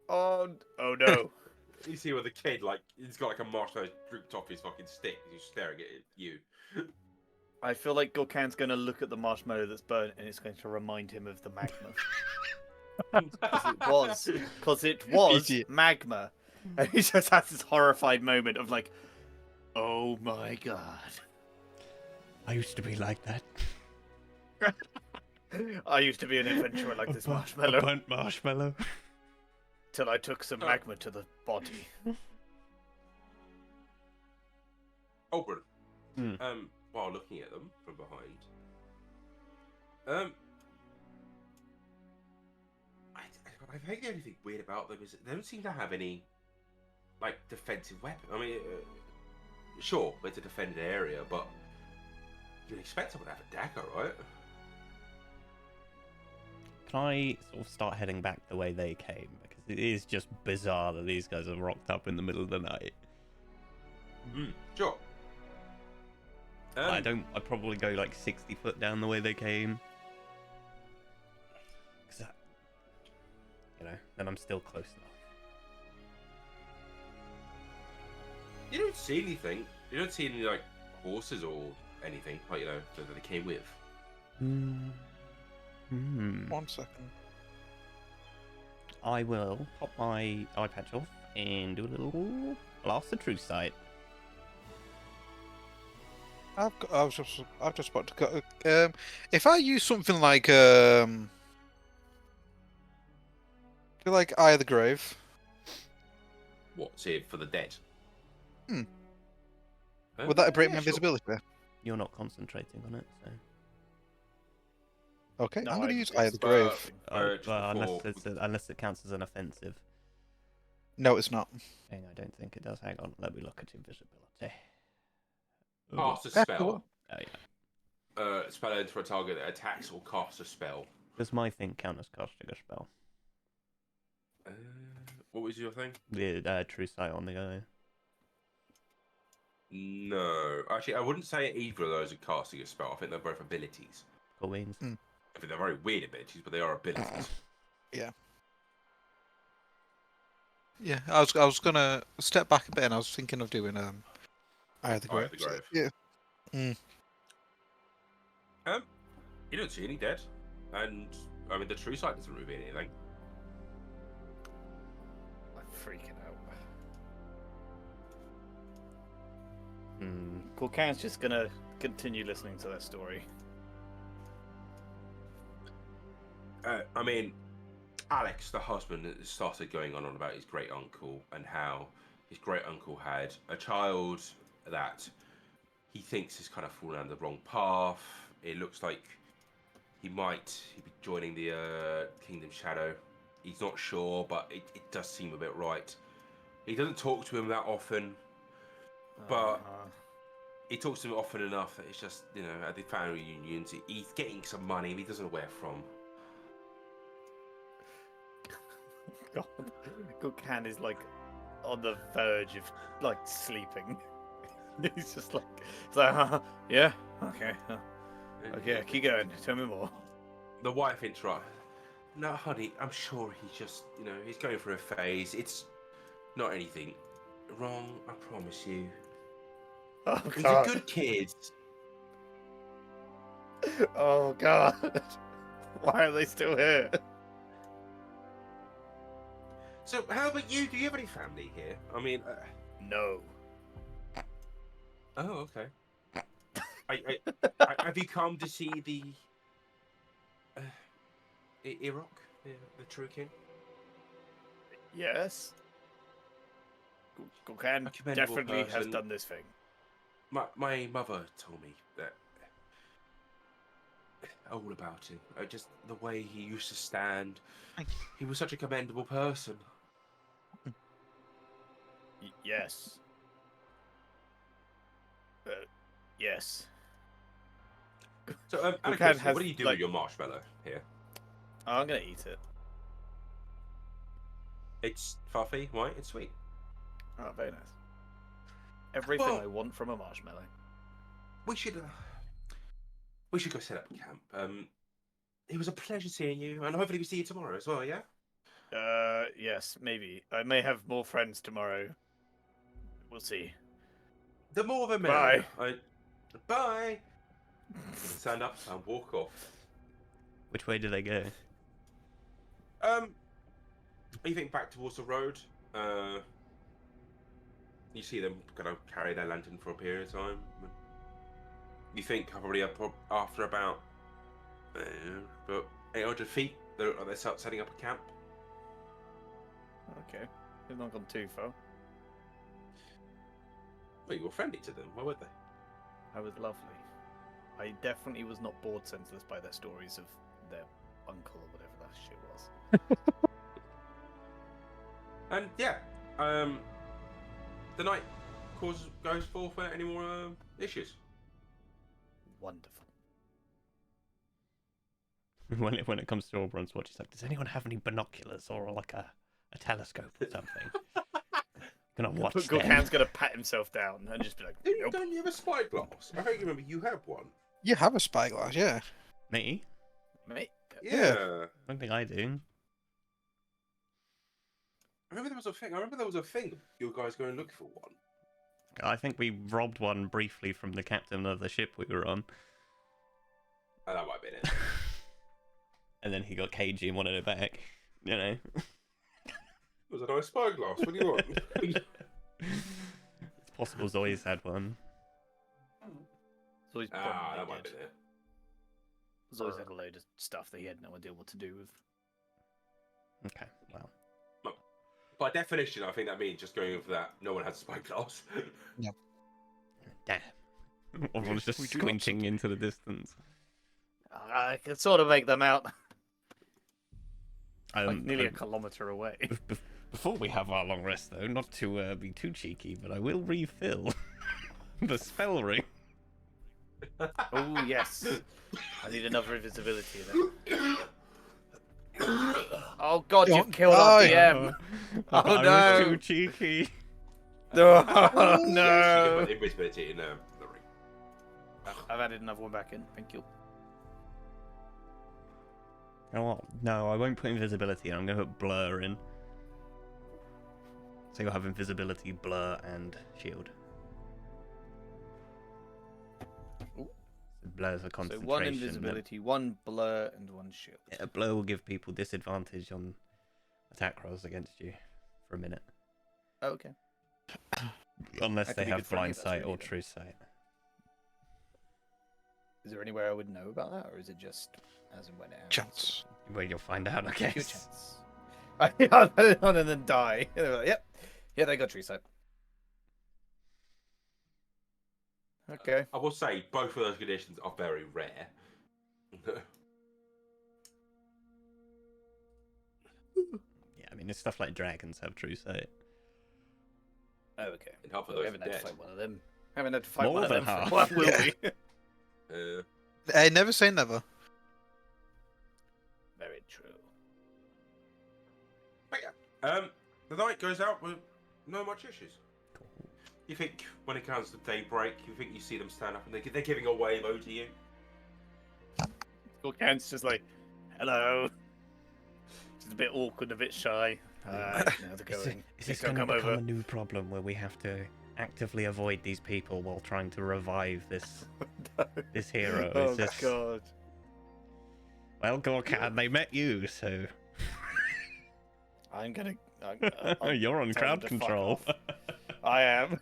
Oh no. You see with the kid, like, he's got like a marshmallow drooped off his fucking stick. He's staring at you. I feel like Gorkan's going to look at the marshmallow that's burnt and it's going to remind him of the magma. Because it was Idiot. magma. And he just has this horrified moment of like, oh my God. I used to be like that. I used to be an adventurer like this A marshmallow burnt marshmallow. till I took some magma to the body. Oberon. Hmm. While looking at them from behind. I think the only thing weird about them is that they don't seem to have any, like, defensive weapon. I mean, sure, it's a defended area, but you'd expect someone to have a dagger, right? Can I sort of start heading back the way they came? Because it is just bizarre that these guys are rocked up in the middle of the night. Sure. I'd probably go like 60 foot down the way they came. 'Cause that, then I'm still close enough. You don't see anything. You don't see any, like, horses or anything, like, that they came with. Hmm. 1 second. I will pop my eye patch off and do a little blast the true sight. I've just about to go. If I use something like Eye of the Grave. What? See it for the dead? Would that break my sure. invisibility? You're not concentrating on it, so. Okay, No, I'm going to I- use Eye of the But, Grave. just Well, before- unless it counts as an offensive. No, it's not. Hang on, I don't think it does. Hang on, let me look at invisibility. Cast a That's spell. cool. Oh yeah. Spell ends for a target that attacks or casts a spell. Does my thing count as casting a spell? What was your thing? The true sight on the guy. No, actually, I wouldn't say either of those are casting a spell. I think they're both abilities. Cool beans. I think they're very weird abilities, but they are abilities. Yeah, I was gonna step back a bit, and I was thinking of doing Eye of the Eye Grave. of the Grave. Yeah. Mm. You don't see any dead, and I mean the true sight doesn't reveal anything. I'm freaking out. Hmm. Corcan's just gonna continue listening to their story. I mean, Alex, the husband, started going on about his great uncle and how his great uncle had a child that he thinks has kind of fallen down the wrong path. It looks like he'd be joining the Kingdom Shadow. He's not sure, but it does seem a bit right. He doesn't talk to him that often, but he talks to him often enough that it's just, you know, at the family reunions, he's getting some money and he doesn't know where from. God, Corcan is like on the verge of like sleeping. He's just like, yeah, okay, okay, keep going. Tell me more. The wife interrupts. No, honey, I'm sure he's just, you know, he's going through a phase. It's not anything wrong, I promise you. Oh He's God. a good kid. Oh God. Why are they still here? So, how about you? Do you have any family here? I mean, No. oh, okay. Have you come to see the Irok, the true king? Yes. Corcan A commendable definitely has person. done this thing. My mother told me that all about him. Just the way he used to stand. He was such a commendable person. Yes. Yes. So, out of Corcan curiosity, has, what do you do like- with your marshmallow here? Oh, I'm gonna eat it. It's fluffy, white, and sweet. Oh, very nice. Everything Well- I want from a marshmallow. We should go set up camp. It was a pleasure seeing you, and hopefully we see you tomorrow as well. Yeah. Yes, maybe. I may have more friends tomorrow. We'll see. The more the merrier. Bye. Stand up and walk off. Which way do they go? You think back towards the road. You see them kind of carry their lantern for a period of time. You think probably after about 800 feet, they start setting up a camp. Okay. They've not gone too far. Well, you were friendly to them. Why would they? I was lovely. I definitely was not bored senseless by their stories of their uncle or whatever that shit was. And yeah, the night goes forth without any more issues. Wonderful. When it comes to Oberon's watch, he's like, does anyone have any binoculars or like a telescope or something? Gonna watch them. Corcan's gonna pat himself down and just be like, nope. Don't you have a spyglass? I don't remember you have one. You have a spyglass, yeah. Me? Mate. Yeah. I don't think I do. I remember there was a thing. You guys go and look for one. I think we robbed one briefly from the captain of the ship we were on. Oh, that might have been it. And then he got cagey and wanted it back. You know? It was a nice spyglass. What do you want? It's possible Zoe's had one. Zoe's That probably might have did. been it. Zoe's had a load of stuff that he had no idea what to do with. Okay, well. By definition, I think that means just going over that. No one has a spyglass. Damn. Everyone's just We do squinching into the distance. I can sort of make them out. Like nearly a um, kilometre away. Before we have our long rest, though, not to be too cheeky, but I will refill the spell ring. Oh, yes. I need another invisibility then. Oh, God, you've Don't killed our die. DM. Oh, I no. was too cheeky. Oh, Yes, you can no. put invisibility in the ring. I've added another one back in. Thank you. You know what? No, I won't put invisibility in. I'm going to put blur in. So you'll have invisibility, blur, and shield. Ooh. So blur's a So concentration. one invisibility, one blur, and one shield. A blur will give people disadvantage on attack rolls against you for a minute. Oh, okay. Unless That they could be have good for me, blind that's sight really or good. true sight. Is there anywhere I would know about that, or is it just as and when it happens? Chance. Well, you'll find out, I Pure guess. chance. I'll put it on and then die. And they're like, yep. Yeah, they got tree sight. Okay. I will say both of those conditions are very rare. Yeah, I mean, it's stuff like dragons have true sight. Oh, okay. And half of Well, we those haven't are had to dead. fight one of them. Haven't had to fight More one of than them. half. What will Yeah. we? Uh, I never say never. Very true. but yeah, the night goes out with no much issues. Cool. You think when it comes to daybreak, you think you see them stand up and they're giving a wave over to you? Gorkan's just like, hello. Just a bit awkward, a bit shy. How's it going? Is this Please don't going to come become over. a new problem where we have to actively avoid these people while trying to revive this this hero? Oh, It's just, God. well, Gorkan, they met you, so I'm gonna. I'll you're on tell them crowd to fuck control. off. I am.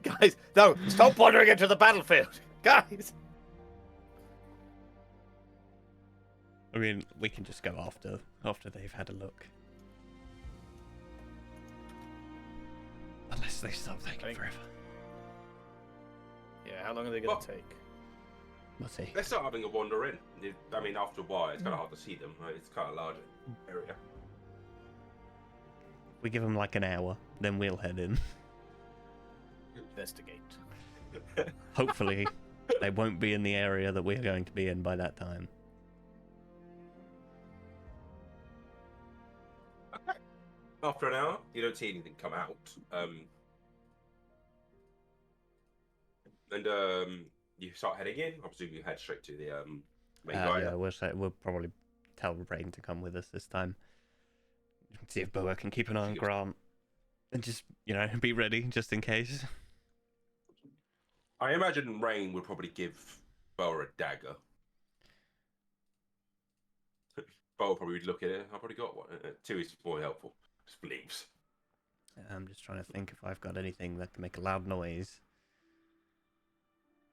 Guys, no! Stop wandering into the battlefield! Guys! I mean, we can just go after they've had a look. Unless they stop taking Think- forever. Yeah, how long are they gonna Well- take? We'll see. They start having a wander in. I mean, after a while, it's kind of hard to see them. Right? It's kind of large area. We give them like an hour, then we'll head in. Investigate. Hopefully, they won't be in the area that we're going to be in by that time. Okay. After an hour, you don't see anything come out. You start heading in. I presume you head straight to the main guy. Yeah, we'll probably tell Rain to come with us this time. See if Boa can keep an eye on Grant. And just, be ready, just in case. I imagine Rain would probably give Boa a dagger. Boa probably would look at it. I've already got one. Two is more helpful. Just leaves. I'm just trying to think if I've got anything that can make a loud noise.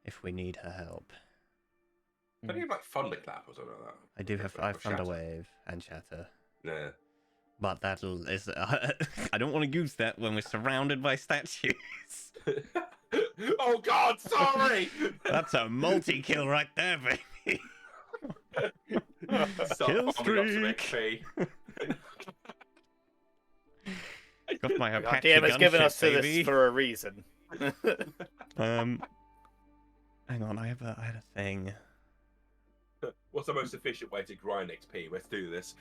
If we need her help. Don't you have like thunderclap or something like that? I do have Or shatter? Thunderwave and Shatter. Nah. But that is... I don't want to use that when we're surrounded by statues. Oh God! Sorry. That's a multi-kill right there, baby. Start Kill farming up some streak. XP. Got my Our Apache DM has given gunship, us to baby. this for a reason. Hang on, I had a thing. What's the most efficient way to grind XP? Let's do this.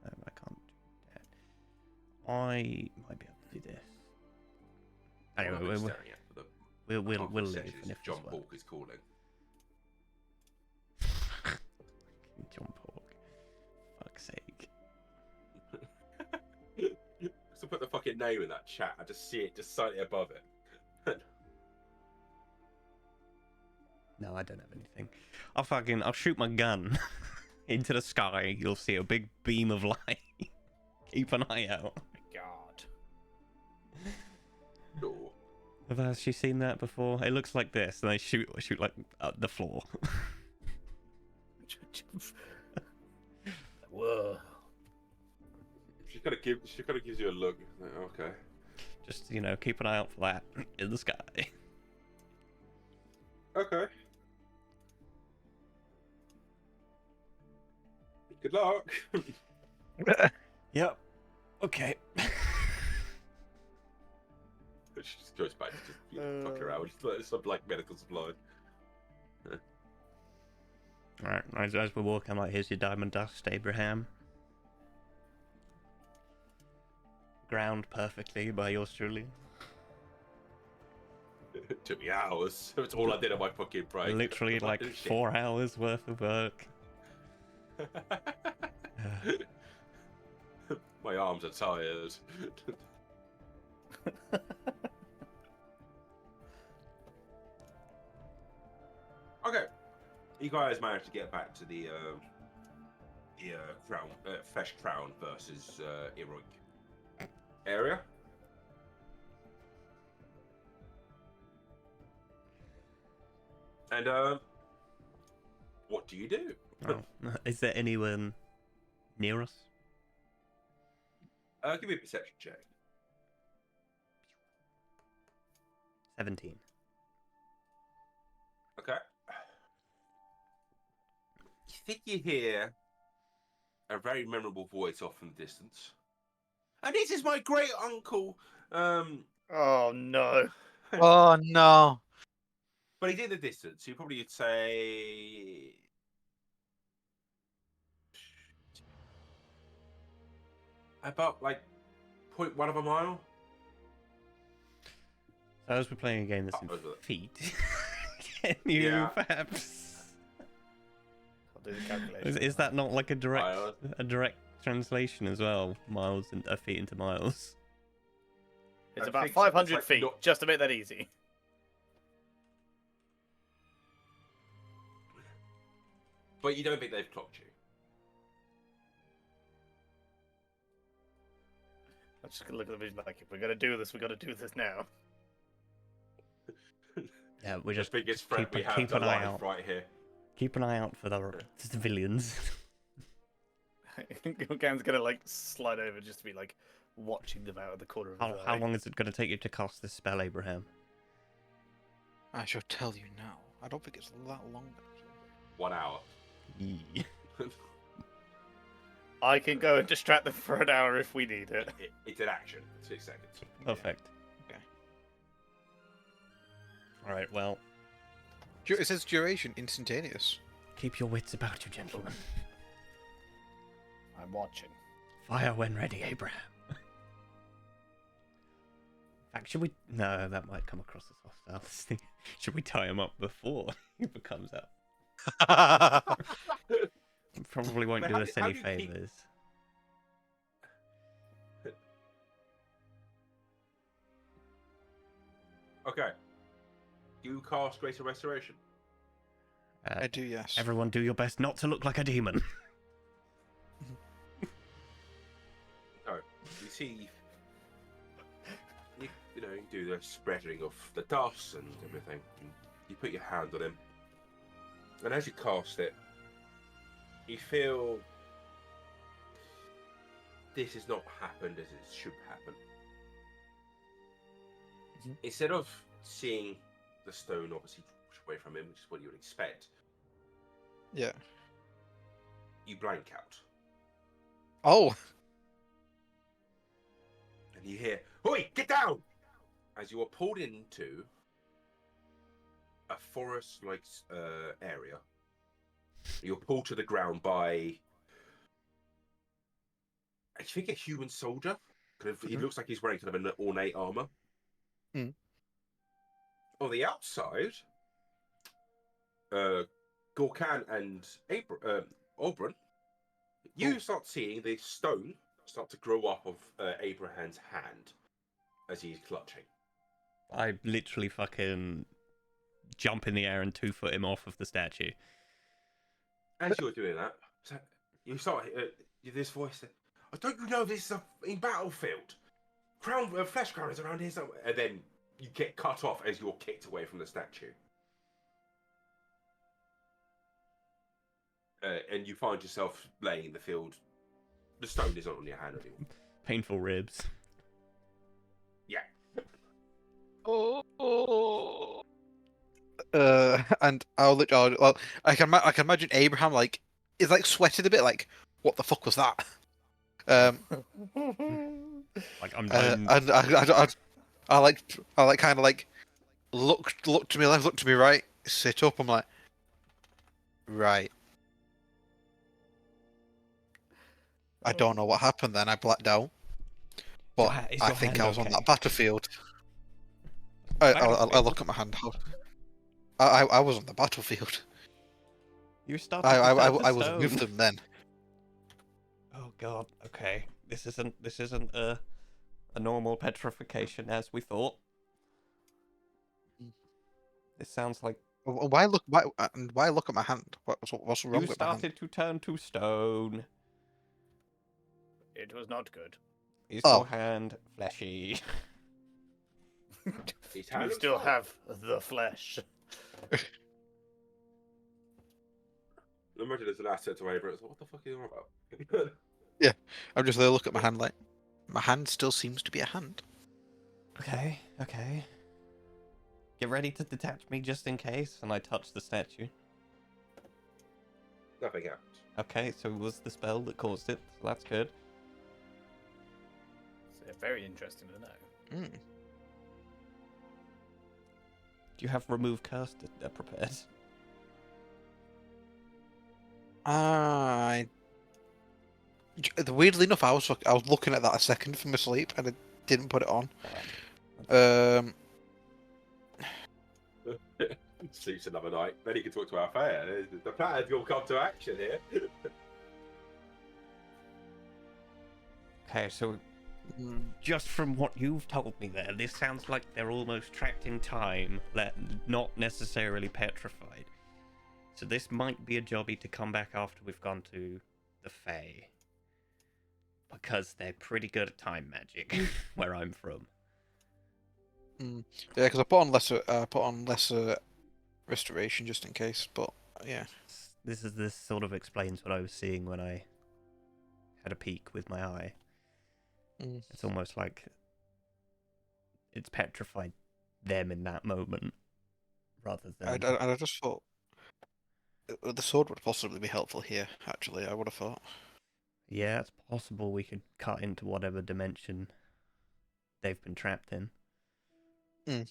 I can't do that. I might be able to do this. Anyway, I'm we'll staring at the leave, conversation and if John this Pork is calling. works. John Pork. Fuck's sake. So put the fucking name in that chat. I just see it just slightly above it. No, I don't have anything. I'll shoot my gun into the sky. You'll see a big beam of light. Keep an eye out. God. Sure. Have actually seen that before? It looks like this, and they shoot like up the floor. Whoa. She kind of gives you a look. Like, okay. Just keep an eye out for that in the sky. Okay. Good luck. Yep. Okay. She just goes back to just fuck around. Just let some like medical supply. All right. As we're walking, I'm like, "Here's your diamond dust, Abraham." ground perfectly by yours truly. It took me hours. That's all I did on my fucking break. Literally like Shit. 4 hours worth of work. My arms are tired. Okay, you guys managed to get back to the crown, Flesh Crown versus Heroic area. And what do you do? Oh. Is there anyone near us? Give me a perception check. 17. Okay. You think you hear a very memorable voice off in the distance. And this is my great uncle. Oh no. Oh no. But he's in the distance. You probably would say about like 0.1 of a mile. So as we're playing a game that's in Oh, is it? feet, can you Yeah. perhaps? I'll do the calculation. Is that not like a Miles. direct translation as well? Miles and feet into miles. It's I about think so. It's 500 like feet, not- just to make that easy. But you don't think they've clocked you. I'm just gonna look at the vision like, if we're gonna do this, we gotta do this now. Yeah, we The just biggest threat we have keep to an eye life out. right here. Keep an eye out for the civilians. Gorkan's gonna like slide over just to be like watching them out of the corner of his How eye. long is it going to take you to cast this spell, Abraham? I shall tell you now. I don't think it's that long. 1 hour. Yee. I can go and distract them for an hour if we need it. It's an action. 6 seconds. Perfect. Okay. All right. Well, It says duration instantaneous. keep your wits about you, gentlemen. I'm watching. Fire when ready, Abraham. In fact, should we? No, that might come across as hostile. Should we tie him up before he comes out? Probably won't But do how us do- how any do you keep- favors. Okay. You cast Greater Restoration. I do, yes. Everyone, do your best not to look like a demon. So, you see, you know, you do the spreading of the dust and everything. And you put your hand on him, and as you cast it, you feel this has not happened as it should happen. Instead of seeing the stone obviously push away from him, which is what you would expect, Yeah. you blank out. Oh! And you hear, "Oi, get down!" As you are pulled into a forest-like area. You're pulled to the ground by, I think, a human soldier. Kind of, he looks like he's wearing kind of an ornate armor. Mm. On the outside, Gorkan and Oberon, you start seeing the stone start to grow up of Abraham's hand as he's clutching. I literally fucking jump in the air and 2-foot him off of the statue. As you're doing that, you start this voice. Don't you know this is a battlefield? Flesh Crown is around here somewhere. And then you get cut off as you're kicked away from the statue. And you find yourself laying in the field. The stone is not on your hand anymore. Painful ribs. Yeah. Oh. And well, I can imagine Abraham is sweating a bit, like, what the fuck was that? Like I'm And I kind of look to me left, look to me right, sit up. I'm like, right. I don't know what happened then. I blacked out. But Is I your think hand I was on okay? that battlefield. I look at my hand. I was on the battlefield. You started to turn to I was with stone. them then. Oh god. Okay. This isn't a normal petrification as we thought. This sounds like Why look at my hand? What's wrong you with my hand? started to turn to stone. It was not good. Is Oh. your hand fleshy? His Do hand you looks still fine. have the flesh? Imagine there's an asset to Abra. It's like, what the fuck are you on about? Yeah, I'm just there. Look at my hand. Like my hand still seems to be a hand. Okay. Okay. Get ready to detach me just in case, and I touch the statue. Nothing happens. Okay, so it was the spell that caused it, so that's good. So very interesting to know. Mm. Do you have remove curse prepared? Weirdly enough, I was looking at that a second from my sleep and I didn't put it on. Sleeps another night. Then he can talk to Althea. The plan's gonna come to action here. Okay, so Mm. just from what you've told me there, this sounds like they're almost trapped in time, not necessarily petrified. So this might be a jobby to come back after we've gone to the Fae. Because they're pretty good at time magic, where I'm from. Yeah, because I put on lesser restoration just in case. But yeah, This sort of explains what I was seeing when I had a peek with my eye. Mm. It's almost like it's petrified them in that moment, rather than. I just thought the sword would possibly be helpful here. Actually, I would have thought. Yeah, it's possible we could cut into whatever dimension they've been trapped in. Mm.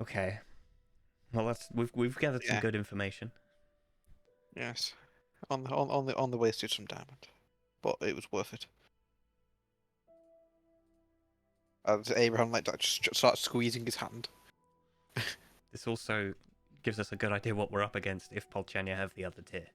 Okay. Well, we've gathered some Yeah. good information. Yes, on the wasted some diamond, but it was worth it. As Abraham like that just starts squeezing his hand. This also gives us a good idea what we're up against if Polchania have the other tier.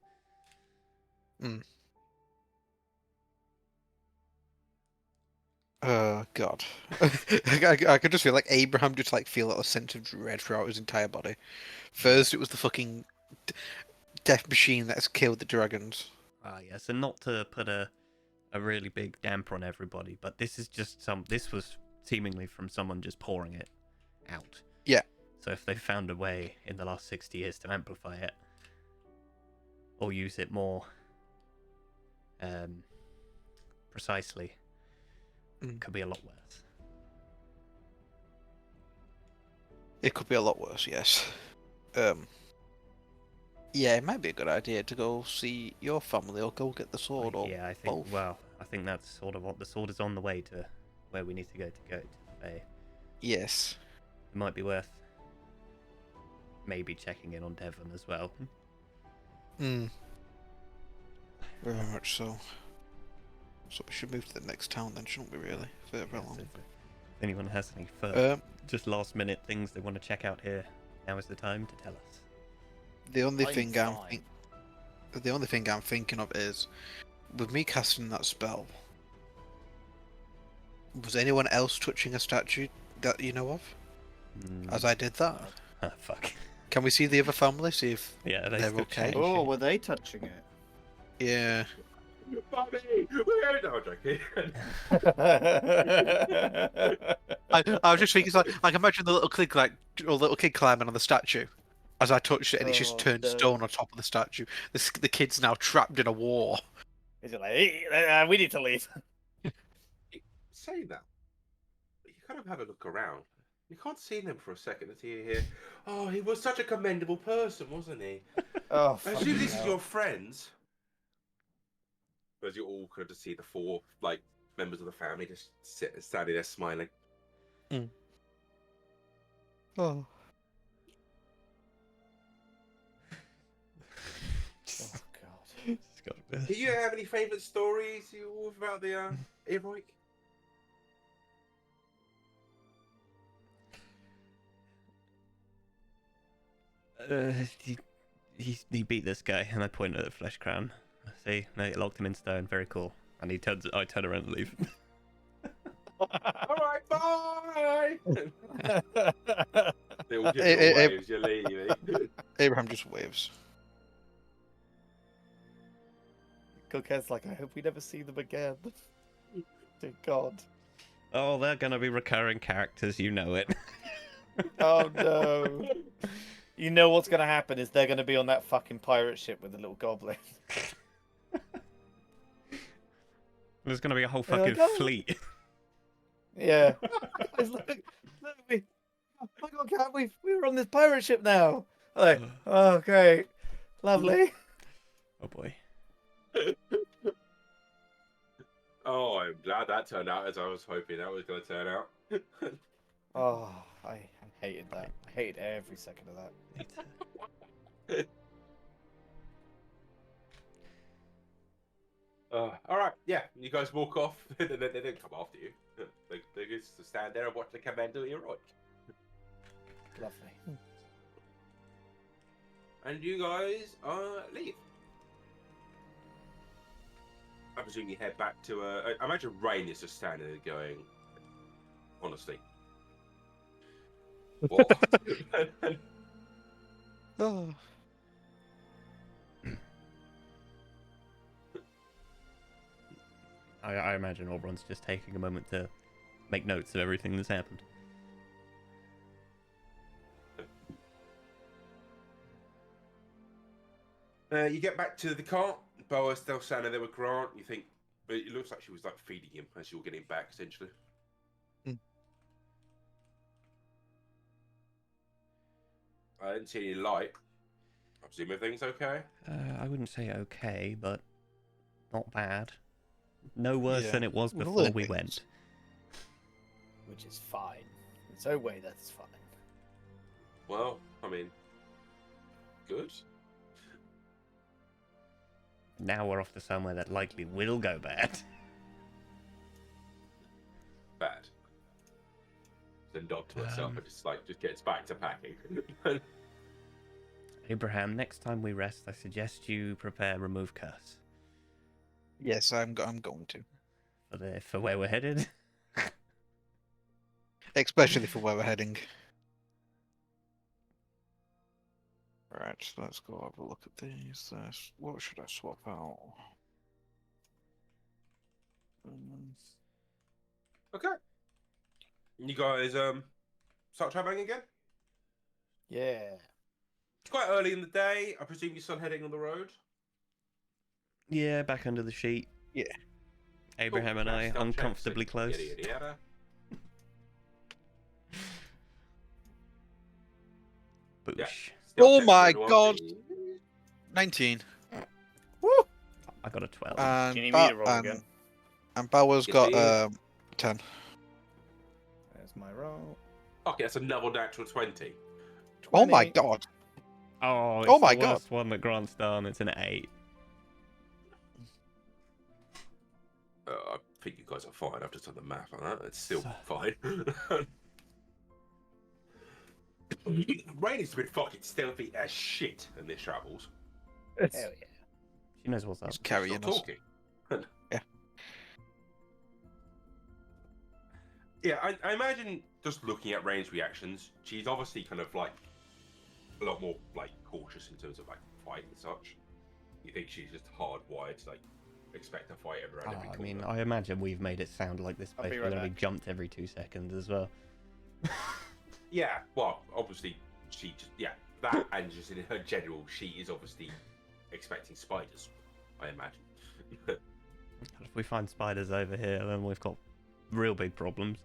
Oh God, I could just feel like Abraham just like feel a sense of dread throughout his entire body. First, it was the fucking death machine that's killed the dragons. Ah, yes, and not to put a really big damper on everybody, but this is just this was seemingly from someone just pouring it out. Yeah. So if they found a way in the last 60 years to amplify it, or use it more precisely, could be a lot worse. It could be a lot worse, yes. Yeah, it might be a good idea to go see your family or go get the sword or Yeah, I think. both. Well, I think that's sort of what the sword is on the way to where we need to go to Fae. Yes. It might be worth maybe checking in on Devon as well. Very much so. So we should move to the next town then, shouldn't we? Really? Further Yes, along. if anyone has any further, Um, just last minute things they want to check out here, now is the time to tell us. the only I'm thing fine. the only thing I'm thinking of is, with me casting that spell, was anyone else touching a statue that you know of? As I did that? Ah, fuck. Can we see the other family? See if Yeah, they they're still okay. change. Oh, were they touching it? Yeah. Bobby! We're no joking. I was just thinking, like imagine the little kid little kid climbing on the statue. As I touched it, and it's just Oh, turned no. stone on top of the statue. The kid's now trapped in a war. Is it like, hey, we need to leave? Saying that, you kind of have a look around. You can't see them for a second until you hear, "Oh, he was such a commendable person, wasn't he?" Oh, I assume this is your friends. As you all could just see the four members of the family just standing there smiling. Oh. Oh, God. It's got Do you have any favourite stories about the heroic? He beat this guy, and I point at the flesh crown. See, no, it locked him in stone. Very cool. And I turn around and leave. All right, bye. They all give Eh, you eh, eh. waves. You're leaving. Abraham just waves. Cookhead's like, I hope we never see them again. Dear God. Oh, they're gonna be recurring characters. You know it. Oh no. You know what's gonna happen is they're gonna be on that fucking pirate ship with the little goblin. There's gonna be a whole They're fucking like, "Oh." fleet. Yeah. Guys, look, oh my God, Cat, we're on this pirate ship now. Like, oh great. Lovely. Oh boy. Oh, I'm glad that turned out as I was hoping that was going to turn out. Oh, I hated that. I hated every second of that. All right, yeah, you guys walk off. They don't come after you. They just stand there and watch the commando heroic. Lovely. And you guys leave. I presume you head back to. I imagine Rain is just standing there going, honestly. What? Oh. I imagine Oberon's just taking a moment to make notes of everything that's happened. You get back to the cart. Boa's still standing there with Grant. You think, but it looks like she was like feeding him as you were getting back, essentially. I didn't see any light. I presume everything's okay. I wouldn't say okay, but not bad. No worse Yeah. than it was With before lit we wings. went. Which is fine. In its own way, that's fine. Well, I mean, good. Now we're off to somewhere that likely will go bad. Bad. Then nod to herself and just gets back to packing. Abraham, next time we rest, I suggest you prepare remove curse Yes, I'm going to. for where we're headed. Especially for where we're heading. Right, so let's go have a look at these. What should I swap out? Okay. You guys start traveling again? Yeah. It's quite early in the day. I presume you're still heading on the road? Yeah, back under the sheet. Yeah. Abraham and I uncomfortably close. Yada, yada. Boosh. Yeah. Oh Stealth my check for God. everyone. 19. Woo! I got a 12. And Do you need me to roll again? And Bauer's Yes, got please. 10. There's my roll. Okay, that's another natural 20. Oh my 20. God. Oh, it's Oh my the God. worst one that Grant's done. It's an 8. I think you guys are fine. I've just done the math on that. It's still So- fine. Rain has been fucking stealthy as shit in this travels. Hell yeah. She knows what's up. He's carrying Stop us. talking. Yeah. Yeah, I imagine just looking at Rain's reactions, she's obviously kind of like a lot more like cautious in terms of like fight and such. You think she's just hardwired to like expect a fight around every I corner. mean, I imagine we've made it sound like this I'll place be was right only back. jumped every 2 seconds as well. Yeah, well, obviously she just that and just in her general, she is obviously expecting spiders. I imagine. If we find spiders over here, then we've got real big problems.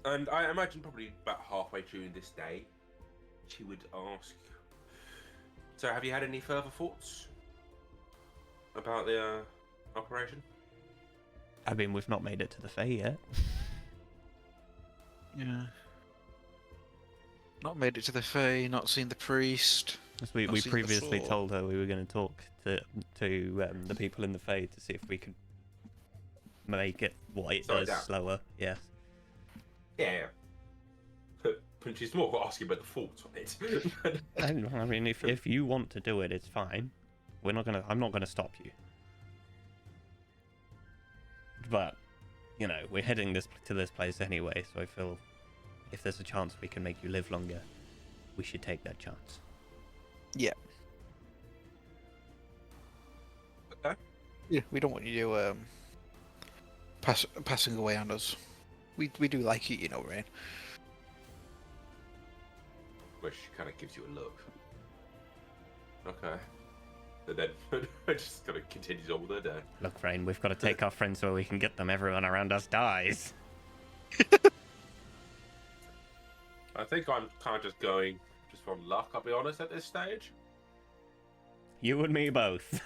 And I imagine probably about halfway through this day, she would ask, so have you had any further thoughts about the operation? I mean, we've not made it to the Fae yet. Yeah. Not made it to the Fae, not seen the priest. As we Not seen the previously sword. told her we were going to talk to the people in the Fae to see if we could make it what it Slow it does down. slower. Yes. Yeah. But she's more asking about the fault on it. I mean, if you want to do it, it's fine. I'm not gonna stop you. But you know, we're heading to this place anyway, so I feel if there's a chance we can make you live longer, we should take that chance. Yeah. Okay. Yeah, we don't want you passing away on us. We do like you, you know, Rain. Where she kind of gives you a look. Okay. And then just kind of continues on with her day. Look, Rain, we've got to take our friends where we can get them. Everyone around us dies. I think I'm kind of just going just from luck, I'll be honest, at this stage. You and me both.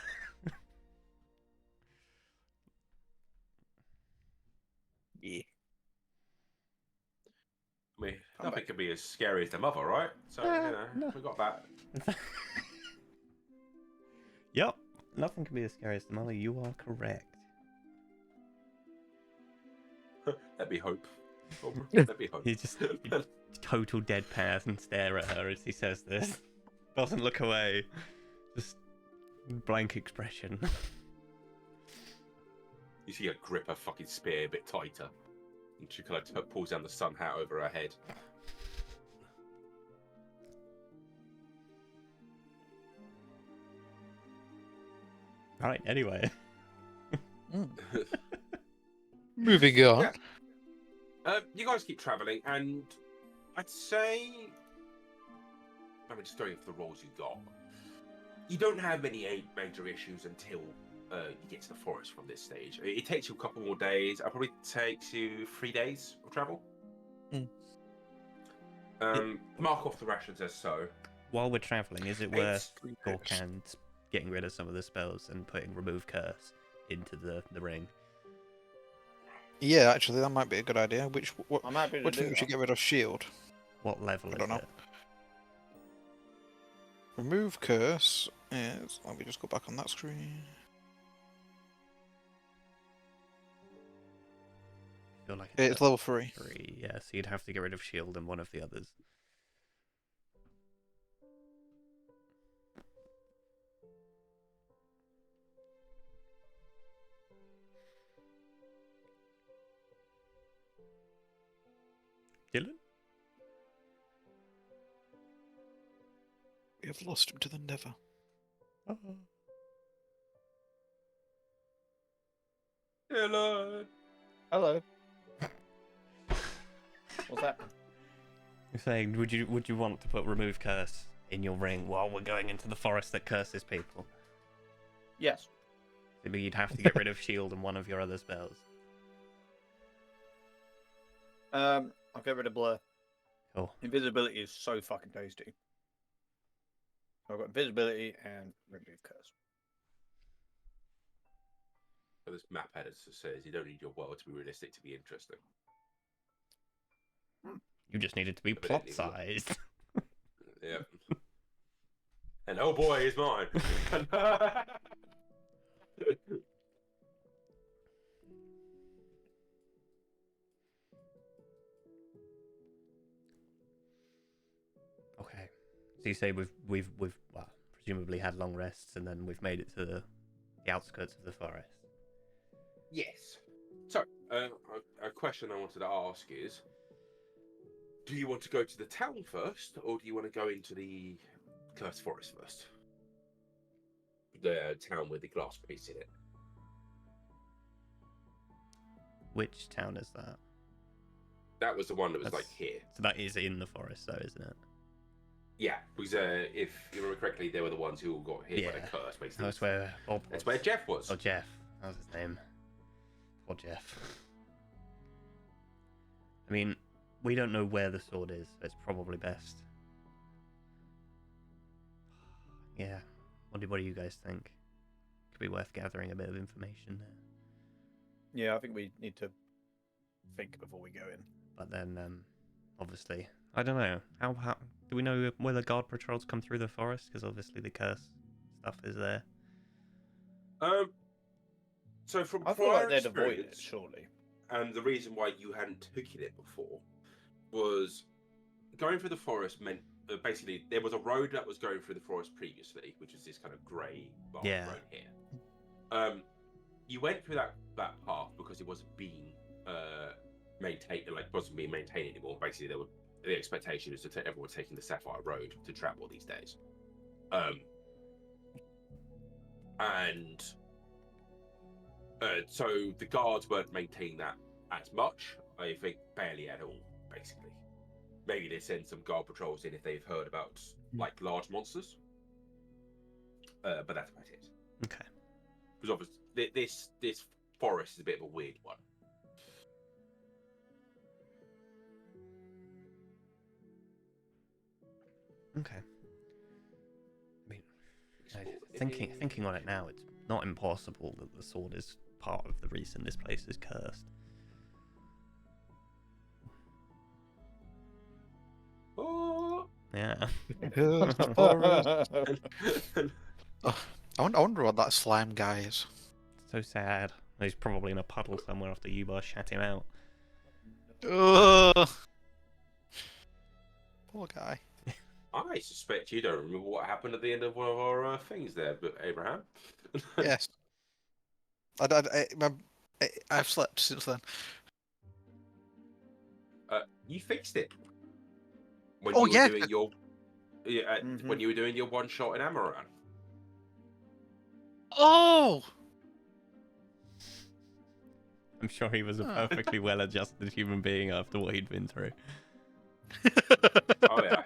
Yeah. I mean, nothing could be as scary as the mother, right? So, you know, no. we got that. Yep. Nothing can be as scary as the mother. You are correct. Let me hope. Let me hope. He just total deadpan and stare at her as he says this. Doesn't look away. Just blank expression. You see her grip her fucking spear a bit tighter. And she kind of pulls down the sun hat over her head. Right, anyway. Moving on. Yeah. You guys keep travelling, and I'd say, I mean, just going for the roles you got, you don't have many major issues until you get to the forest from this stage. It takes you a couple more days. It probably takes you 3 days of travel. Mark off the rations as so. While we're travelling, is it worth It's 3 days. Gorkand getting rid of some of the spells and putting Remove Curse into the ring? Yeah, actually, that might be a good idea. What I'm happy to do you do think we should that. get rid of? Shield. What level I is don't know. it? Remove curse is. Let me just go back on that screen. I feel like It's level 3. 3, yeah, so you'd have to get rid of Shield and one of the others. Dylan? We have lost him to the Never. Oh. Hello. Hello. What's that? You're saying, would you want to put Remove Curse in your ring while we're going into the forest that curses people? Yes. Maybe you'd have to get rid of Shield and one of your other spells. I'll get rid of blur. Cool. Invisibility is so fucking tasty. So I've got invisibility and remove curse. So this map editor says you don't need your world to be realistic to be interesting. You just need it to be Evidently. plot-sized. Yep. And oh boy, is mine. Okay. So you say we've well, presumably had long rests and then we've made it to the outskirts of the forest. Yes. So, a question I wanted to ask is, do you want to go to the town first, or do you want to go into the cursed forest first? The town with the glass piece in it. Which town is that? That was the one that was That's- like here. So that is in the forest though, isn't it? Yeah, because if you remember correctly, they were the ones who all got hit by the Yeah. curse, basically. That's where Bob was. That's where Jeff was. Oh, Jeff. That was his name. Poor Jeff. I mean, we don't know where the sword is, so it's probably best. Yeah. What do you guys think? Could be worth gathering a bit of information there. Yeah, I think we need to think before we go in. But then, obviously. I don't know. How do we know whether guard patrols come through the forest? Because obviously the curse stuff is there. So from I feel prior like they'd avoid it, experience, surely. and the reason why you hadn't taken it before was going through the forest meant basically there was a road that was going through the forest previously, which is this kind of grey marked Yeah. road here. You went through that path because it wasn't being maintained, like wasn't being maintained anymore. Basically, the expectation is to everyone taking the Sapphire Road to travel these days. And so the guards weren't maintaining that as much. I think barely at all, basically. Maybe they send some guard patrols in if they've heard about like large monsters. But that's about it. Okay. Because obviously this forest is a bit of a weird one. Okay. I mean, thinking on it now, it's not impossible that the sword is part of the reason this place is cursed. Oh. Yeah. I wonder what that slime guy is. So sad. He's probably in a puddle somewhere after Yubar shat him out. Ugh. Poor guy. I suspect you don't remember what happened at the end of one of our things there, but Abraham. Yes. I've slept since then. You fixed it. When Oh, you were yeah. doing your Mhm. when you were doing your one shot in Amaran. Oh! I'm sure he was a Huh. perfectly well-adjusted human being after what he'd been through. Oh yeah.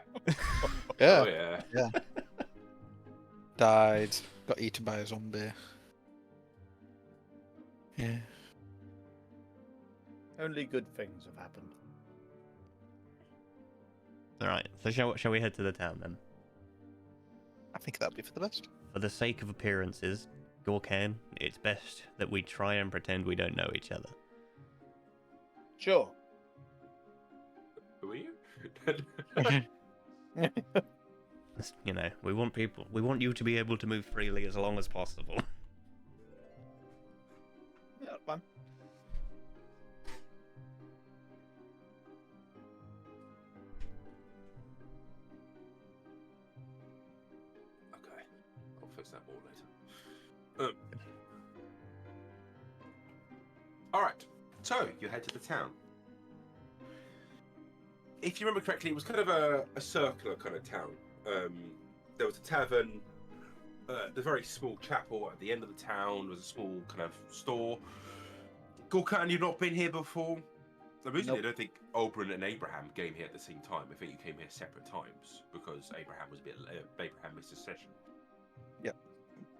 Yeah. Oh yeah. Died. Got eaten by a zombie. Yeah. Only good things have happened. Alright, so shall we head to the town then? I think that'd be for the best. For the sake of appearances, Gorkan, it's best that we try and pretend we don't know each other. Sure. Who are you? You know, we want you to be able to move freely as long as possible. Yeah, fine. Okay, I'll fix that more later. All right, so you head to the town. If you remember correctly, it was kind of a circular kind of town. There was a tavern, the very small chapel at the end of the town. There was a small kind of store. Gorkan, you've not been here before. Originally, I don't think Oberyn and Abraham came here at the same time. I think you came here separate times because Abraham was a bit. Abraham missed his session. Yep.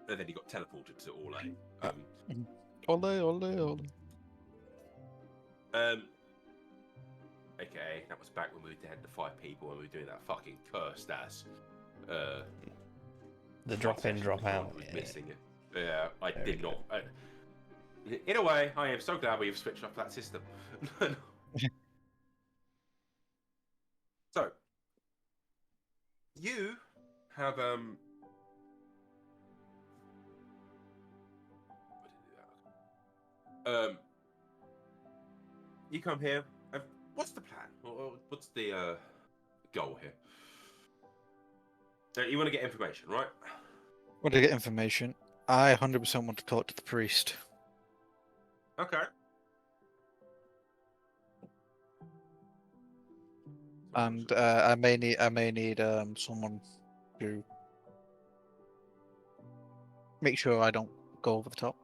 And then he got teleported to Orlais. Ole. Okay, that was back when we had the 5 people and we were doing that fucking cursed ass. The drop in, drop out. Was Yeah. missing it. Yeah, I Very did not. In a way, I am so glad we've switched off that system. So, you have you come here. What's the plan? What's the goal here? You want to get information, right? Want to get information? I 100% want to talk to the priest. Okay. And I may need someone to make sure I don't go over the top.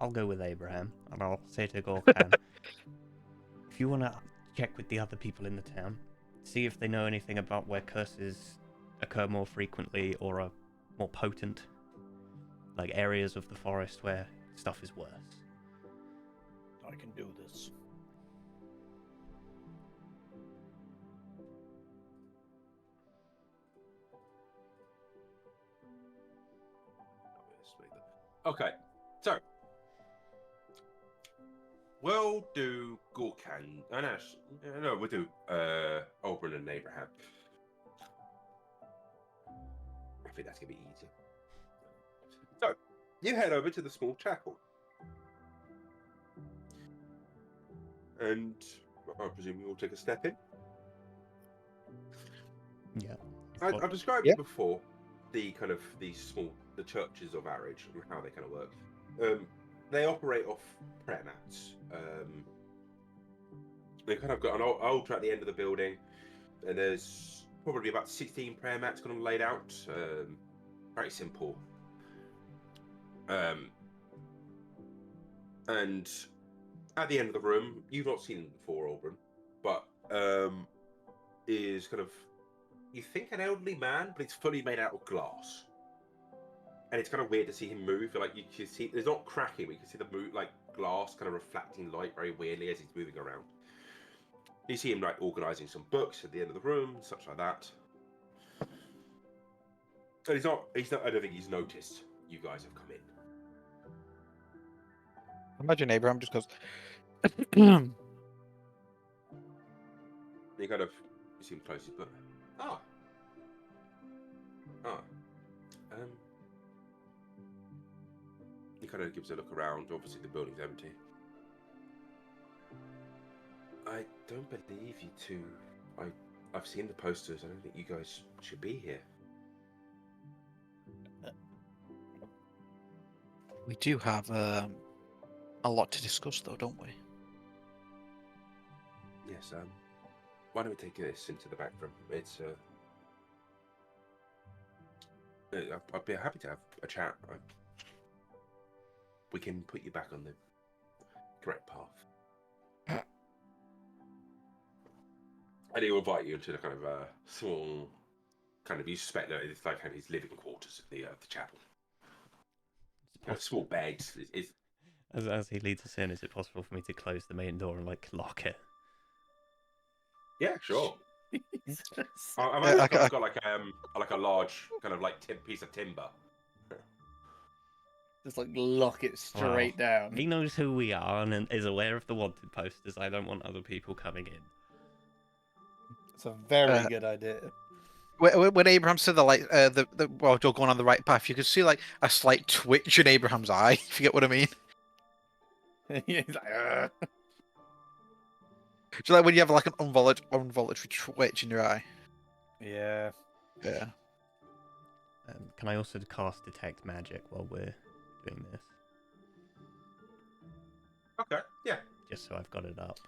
I'll go with Abraham, and I'll say to Gorkan, if you want to check with the other people in the town, see if they know anything about where curses occur more frequently or are more potent, like areas of the forest where stuff is worse. I can do this. Okay, so we'll do Gorkan. No, we'll do Oberon and Abraham. I think that's gonna be easier. So, you head over to the small chapel, and I presume you will take a step in. Yeah. I've described Yeah. it before, the kind of the churches of Arage and how they kind of work. They operate off prayer mats. They kind of got an altar at the end of the building, and there's probably about 16 prayer mats kind of laid out. Very simple. And at the end of the room, you've not seen them before, Auburn, but is kind of, you think an elderly man, but it's fully made out of glass. And it's kind of weird to see him move. Like, you can see, there's not cracking, but you can see the like glass kind of reflecting light very weirdly as he's moving around. You see him like organising some books at the end of the room, such like that. And he's not. I don't think he's noticed you guys have come in. Imagine Abraham just goes. He kind of, you see him close his book. Ah. He kind of gives a look around. Obviously, the building's empty. I don't believe you two. I've seen the posters. I don't think you guys should be here. We do have a lot to discuss, though, don't we? Yes. Why don't we take this into the back room? It's I'd be happy to have a chat. We can put you back on the correct path. And he'll invite you into the kind of small, kind of, you suspect that it's like his living quarters at the chapel. Kind of small beds. As he leads us in, is it possible for me to close the main door and like lock it? Yeah, sure. Jesus. I've got like a large kind of like piece of timber. Just like lock it straight down. He knows who we are and is aware of the wanted posters. I don't want other people coming in. It's a very good idea. When Abraham said well, you're going on the right path, you could see like a slight twitch in Abraham's eye. If you get what I mean. He's like, "Ugh." Just like when you have like an involuntary twitch in your eye. Yeah. Yeah. Can I also cast detect magic while we're doing this? Okay. Yeah. Just so I've got it up.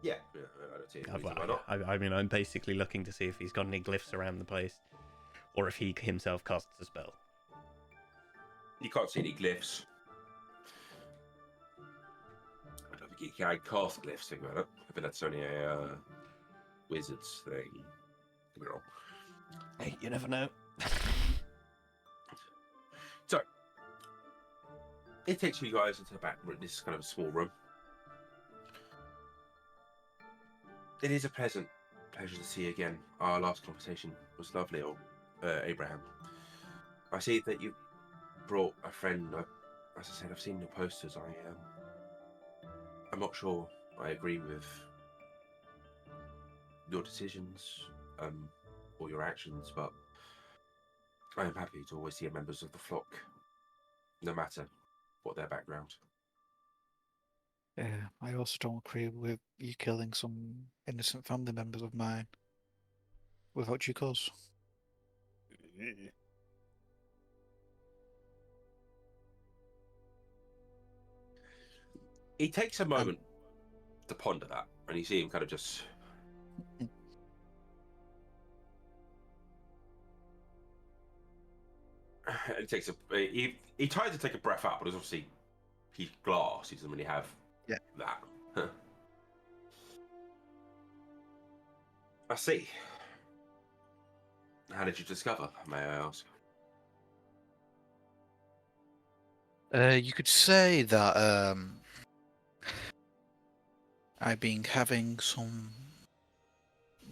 Yeah. I don't see any reason why not. I mean, I'm basically looking to see if he's got any glyphs around the place, or if he himself casts a spell. You can't see any glyphs. I don't think you can cast glyphs. Think about it. I think that's only a wizard's thing. Could be wrong. Hey, you never know. So, it takes you guys into the back room. This is kind of a small room. It is a pleasure to see you again. Our last conversation was lovely, Abraham. I see that you brought a friend. As I said, I've seen your posters. I'm not sure I agree with your decisions or your actions, but I am happy to always see members of the flock, no matter what their background. Yeah, I also don't agree with you killing some innocent family members of mine without due cause. He takes a moment to ponder that, and you see him kind of just. He takes he tries to take a breath out, but there's obviously he's glass. He doesn't really have that. I see. How did you discover, may I ask? You could say that I've been having some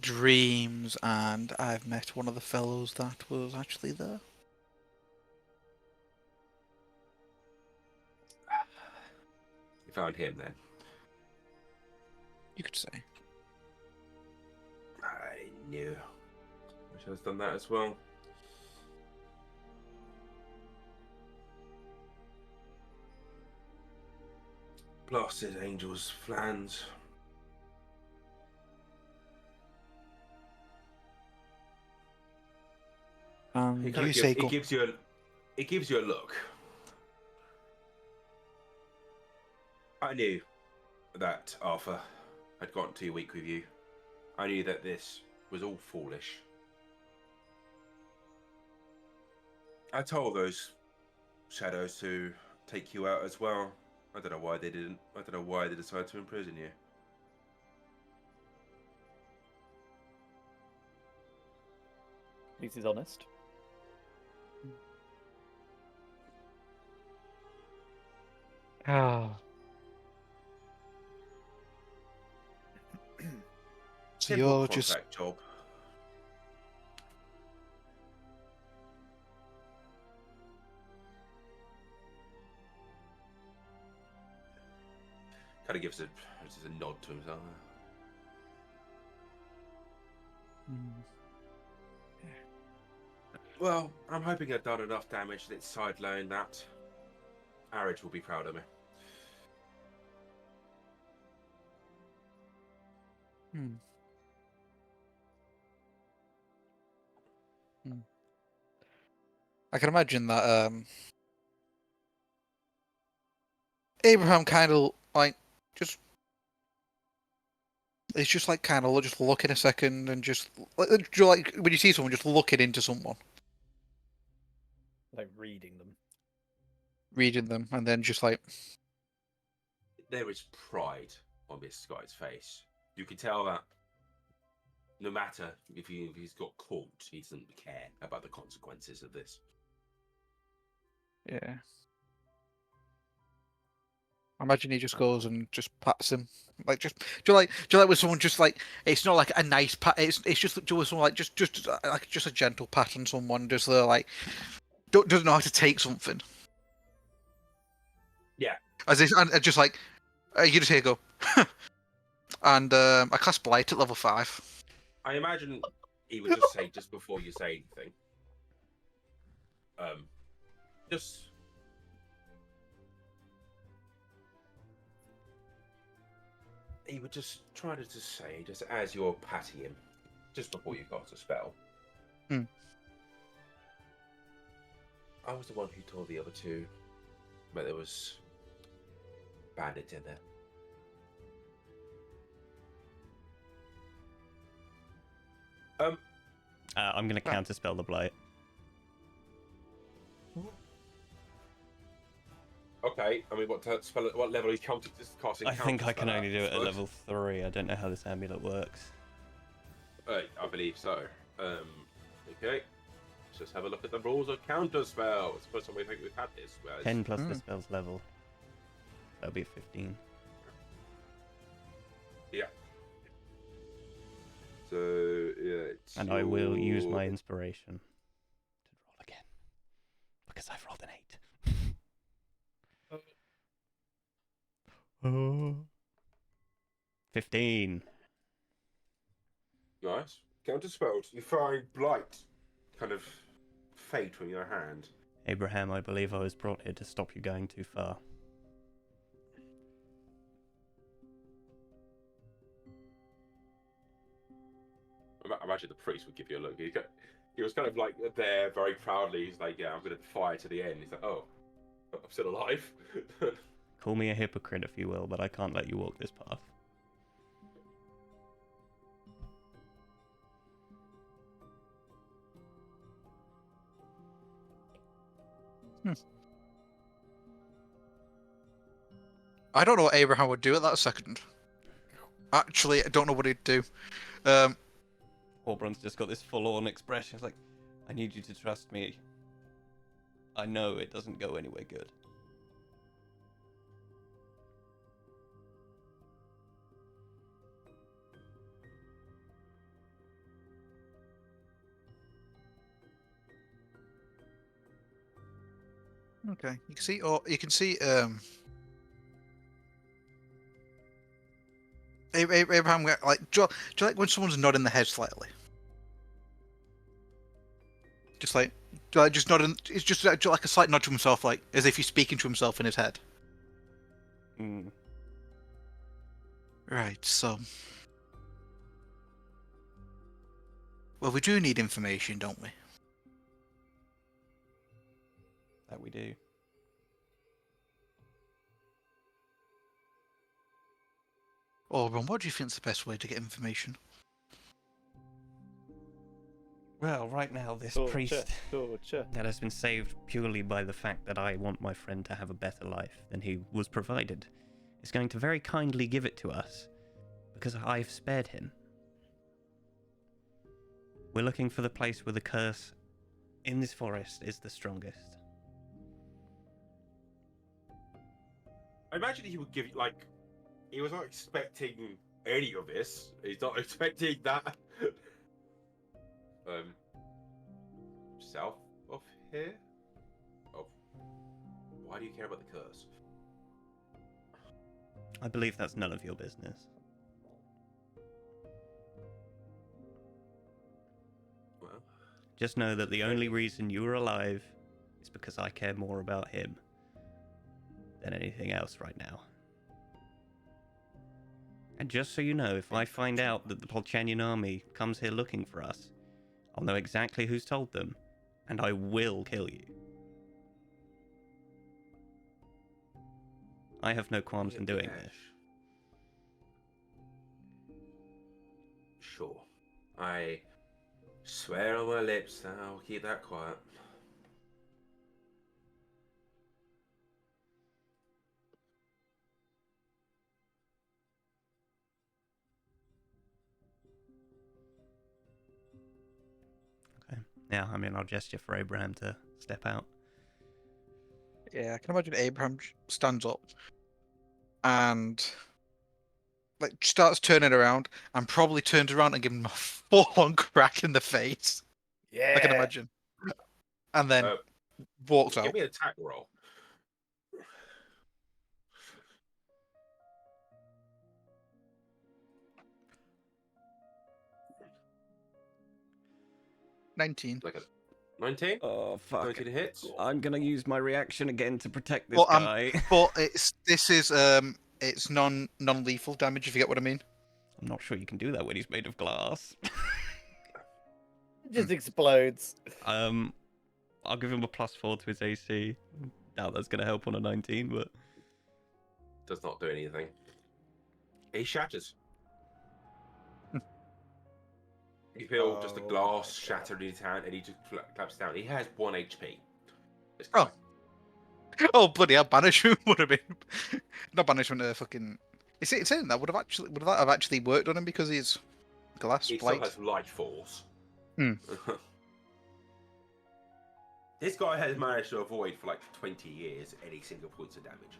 dreams, and I've met one of the fellows that was actually there. found him then. You could say. I knew. Wish I was done that as well. Blasted angels, flans. He kind You of say gives, go. it gives you a look. I knew that Arthur had gotten too weak with you. I knew that this was all foolish. I told those shadows to take you out as well. I don't know why they didn't. I don't know why they decided to imprison you. At least he's honest. Ah. So Simple you're just contract job. Kind of gives a nod to himself. Well, I'm hoping I've done enough damage that it's sidelined that Arage will be proud of me. I can imagine that Abraham kind of like just it's just like kind of just looking a second and just like when you see someone just looking into someone, Like reading them. reading them, and then just like There is pride on this guy's face. You can tell that no matter if he's got caught, he doesn't care about the consequences of this. yeah. I imagine he just goes and just pats him, like just do you like when someone just like it's not like a nice pat, it's just do someone like just like just a gentle pat on someone, just like doesn't know how to take something. Yeah. As this and just like you just hear go, and I cast Blight at level 5. I imagine he would just say just before you say anything. Just he would just try to just say, just as you're patting him, just before you cast a spell. Hmm. I was the one who told the other two that there was bandits in there. I'm going to counterspell the blight. Okay, I mean, what level are you casting? I think I can counterspell only do it at first? level 3. I don't know how this amulet works. I believe so. Okay. Let's just have a look at the rules of counterspell. It's the first time we think we've had this. Whereas... 10 plus the spell's level. That'll be 15. Yeah. So, yeah. And I will use my inspiration to roll again. Because I've rolled an 8. 15. Nice. Counterspelled. You find blight kind of fade from your hand. Abraham, I believe I was brought here to stop you going too far. I imagine the priest would give you a look. He was kind of like there very proudly. He's like, yeah, I'm going to defy to the end. He's like, oh, I'm still alive. Call me a hypocrite if you will, but I can't let you walk this path. I don't know what Abraham would do at that second. Actually, I don't know what he'd do. Orbron's just got this full-on expression. It's like, I need you to trust me. I know it doesn't go anywhere good. Okay, you can see, Abraham, like, do you like when someone's nodding their head slightly? Just like, just nodding. It's just like a slight nod to himself, like as if he's speaking to himself in his head. Mm. Right. So, well, we do need information, don't we? That we do. Auburn, what do you think's the best way to get information? Well, right now, this Torture, priest torture. that has been saved purely by the fact that I want my friend to have a better life than he was provided is going to very kindly give it to us because I've spared him. We're looking for the place where the curse in this forest is the strongest. I imagine he would give you, like, he was not expecting any of this. He's not expecting that. South of here? Oh. Why do you care about the curse? I believe that's none of your business. Well, Just know that the only reason you're alive is because I care more about him than anything else right now. And just so you know, if I find out that the Polchanian army comes here looking for us, I'll know exactly who's told them, and I will kill you. I have no qualms in doing this. Sure. I swear on my lips that I'll keep that quiet. Okay. Yeah, I mean, I'll gesture for Abraham to step out. Yeah, I can imagine Abraham stands up and like starts turning around and probably turns around and gives him a full-on crack in the face. Yeah. I can imagine. And then Uh, walks Give out. me an attack roll. Like a 19? Oh, fuck. 19 hits? I'm gonna use my reaction again to protect this Well, guy. but this is it's non-lethal damage, if you get what I mean. I'm not sure you can do that when he's made of glass. It just explodes. I'll give him a +4 to his AC. Doubt that's gonna help on a 19, but Does not do anything. He shatters. You feel just a glass shatter in his hand and he just claps down. He has 1 HP. This guy. Oh bloody hell! Banishment would have been not banishment. Fucking. It's saying that would that have actually worked on him because he's glass He plate. still has life force. Hmm. This guy has managed to avoid for like 20 years any single points of damage.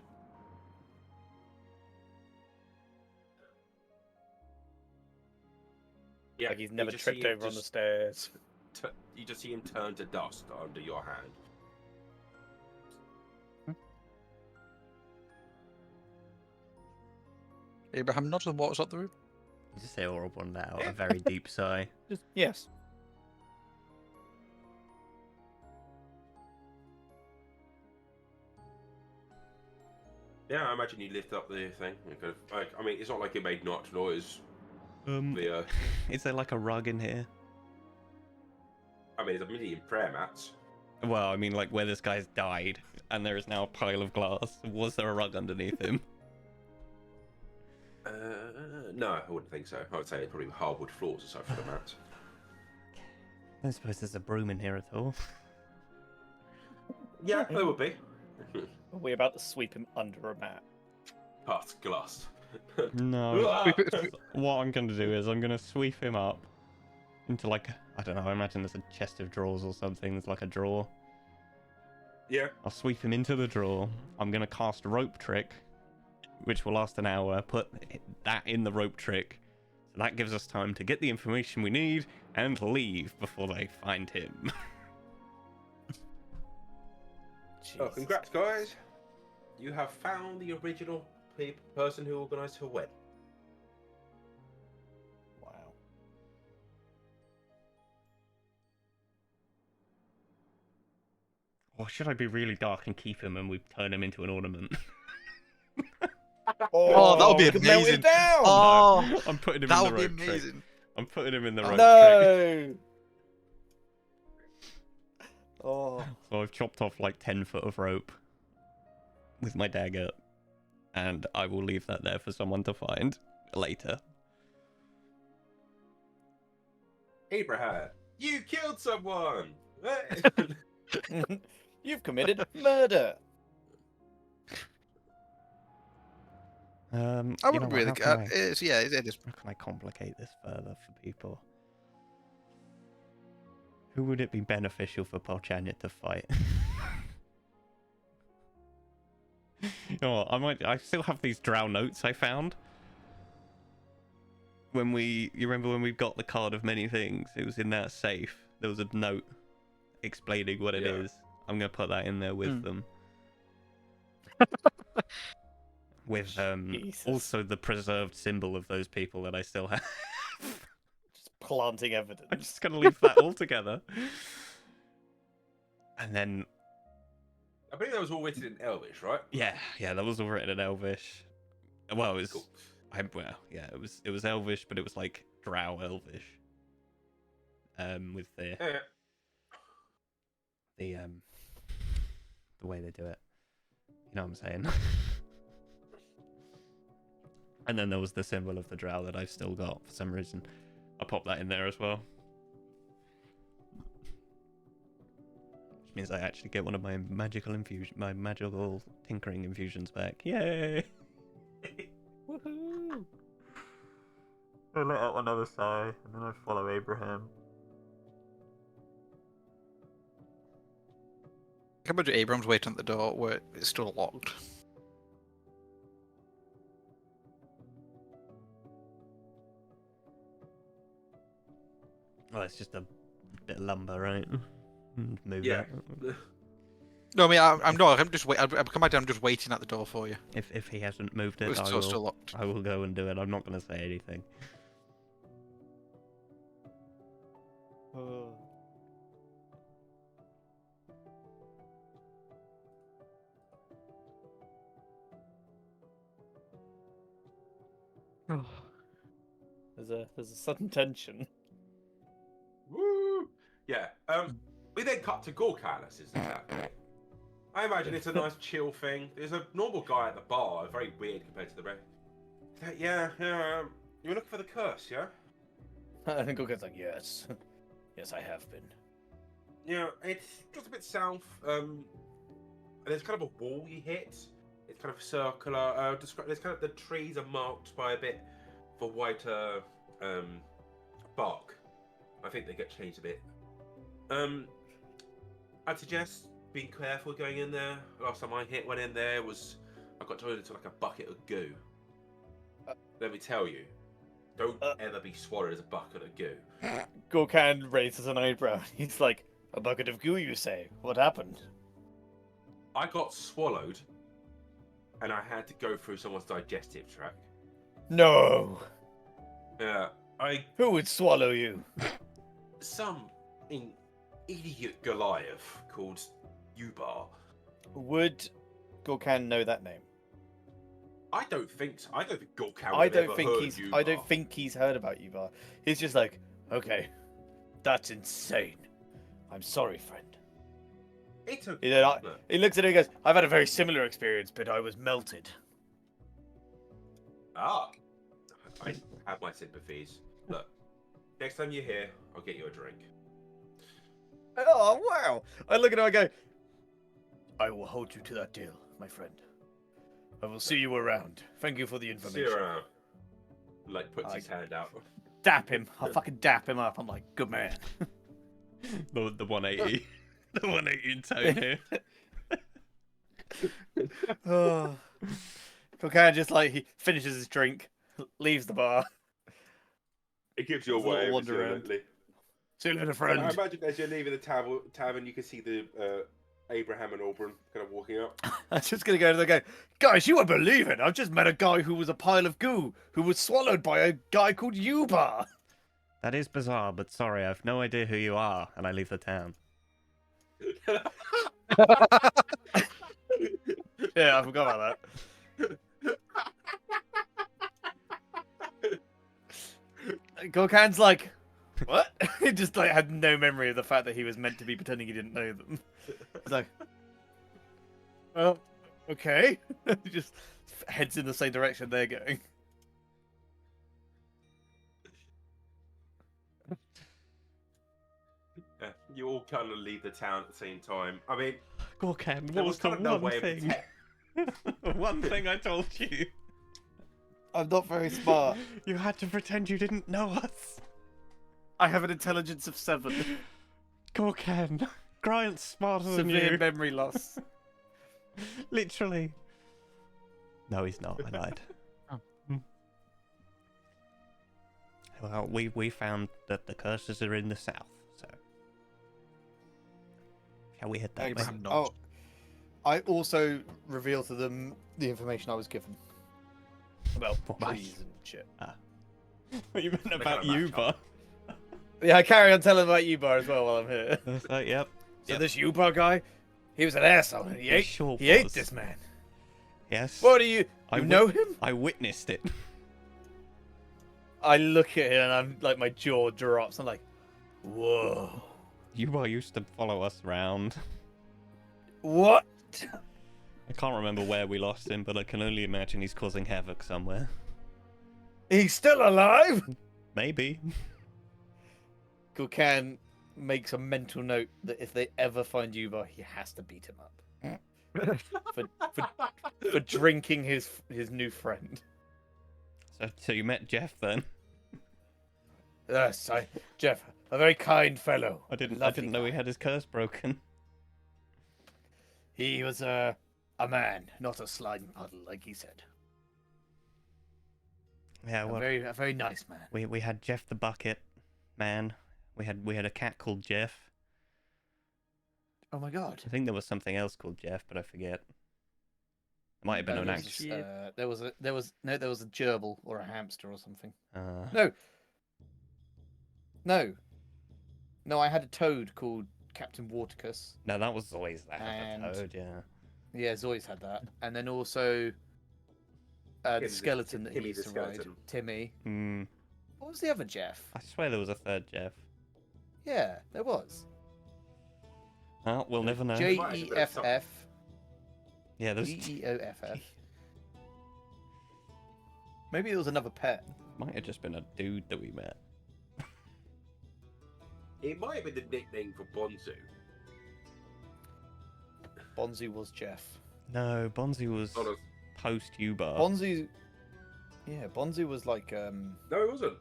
Yeah, Like he's you never just see tripped him over on the just stairs. You just see him turn to dust under your hand. Abraham nods and walks up the room. you just say horrible now, a very deep sigh. Just yes. Yeah, I imagine you lift up the thing. I mean, it's not like it made much noise. The, Is there like a rug in here? I mean, there's a million prayer mats. Well, I mean, like where this guy's died, and there is now a pile of glass. Was there a rug underneath him? No, I wouldn't think so. I would say it's probably hardwood floors aside from the mats. I don't suppose there's a broom in here at all. Yeah, there would be. We're about to sweep him under a mat. Past glass. No. What I'm going to do is I'm going to sweep him up into like, I don't know, I imagine there's a chest of drawers or something. There's like a drawer. Yeah. I'll sweep him into the drawer. I'm going to cast rope trick, which will last an hour. Put that in the rope trick. So that gives us time to get the information we need and leave before they find him. Oh, congrats, guys. You have found the original person who organised her wedding. Or should I be really dark and keep him and we turn him into an ornament? Oh, that would be we could melt it amazing. down. Oh, I'm putting him that in would the be rope trick. amazing. I'm putting him in the rope trick. No. Oh. So I've chopped off like 10 foot of rope with my dagger, and I will leave that there for someone to find later. Abraham, you killed someone! You've committed murder. You I know wouldn't what, really. how can I- It is. How can I complicate this further for people? Who would it be beneficial for Polchanya to fight? You know what, I still have these drow notes I found. You remember when we got the card of many things? It was in that safe. There was a note explaining what it Yeah. is. I'm gonna put that in there with them. With Jesus. also the preserved symbol of those people that I still have. Just planting I'm evidence. just gonna leave that all together. And then I believe that was all written in Elvish, right? yeah, that was all written in Elvish. Well, it was Cool. it was Elvish, but it was like Drow Elvish. With Yeah. the way they do it. You know what I'm saying? And then there was the symbol of the Drow that I've still got for some reason. I popped that in there as well. Which means I actually get one of my magical tinkering infusions back. Yay! Woohoo! I let out another sigh, and then I follow Abraham. I can imagine Abraham's waiting at the door where it's still locked. Oh, it's just a bit of lumber, right? Move Yeah. that. No, I mean I'm not. I'm just wait. I'm just waiting at the door for you. If he hasn't moved it, It's still locked. I will go and do it. I'm not going to say anything. There's a sudden tension. Woo! Yeah. We then cut to Gorkalis, isn't that? I imagine it's a nice chill thing. There's a normal guy at the bar, very weird compared to the rest. Yeah. You were looking for the curse, yeah? I think Goka's like, yes. Yes, I have been. Yeah, it's just a bit south. There's kind of a wall you hit. It's kind of circular. There's kind of the trees are marked by a bit of a whiter bark. I think they get changed a bit. I'd suggest being careful going in there. Last time I went in there I got turned into like a bucket of goo. Let me tell you, don't ever be swallowed as a bucket of goo. Gokan raises an eyebrow. He's like, a bucket of goo, you say? What happened? I got swallowed, and I had to go through someone's digestive tract. No! Yeah, Who would swallow you? some idiot Goliath called Ubar. Would Gokan know that name? I don't think so. I don't think Gorkal I would have don't ever think heard he's. Ubar. I don't think he's heard about Ubar. He's just like, okay, that's insane. I'm sorry, friend. It's a. He looks at it and goes, I've had a very similar experience, but I was melted. I have my sympathies. Look, next time you're here, I'll get you a drink. Oh, wow. I look at him and I go, I will hold you to that deal, my friend. I will see you around. Thank you for the See information. you around. Like, puts his hand out. Dap him. I'll fucking dap him up. I'm like, good man. The 180. The 180 in tone here. Oh. Gokan just like, he finishes his drink, leaves the bar. It gives you a There's a little way. wander around. See you later, friend. I imagine as you're leaving the tavern, you can see the Abraham and Auburn kind of walking up. I'm just gonna go to the guy. Guys, you won't believe it. I've just met a guy who was a pile of goo, who was swallowed by a guy called Ubar. That is bizarre, but sorry, I've no idea who you are, and I leave the town. Yeah, I forgot about that. Gorkan's like, what? He just like had no memory of the fact that he was meant to be pretending he didn't know them. He's like, well, okay. He just heads in the same direction they're going. Yeah, you all kind of leave the town at the same time. I mean, Gorkan, there what was was the kind of no one way of thing? detect- One thing I told you. I'm not very smart. You had to pretend you didn't know us. I have an intelligence of 7. Gorkan, Grant's smarter than Severe you. memory loss. Literally. No, he's not. I lied. Oh. Well, we found that the curses are in the south, so shall we head that way? Abraham Oh, nods. I also reveal to them the information I was given about What? trees and shit. What you meant They about kinda you, match but Yeah, I carry on telling about Ubar as well while I'm here. that's like, yep. So Yep. this Ubar guy, he was an asshole. And He sure he ate was. this man. Yes. What do you I know him? I witnessed it. I look at him and I'm like, my jaw drops. I'm like, whoa. You used to follow us around. What? I can't remember where we lost him, but I can only imagine he's causing havoc somewhere. He's still alive? Maybe. Gulkan makes a mental note that if they ever find Ubar, he has to beat him up. for drinking his new friend. So you met Jeff then? Yes, Jeff, a very kind fellow. I didn't Lovely know he guy. had his curse broken. He was a man, not a slime puddle, like he said. Yeah, well, A very nice man. we had Jeff the Bucket Man. We had a cat called Jeff. Oh my god. I think there was something else called Jeff, but I forget. It might have been an there actual. was there was a gerbil or a hamster or something. Uh, No, I had a toad called Captain Watercus. no, that was always that. And- Toad, yeah. Yeah, Zoe's had that. And then also the Timmy skeleton that he the used to ride. skeleton. Timmy. Hmm. What was the other Jeff? I swear there was a third Jeff. Yeah, there was. Oh, we'll never know. Jeff. Yeah, there's Geoff. Maybe there was another pet. might have just been a dude that we met. It might have been the nickname for Bonzu. Bonzi was Jeff. No, Bonzi was Not a... post U-Bar. Bonzi was like No, it wasn't.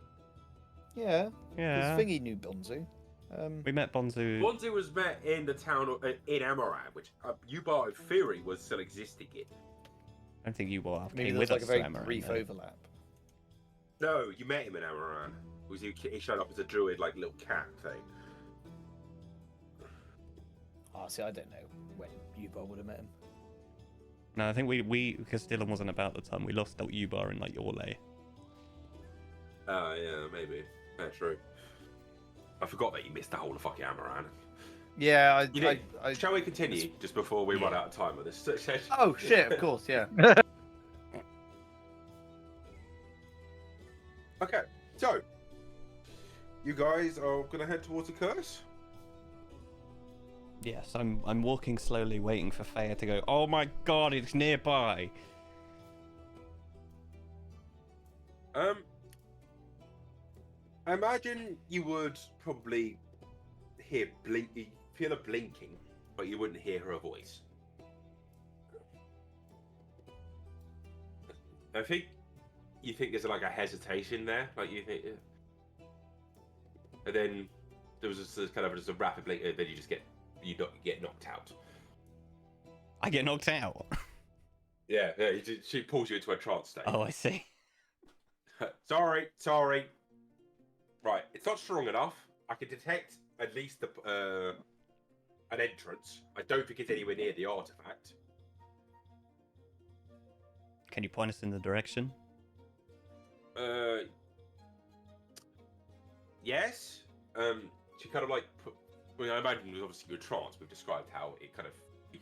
yeah. Yeah. Because Thingy knew Bonzi. We met Bonzu. Bonzu was met in the town in Amaran, which Ubar in theory was still existing in. I don't think U-Bar Maybe came there was with like a us very to Amaran, brief though. overlap. No, you met him in Amaran. He showed up as a druid, like little cat thing. Oh, see, I don't know when Ubar would have met him. No, I think we because Dylan wasn't about the time we lost U-Bar in like Yorley. Yeah, maybe. Yeah, true. I forgot that you missed the whole of fucking Amaran. Yeah, You know, shall we continue just before we run out of time with this session? Oh shit! Of course, yeah. Okay, so you guys are gonna head towards the curse. Yes, I'm walking slowly, waiting for Freya to go. Oh my god, it's nearby. I imagine you would probably feel a blinking, but you wouldn't hear her voice. I think you think there's like a hesitation there, like you think, and then there was just kind of just a rapid blink, and then you get knocked out. I get knocked out. Yeah, she pulls you into a trance state. Oh, I see. Sorry. Right, it's not strong enough. I can detect at least an entrance. I don't think it's anywhere near the artifact. Can you point us in the direction? Yes. She kind of like I imagine it was obviously your trance. We've described how it kind of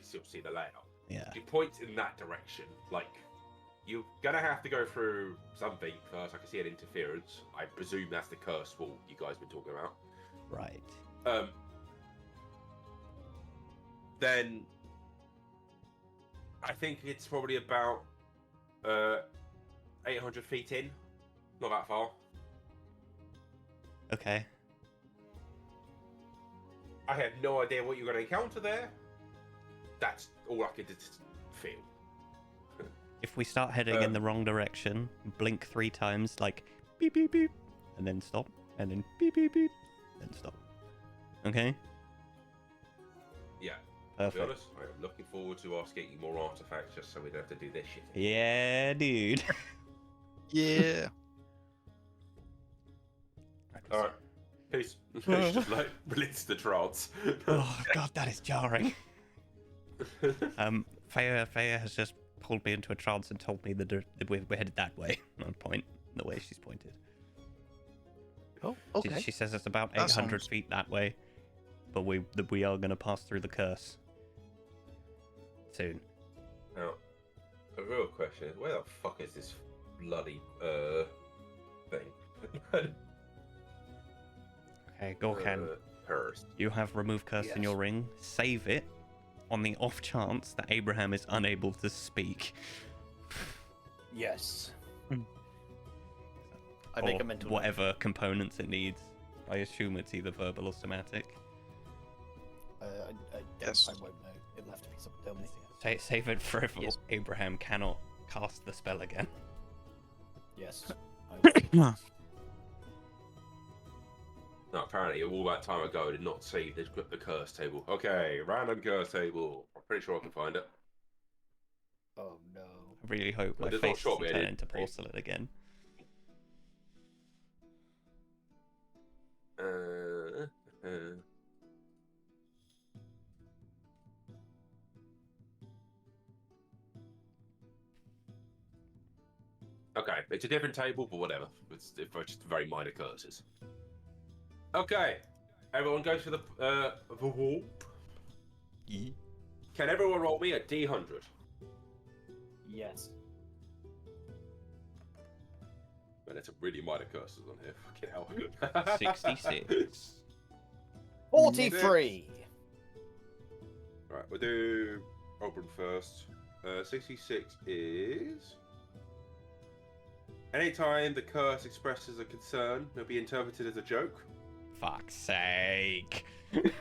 still see the layout. Yeah. You point in that direction. Like, you're gonna have to go through something first. I can see an interference. I presume that's the curse wall you guys been talking about. Right. Then I think it's probably about 800 feet in. Not that far. Okay. I had no idea what you're going to encounter there. That's all I could just feel. If we start heading in the wrong direction, blink 3 times, like beep beep beep, and then stop, and then beep beep beep, then stop. Okay. Yeah. To be Perfect. honest, I am looking forward to us getting more artifacts just so we don't have to do this shit. Yeah, dude. Yeah. Alright. Peace. It's just like release the trance. Oh god, that is jarring. Freya has just pulled me into a trance and told me that we're headed that way. On point, the way she's pointed. Oh, okay. She says it's about That 800 sounds- feet that way, but we are going to pass through the curse soon. Now, the real question is, where the fuck is this bloody thing? Okay, Gorkan, First. you have remove curse in Yes. your ring. Save it on the off chance that Abraham is unable to speak. Yes. Hmm. I make Or a mental note. whatever components it needs. I assume it's either verbal or somatic. Yes. I won't know. It'll have to be something. Tell me. Save it for if Yes. Abraham cannot cast the spell again. Yes. I will. No, apparently all that time ago did not see the curse table. Okay, random curse table. I'm pretty sure I can find it. Oh no. I really hope my Well, there's not face sure, doesn't but turn it- into porcelain again. Okay, it's a different table, but whatever. It's just very minor curses. Okay, everyone go to the wall. Can everyone roll me a D100? Yes. Man, that's a really minor curses on here. Fucking hell. 66. 43. Right, we'll do Oberon first. 66 is... Anytime the curse expresses a concern, it'll be interpreted as a joke. Fuck's sake. What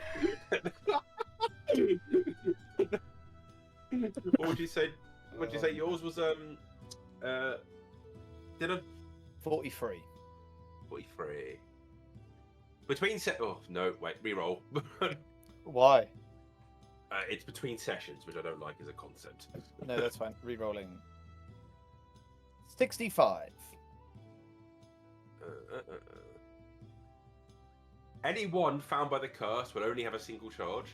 would you say? What did you say? Yours was Dylan? 43. 43. Between oh no, wait, reroll. Why? It's between sessions, which I don't like as a concept. No, that's fine. Rerolling. 65. Anyone found by the curse will only have a single charge.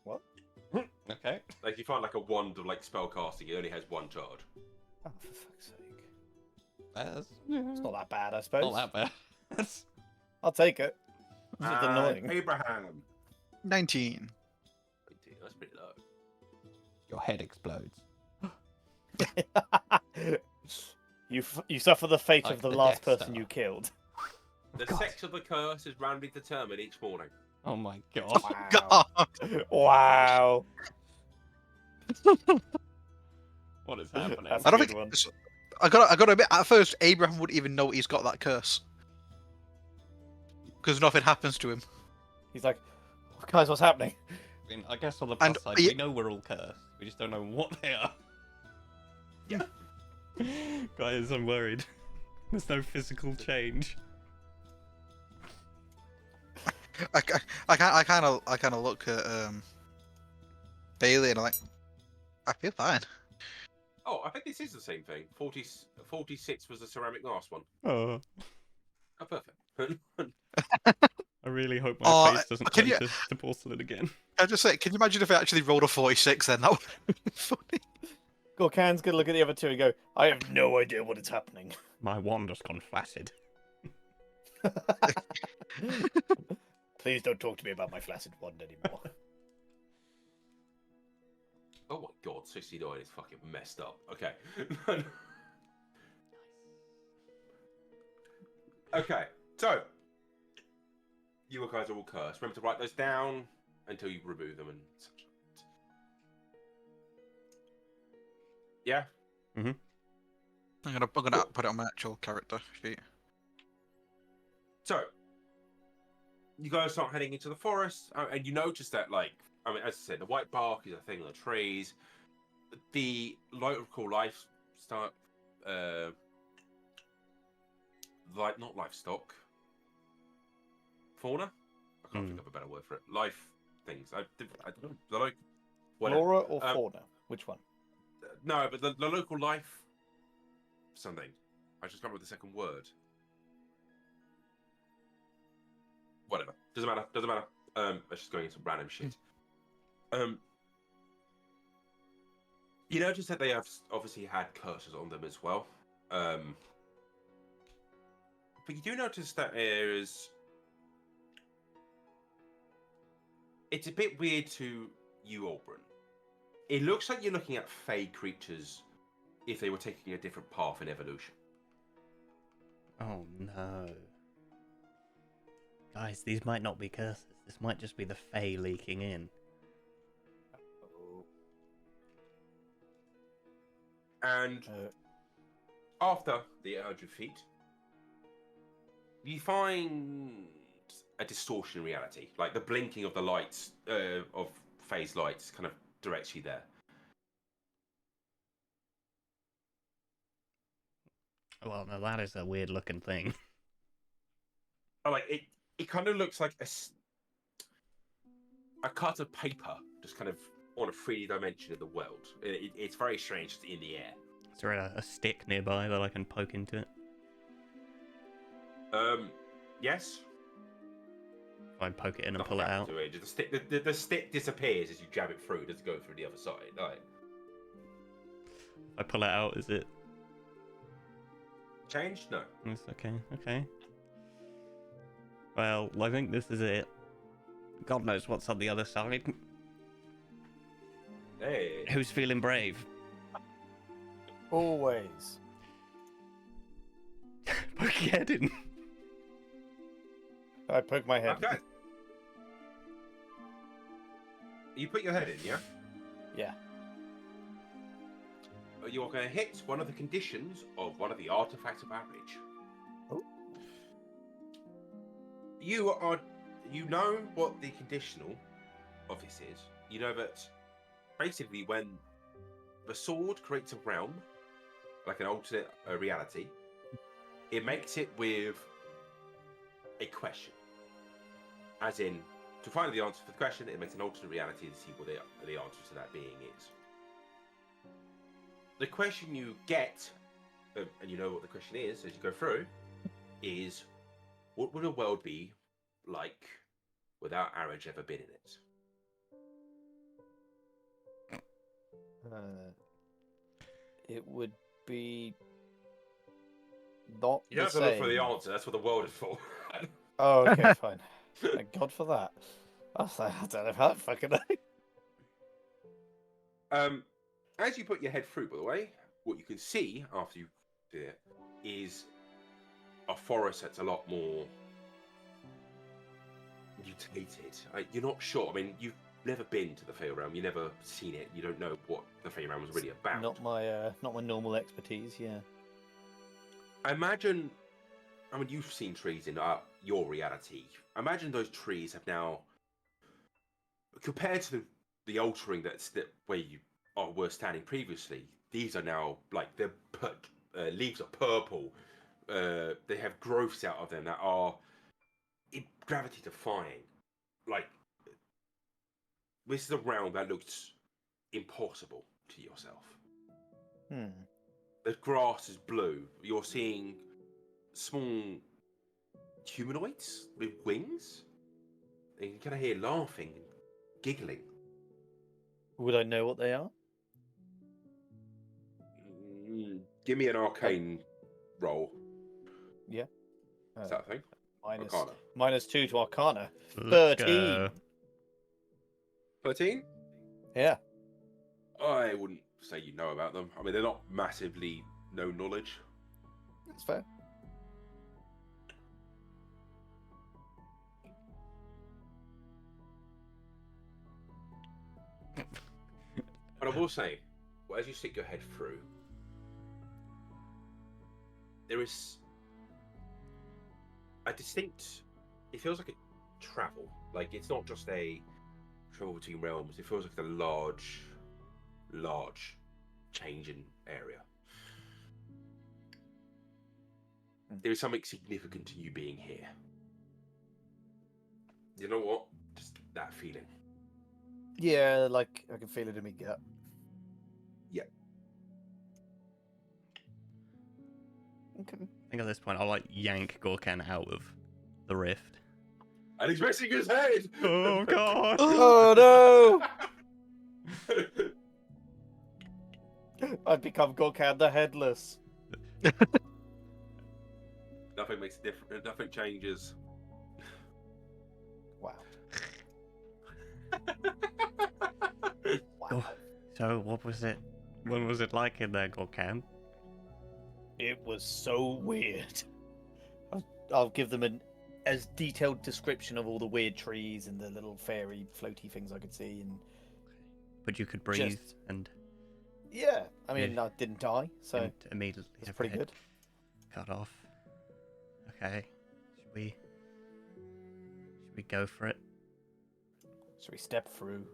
What? Okay. Like if you find like a wand of like spell casting, it only has one charge. Oh, for fuck's sake. That's It's not that bad, I suppose. not that bad. I'll take it. It's just annoying. Abraham. 19. That's pretty low. Your head explodes. You suffer the fate Like of the the last Death person Star. you killed. The God. sex of the curse is randomly determined each morning. Oh my god. Wow. God. Wow. What is happening? That's I a don't good think. one. I gotta admit, at first, Abraham wouldn't even know he's got that curse. Because nothing happens to him. He's like, guys, what's happening? I mean, I guess on the plus And- side, we know we're all cursed. We just don't know what they are. Yeah. Guys, I'm worried. There's no physical change. I kind of look at Bailey and I'm like, I feel fine. Oh, I think this is the same thing. 46 was the ceramic mask one. Oh, Oh, perfect. I really hope my Oh, face doesn't can turn you- to porcelain again. I just say, can you imagine if I actually rolled a 46 then? That would be funny. Gorkan's gonna look at the other two and go, I have no idea what is happening. My wand has gone flaccid. Please don't talk to me about my flaccid wand anymore. Oh my god, 69 is fucking messed up. Okay. Okay, so you guys are all cursed. Remember to write those down until you remove them and such. Yeah. I'm gonna put it on my actual character sheet. So you guys start heading into the forest, and you notice that, like, I mean, as I said, the white bark is a thing on the trees. The local life start, like, not livestock, fauna. I can't think of a better word for it. Life things. I don't know. The like, whatever. Flora or fauna? Which one? No, but the local life something. I just can't remember the second word. Whatever. Doesn't matter. Doesn't matter. It's just going into random shit. You notice that they have obviously had curses on them as well. But you do notice that it's a bit weird to you, Auburn. It looks like you're looking at fey creatures if they were taking a different path in evolution. Oh no. Guys, these might not be curses. This might just be the Fae leaking in. And after the 100 feet, you find a distortion in reality. Like the blinking of the lights, of phase lights, kind of directs you there. Well, now that is a weird looking thing. Like it kind of looks like a cut of paper, just kind of on a 3D dimension of the world. It's very strange, just in the air. Is there a stick nearby that I can poke into it? Yes. If I poke it in and Nothing pull it happens out. to it. The stick disappears as you jab it through. It doesn't go through the other side. Like, If I pull it out, is it... changed? No. It's okay, okay. Well, I think this is it. God knows what's on the other side. Hey. Who's feeling brave? Always. Poke your head in. I poke my head. Okay. You put your head in, yeah? Yeah. You are going to hit one of the conditions of one of the artifacts of average. Oh. You know what the conditional of this is. You know that basically when the sword creates a realm, like an alternate reality, it makes it with a question. As in, to find the answer for the question, it makes an alternate reality to see what the answer to that being is. The question you get, and you know what the question is as you go through, is what would a world be like without Arage ever been in it? It would be not You don't the have to look for same. the answer, that's what the world is for. Oh, okay, fine. Thank God for that. I was like, I don't know how that fucking. As you put your head through, by the way, what you can see after you do it is a forest that's a lot more mutated. You're not sure. I mean, you've never been to the Fey realm. You've never seen it. You don't know what the Fey realm was really about. Not my normal expertise. Yeah. Imagine, I mean, you've seen trees in your reality. Imagine those trees have now, compared to the altering that where you were standing previously. These are now like their leaves are purple. They have growths out of them that are gravity defying. Like, this is a realm that looks impossible to yourself. The grass is blue. You're seeing small humanoids with wings. And you can kind of hear laughing and giggling. Would I know what they are? Give me an arcane roll. Yeah. Is that a thing? Arcana. -2 to Arcana. Let's 13. go. 13? Yeah. I wouldn't say you know about them. I mean, they're not massively no knowledge. That's fair. But I will say, well, as you stick your head through, there is a distinct. It feels like a travel. Like it's not just a travel between realms. It feels like a large change in area. There is something significant to you being here. You know what? Just that feeling. Yeah, like I can feel it in my gut. Yeah. Okay. I think at this point I'll like yank Gorkan out of the rift. And he's missing his head! Oh god! Oh no! I've become Gorkan the Headless. Nothing makes a difference. Nothing changes. Wow. Oh, so what was it? What was it like in there, Gorkan? It was so weird. I'll give them an as detailed description of all the weird trees and the little fairy floaty things I could see, and But you could breathe Just- and yeah, I mean Yeah. I didn't die, so and immediately it's have pretty your head good. cut off. Okay, should we go for it? So we step through.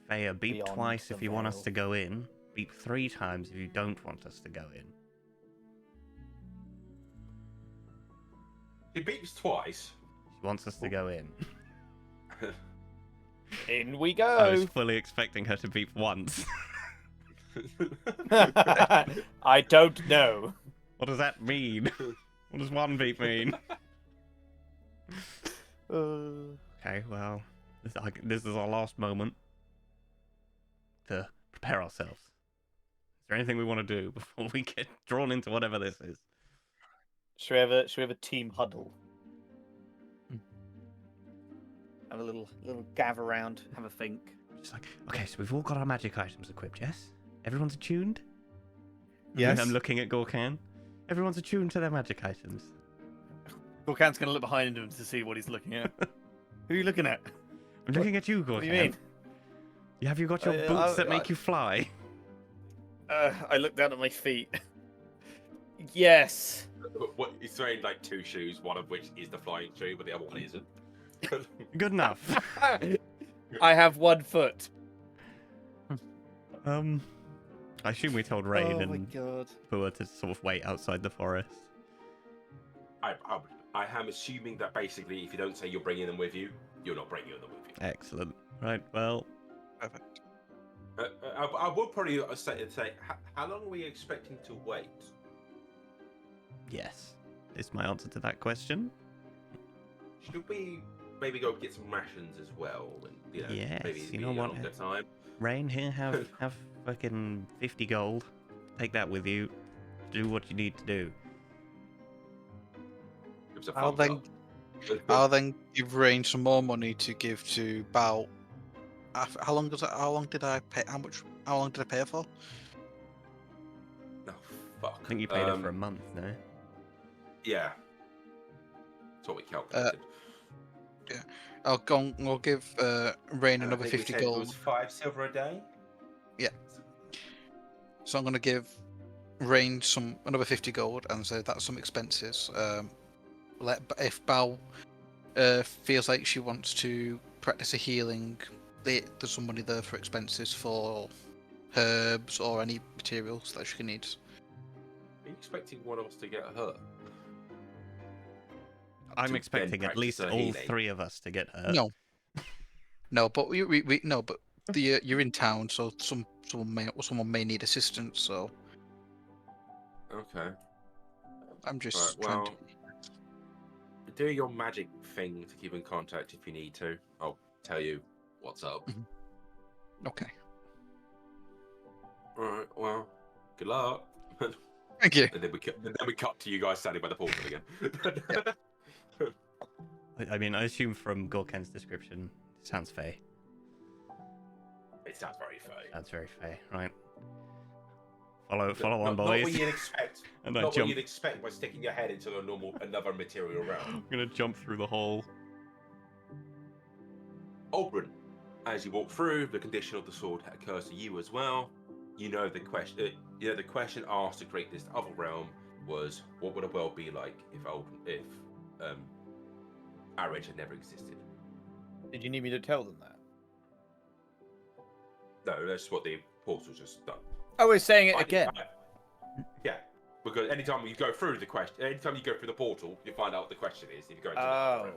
Faya, beep Beyond twice the if you want us veil. to go in. Beep 3 times if you don't want us to go in. He beeps twice. She wants us to go in. In we I was go. fully expecting her to beep once. I don't know. What does that mean? What does one beep mean? Okay, well, this is our last moment to prepare ourselves. Is there anything we want to do before we get drawn into whatever this is? Should we have a team huddle? Have a little gather round, have a think. Just like, okay, so we've all got our magic items equipped, yes? Everyone's attuned? Yes. I'm looking at Gorkan. Everyone's attuned to their magic items. Gorkan's gonna look behind him to see what he's looking at. Who are you looking at? I'm looking at you, Gorkan. What do you mean? Have you got your boots that make you fly? I look down at my feet. Yes. What, he's wearing like 2 shoes, one of which is the flying shoe, but the other one isn't. Good enough. I have 1 foot. I assume we told Rain Oh my and god. Pua to sort of wait outside the forest. I am assuming that basically, if you don't say you're bringing them with you, you're not bringing them with you. Excellent. Right, well, Perfect. I will probably say, how long are we expecting to wait? yes, is my answer to that question. Should we maybe go get some rations as well? And, Yes, maybe you be know a what? longer time. Rain, here, have fucking 50 gold. Take that with you. Do what you need to do. Gives a I'll thumbs then up. I'll then give Rain some more money to give to Bao. How long does that? How long did I pay? How long did I pay her for? Oh, fuck. I think you paid her for a month, no? Yeah. That's what we calculated. I'll give Rain And I another think we 50 said it gold. was 5 silver a day? So I'm gonna give Rain another 50 gold and say that's some expenses. If Bao feels like she wants to practice a healing, there's some money there for expenses for herbs or any materials that she needs. Are you expecting one of us to get hurt? I'm To expecting then at least practice all her healing. 3 of us to get hurt. No, but you're in town, so someone may need assistance. So Okay. I'm just Right, trying well, to. do your magic thing to keep in contact if you need to. I'll tell you what's up. Okay. Alright, well, good luck. Thank you. And then we cut to you guys standing by the portal again. I mean, I assume from Gorken's description, it sounds fair. It sounds very fair. Sounds very fair, right? Follow on, Not boys. what you'd expect. And I Not what jump. you'd expect by sticking your head into another material realm. I'm gonna jump through the hole. Oberon, as you walk through, the condition of the sword occurs to you as well. You know the question. The question asked to create this other realm was, what would a world be like if Arage had never existed? Did you need me to tell them that? No, that's what the portal's just done. Oh, we're saying it again. Yeah, because anytime you go through the portal, you find out what the question is. If you go into the Oh. realm.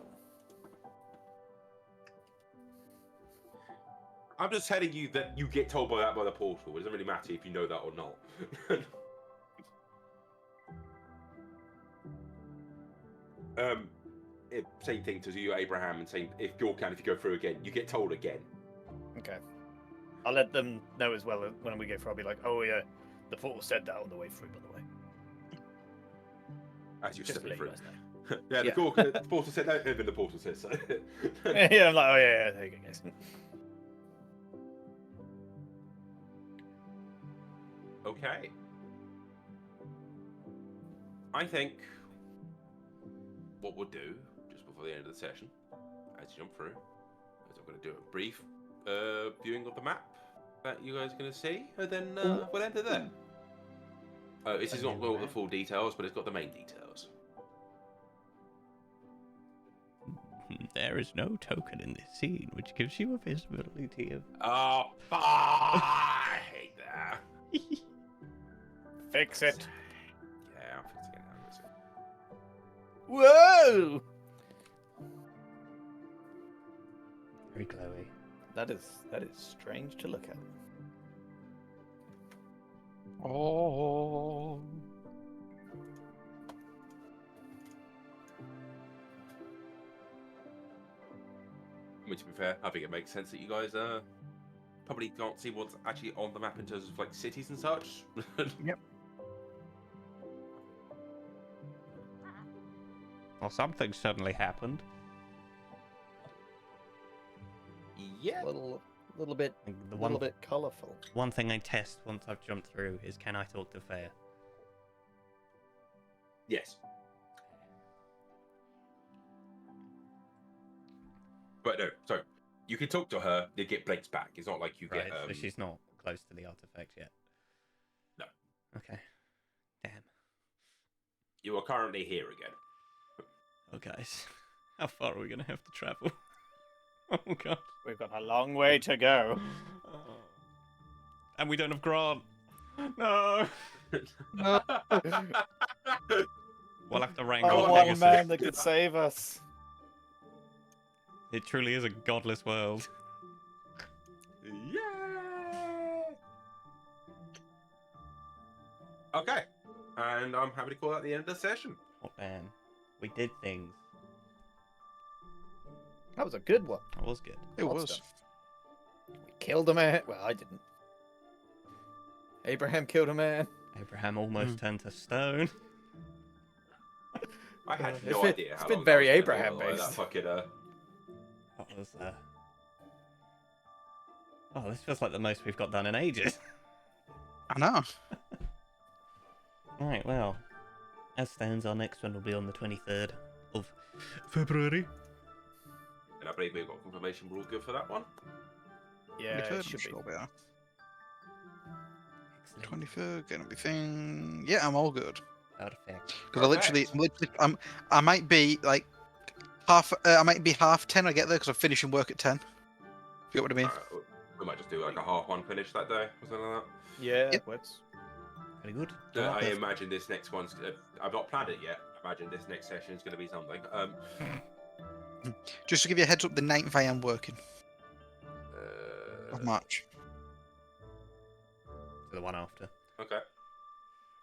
I'm just telling you that you get told by the portal. It doesn't really matter if you know that or not. Same thing to you, Abraham, and same if you go through again, you get told again. Okay. I'll let them know as well when we go through. I'll be like, oh yeah, the portal said that on the way through, by the way. As you're Just to stepping let you through. guys know. Yeah, Yeah. The portal said that, even the portal says so. Yeah, I'm like, oh yeah, there you go, guys. Okay. I think what we'll do, just before the end of the session, as you jump through, is I'm going to do a brief viewing of the map that you guys are going to see, and then we'll end it there. This is not all the full details, but it's got the main details. There is no token in this scene which gives you a visibility of. Oh, I hate that. Fix it. Yeah, I'm fixing it now. Listen. Whoa! Very glowy. That is strange to look at. Oh. I mean, to be fair, I think it makes sense that you guys probably can't see what's actually on the map in terms of like cities and such. Yep. Well, something suddenly happened. Yeah. A little bit The one, colourful. one thing I test once I've jumped through is, can I talk to Fair? Yes. But no, so you can talk to her. You get blinks back. It's not like you Right, get. so she's not close to the artifact yet. No. Okay. Damn. You are currently here again. Oh, guys. How far are we going to have to travel? Oh, God. We've got a long way to go. And we don't have Grant. No. No. We'll have to wrangle Oh, a one Pegasus. man that could save us. It truly is a godless world. Yeah. Okay, and I'm happy to call that the end of the session. Oh, man. We did things. That was a good one. That was good. It Hot was. stuff. We killed a man. Well, I didn't. Abraham killed a man. Abraham almost turned to stone. I had It's no been- idea. it's how been long very that was gonna Abraham go, like, based. That fucking That was, Oh, this feels like the most we've got done in ages. I know. Right, well, as stands, our next one will be on the 23rd of February. And I believe we've got confirmation we're all good for that one. Yeah, 23rd, it should be. sure we are. Excellent. 23rd, getting everything. Yeah, I'm all good. Perfect. Because I might be like half. I might be half 10. I get there because I'm finishing work at 10. You get what I mean? We might just do like a half one finish that day or something like Yeah, Yep. works. Very good. that. I Well, imagine this next one's. I've not planned it yet. I imagine this next session is going to be something. Just to give you a heads up, the 9th I am working of Uh, March. the one after. okay.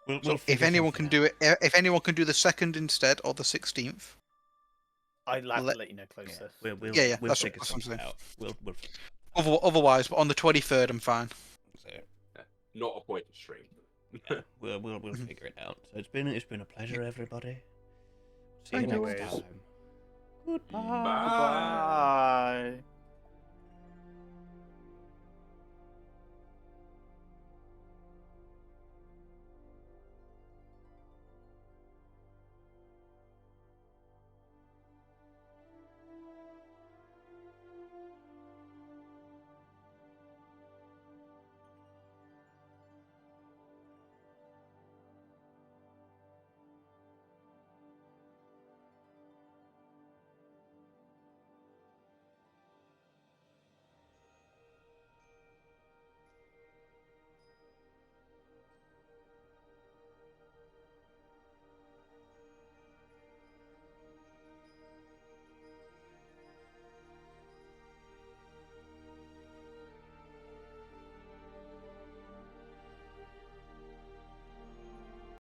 We'll So if figure anyone something can out. do it, if anyone can do the 2nd instead or the 16th, I'd have Let- to let you know closer. Yeah, we'll Yeah, we'll that's figure what I'm something saying. out. We'll otherwise, but on the 23rd I'm fine. so, Not a point to stream. yeah, we'll Mhm. figure it out. So it's been a pleasure, everybody. See you Thank you. next Always. time. Goodbye. Bye. Bye.